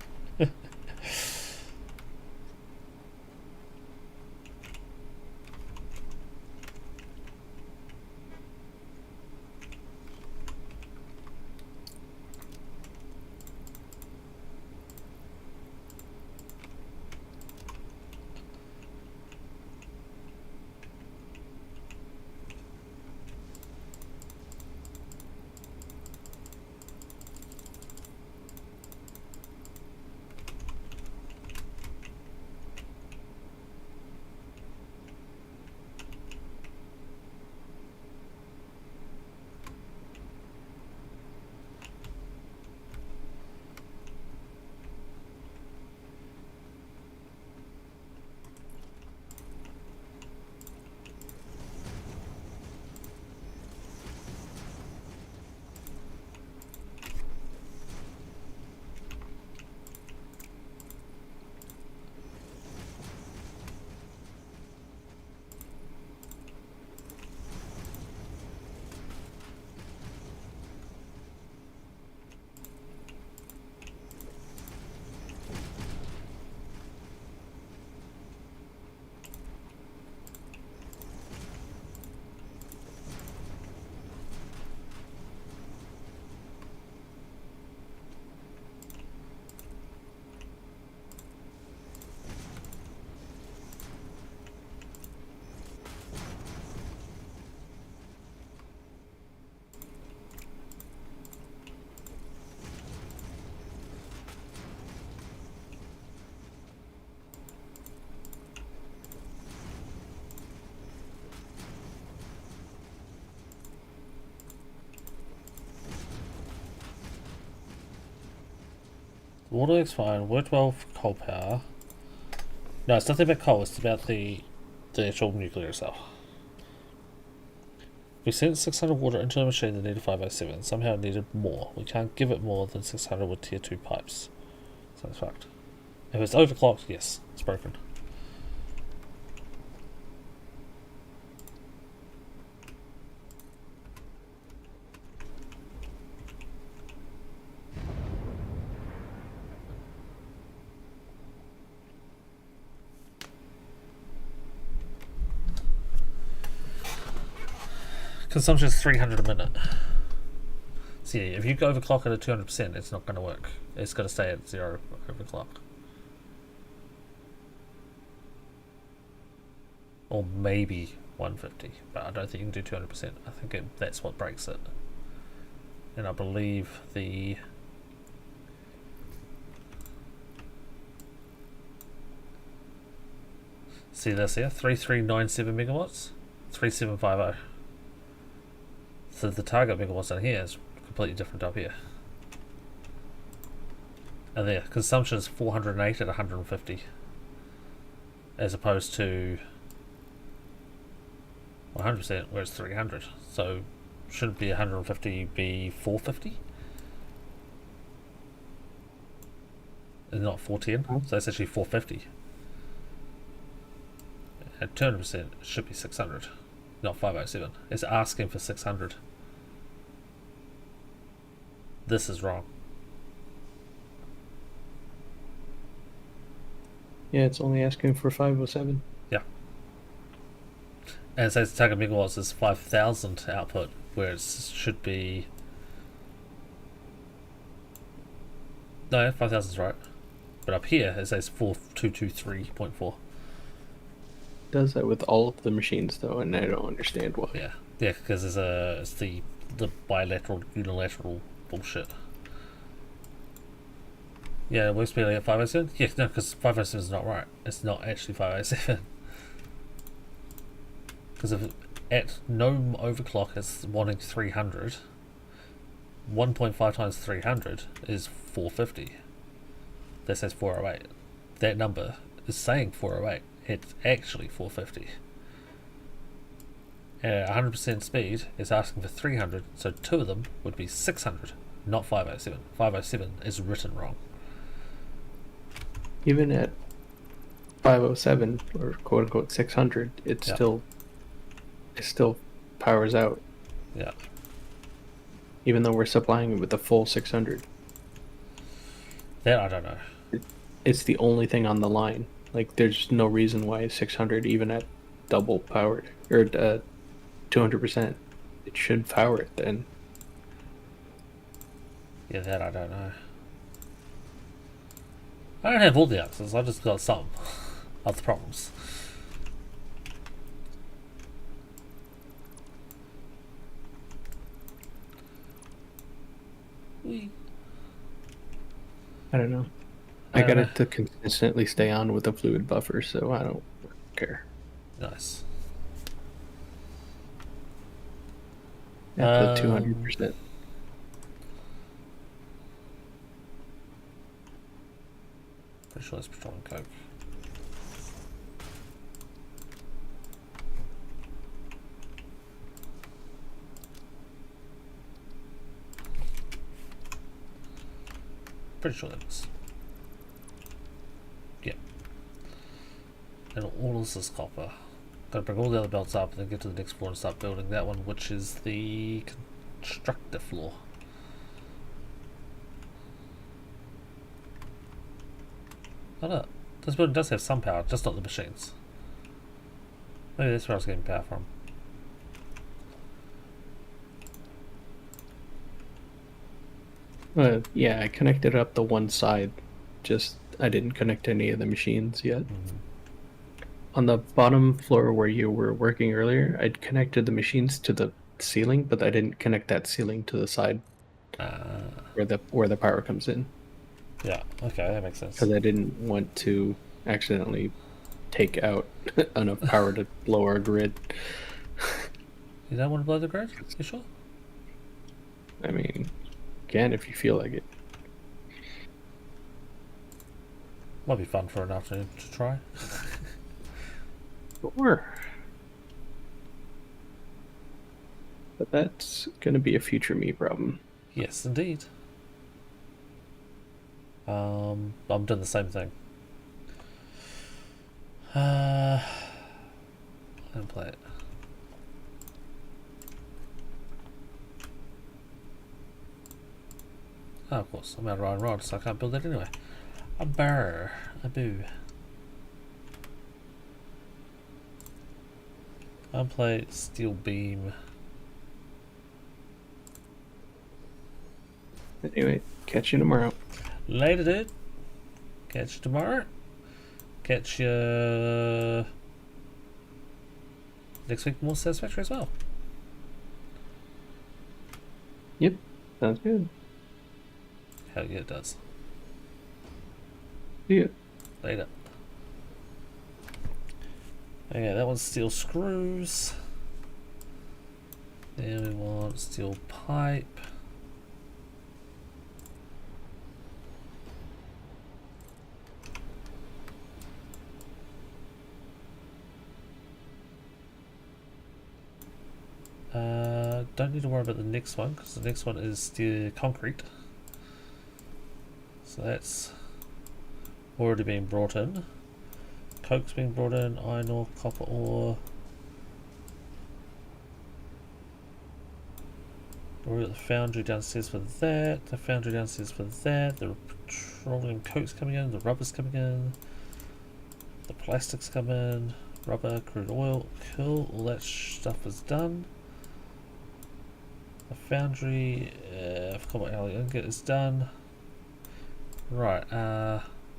Water is fine. Worked well for coal power. No, it's nothing about coal. It's about the actual nuclear itself. We sent 600 water into the machine that needed 507. Somehow it needed more. We can't give it more than 600 with tier 2 pipes. So it's fucked. If it's overclocked, yes, it's broken. Consumption is 300 a minute. So yeah, if you go overclock it at 200%, it's not going to work. It's got to stay at 0 overclock. Or maybe 150, but I don't think you can do 200%. I think that's what breaks it. And I believe the... See this here? 3397 megawatts? 3750. So the target megawatts down here is completely different up here. And the consumption is 408 at 150. As opposed to 100% where it's 300. So shouldn't be 150 be 450? And not 410. So that's actually 450. At 200% it should be 600. Not 507. It's asking for 600. This is wrong. Yeah, it's only asking for 507. Yeah. And it says the target megawatts is 5,000 output, where it should be... No, 5,000 is right. But up here it says 4223.4. Does that with all of the machines though, and I don't understand why. Yeah. Yeah, because it's the bilateral, unilateral bullshit. Yeah, works barely at 507? Yeah, no, because 507 is not right. It's not actually 507. Because if at no overclock it's wanting 300, 1.5 times 300 is 450. That says 408. That number is saying 408. It's actually 450. And at 100% speed, it's asking for 300, so two of them would be 600, not 507. 507 is written wrong. Even at 507 or quote unquote 600, it still powers out. Yeah. Even though we're supplying it with the full 600. That I don't know. It's the only thing on the line. Like, there's no reason why 600, even at double powered, or 200%, it should power it then. Yeah, that I don't know. I don't have all the answers, I just got some of the problems. I don't know. I got it to consistently stay on with a fluid buffer, so I don't care. Nice. At the 200%. Pretty sure it's petroleum coke. Pretty sure that is. Yeah. And all this is copper. Gotta bring all the other belts up and then get to the next floor and start building that one, which is the constructor floor. Oh no, this building does have some power, just not the machines. Maybe that's where I was getting power from. Yeah, I connected up the one side, just I didn't connect any of the machines yet. Mm-hmm. On the bottom floor where you were working earlier, I'd connected the machines to the ceiling, but I didn't connect that ceiling to the side where the power comes in. Yeah, okay, that makes sense. Because I didn't want to accidentally take out enough power to blow our grid. You don't want to blow the grid? You sure? I mean, can if you feel like it. Might be fun for an afternoon to try. Sure. But that's going to be a future me problem. Yes, indeed. I'm doing the same thing. I don't play it. Oh, of course, I'm out of iron rod, so I can't build it anyway. A burr, a boo. I'll play steel beam. Anyway, catch you tomorrow. Later, dude. Catch you tomorrow. Catch you next week, more Satisfactory as well. Yep, sounds good. Hell yeah, it does. See ya. Later. Okay, that one's steel screws. Then we want steel pipe. Don't need to worry about the next one because the next one is steel concrete. So that's already been brought in. Coke's been brought in, iron ore, copper ore. We're at the foundry downstairs for that, the foundry downstairs for that, the petroleum coke's coming in, the rubber's coming in, the plastics come in, rubber, crude oil, cool, all that stuff is done. The foundry, I forgot what alloy ingot is done. Right,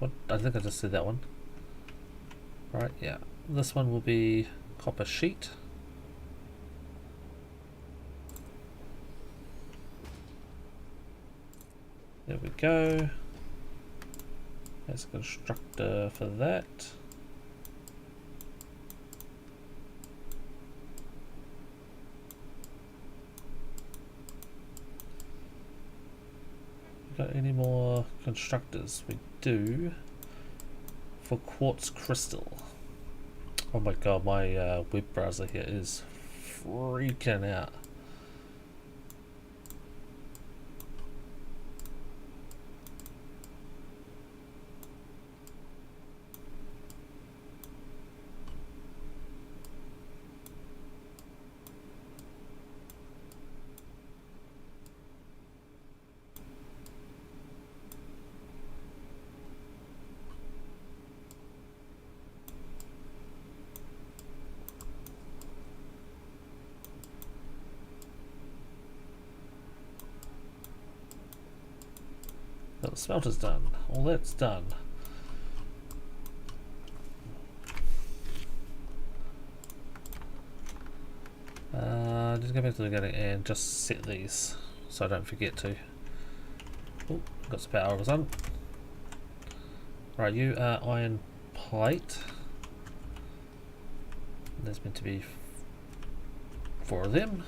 what? I think I just did that one. Right, yeah. This one will be copper sheet. There we go. There's a constructor for that. Got any more constructors? We do. For quartz crystal. Oh my god, my web browser here is freaking out. The smelter's done. All that's done. Just go back to the beginning and just set these so I don't forget to. Oh, got some power on. Right, you are iron plate. There's meant to be 4 of them.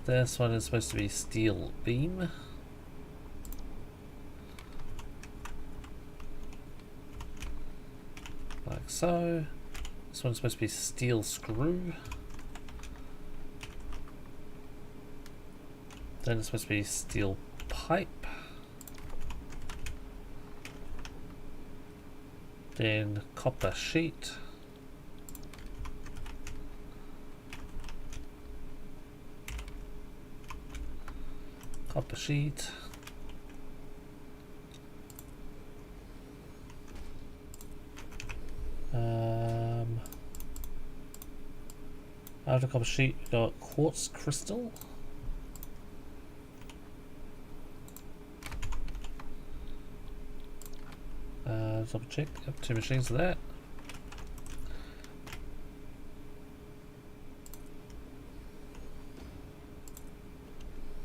This one is supposed to be steel beam. Like so. This one's supposed to be steel screw. Then it's supposed to be steel pipe. Then copper sheet. Copper sheet. Out of copper sheet, we've got quartz crystal. Double check. Yep, 2 machines of that.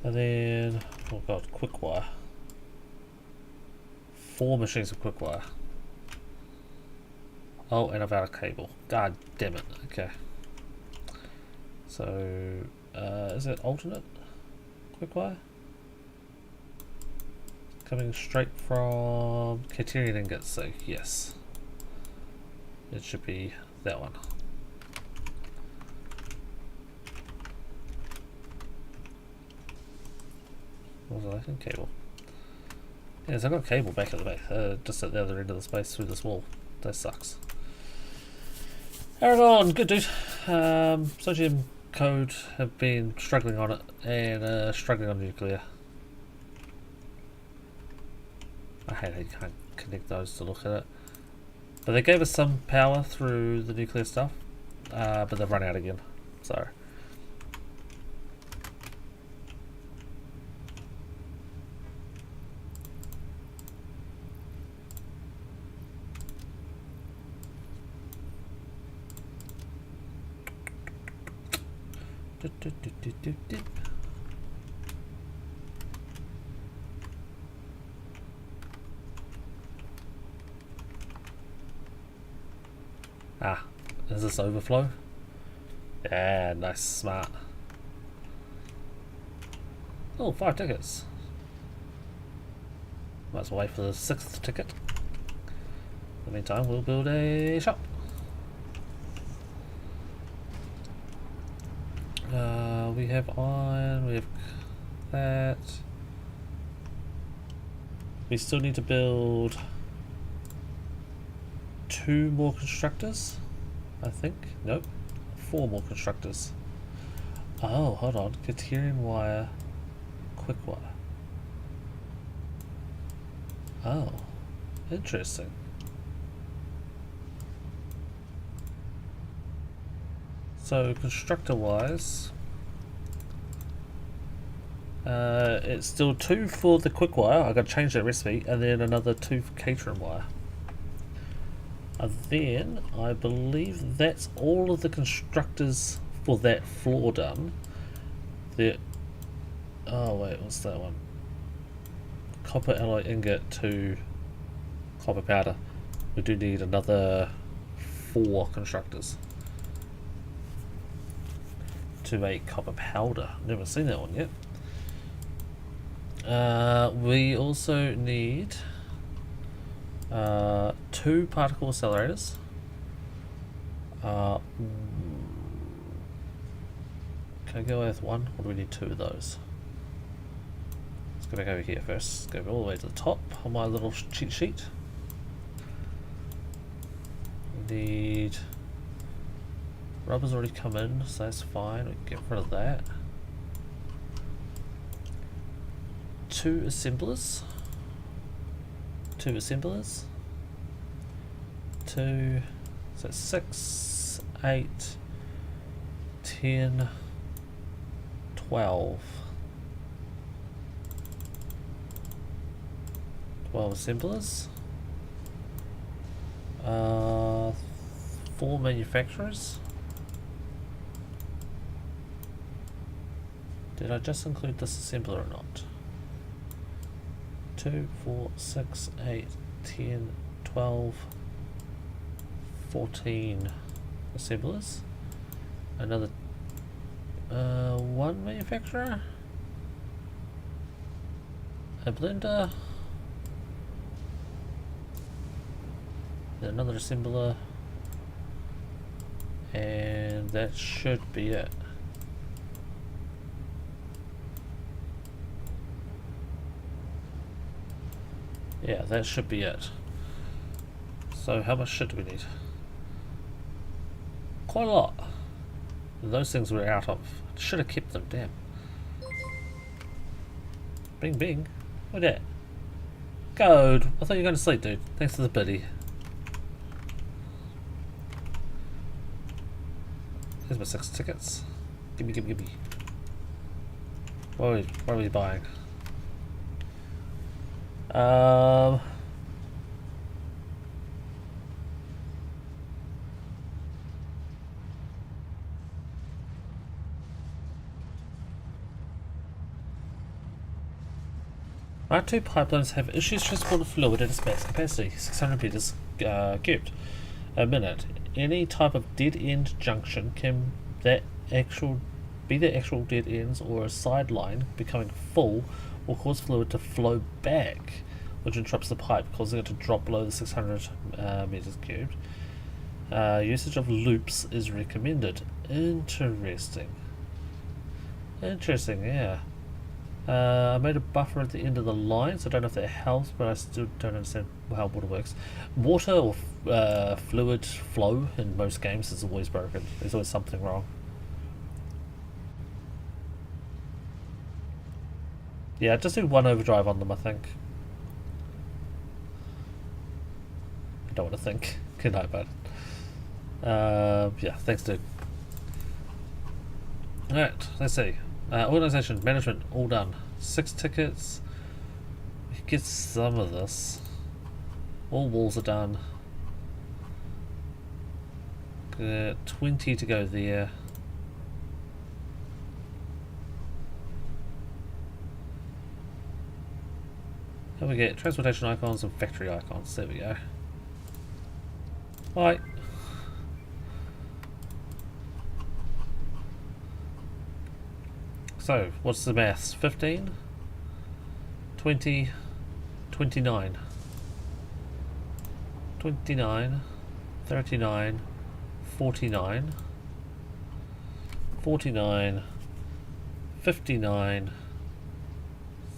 And then, oh god, quick wire. 4 machines of quick wire. Oh, and I've out of cable. God damn it. Okay. So, is it alternate quick wire? coming straight from Katerian Ingots, so yes. It should be that one. What was I thinking? Cable. Yes, I got cable back at the back, just at the other end of the space through this wall. That sucks. Aragon, good dude. Sodium Code have been struggling on it and struggling on nuclear. I hate how you can't connect those to look at it. But they gave us some power through the nuclear stuff, but they've run out again. So. Ah, is this overflow? Yeah, nice, smart. Oh, 5 tickets. Might as well wait for the 6th ticket. In the meantime, we'll build a shop. We have iron, we have that. We still need to build 2 more constructors, I think. Nope, 4 more constructors. Oh, hold on. Katerian wire, quick wire. Oh, interesting. So constructor wise, it's still 2 for the quick wire. I got to change that recipe, and then another 2 for catering wire. And then I believe that's all of the constructors for that floor done. Oh wait, what's that one? Copper alloy ingot to copper powder. We do need another 4 constructors to make copper powder. Never seen that one yet. We also need 2 particle accelerators. Can I go with 1, or do we need 2 of those? Let's go back over here first. Go all the way to the top on my little cheat sheet. We need rubber's already come in, so that's fine. We can get rid of that. 2 assemblers. 2 assemblers. 2. So 6, 8, 10, 12. 12 assemblers. 4 manufacturers. Did I just include this assembler or not? 2, 4, 6, 8, 10, 12, 14 assemblers. Another 1 manufacturer. A blender. Then another assembler. And that should be it. Yeah, that should be it. So how much shit do we need? Quite a lot. And those things we're out of. Should have kept them, damn. Bing bing. What that? Code. I thought you were going to sleep, dude. Thanks for the pity. Here's my 6 tickets. Gimme, gimme, gimme. What are we buying? Our 2 pipelines have issues transporting fluid at its max capacity, 600 meters cubed a minute. Any type of dead end junction can be the actual dead ends or a sideline becoming full will cause fluid to flow back, which interrupts the pipe, causing it to drop below the 600 meters cubed. Usage of loops is recommended. Interesting. Interesting, yeah. I made a buffer at the end of the line, so I don't know if that helps, but I still don't understand how water works. Water or fluid flow in most games is always broken. There's always something wrong. Yeah, just do one overdrive on them, I think. I don't want to think. Good night, bud. Yeah, thanks, dude. Alright, let's see. Organisation, management, all done. 6 tickets. We could get some of this. All walls are done. 20 to go there. How we get transportation icons and factory icons. There we go. Alright. So, what's the maths? 15, 20, 29, 29, 39, 49, 49, 59,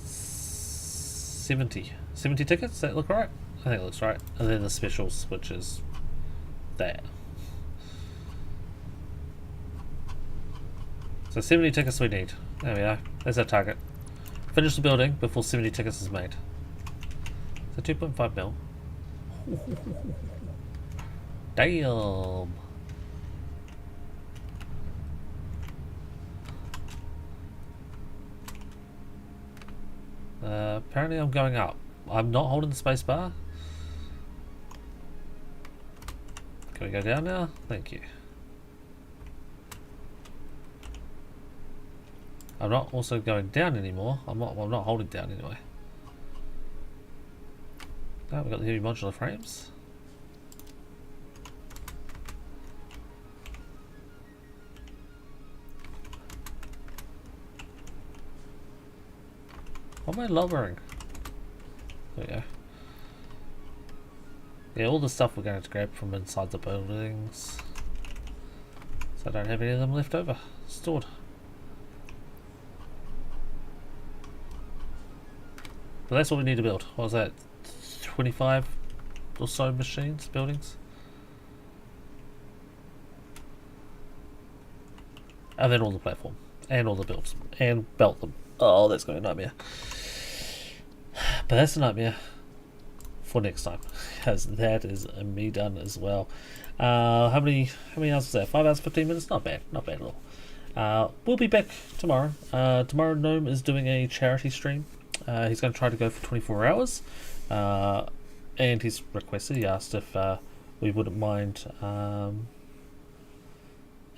70. 70 tickets? Does that look right? I think it looks right. And then the specials, which is that. So 70 tickets we need. There we are. There's our target. Finish the building before 70 tickets is made. So 2.5 mil. Damn. Apparently I'm going up. I'm not holding the space bar. Can we go down now? Thank you. I'm not also going down anymore. I'm not holding down anyway. Oh, we've got the heavy modular frames. What am I lowering? There we go. Yeah, all the stuff we're going to grab from inside the buildings. So I don't have any of them left over. Stored. But that's what we need to build. What was that? 25 or so machines, buildings? And then all the platform. And all the builds. And belt them. Oh, that's going to be a nightmare. But that's a nightmare for next time. Because that is me done as well. How many hours was that? 5 hours, 15 minutes? Not bad. Not bad at all. We'll be back tomorrow. Tomorrow Gnome is doing a charity stream. He's going to try to go for 24 hours, and he's requested, he asked if we wouldn't mind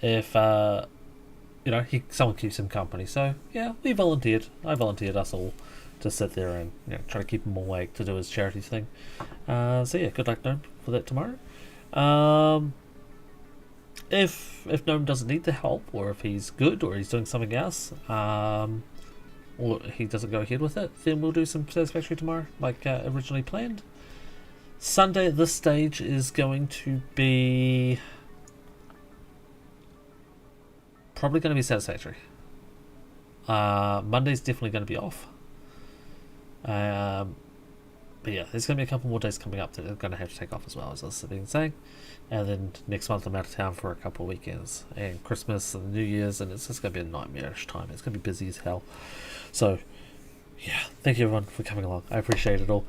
if someone keeps him company. So yeah, we volunteered. I volunteered us all to sit there and try to keep him awake to do his charity thing. So yeah, good luck Gnome for that tomorrow. If Gnome doesn't need the help, or if he's good, or he's doing something else, or he doesn't go ahead with it, then we'll do some Satisfactory tomorrow, like originally planned. Sunday at this stage is going to be probably going to be Satisfactory. Monday's definitely going to be off. But yeah, there's going to be a couple more days coming up that are going to have to take off as well, as I've been saying. And then next month I'm out of town for a couple of weekends, and Christmas and New Year's, and it's just going to be a nightmarish time. It's going to be busy as hell. So yeah, thank you everyone for coming along. I appreciate it all.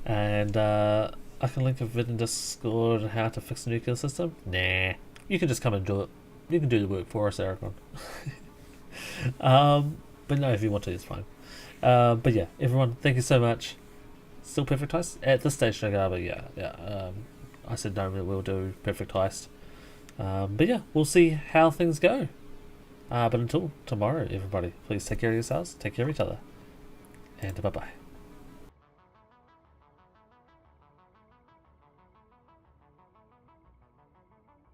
And I can link a vid in Discord on how to fix the nuclear system. Nah, you can just come and do it. You can do the work for us, Aragon. But no, if you want to, it's fine. But yeah, everyone, thank you so much. Still Perfect Heist? At this stage, but yeah. I said no, we'll do Perfect Heist. But yeah, we'll see how things go. But until tomorrow, everybody, please take care of yourselves, take care of each other, and bye-bye.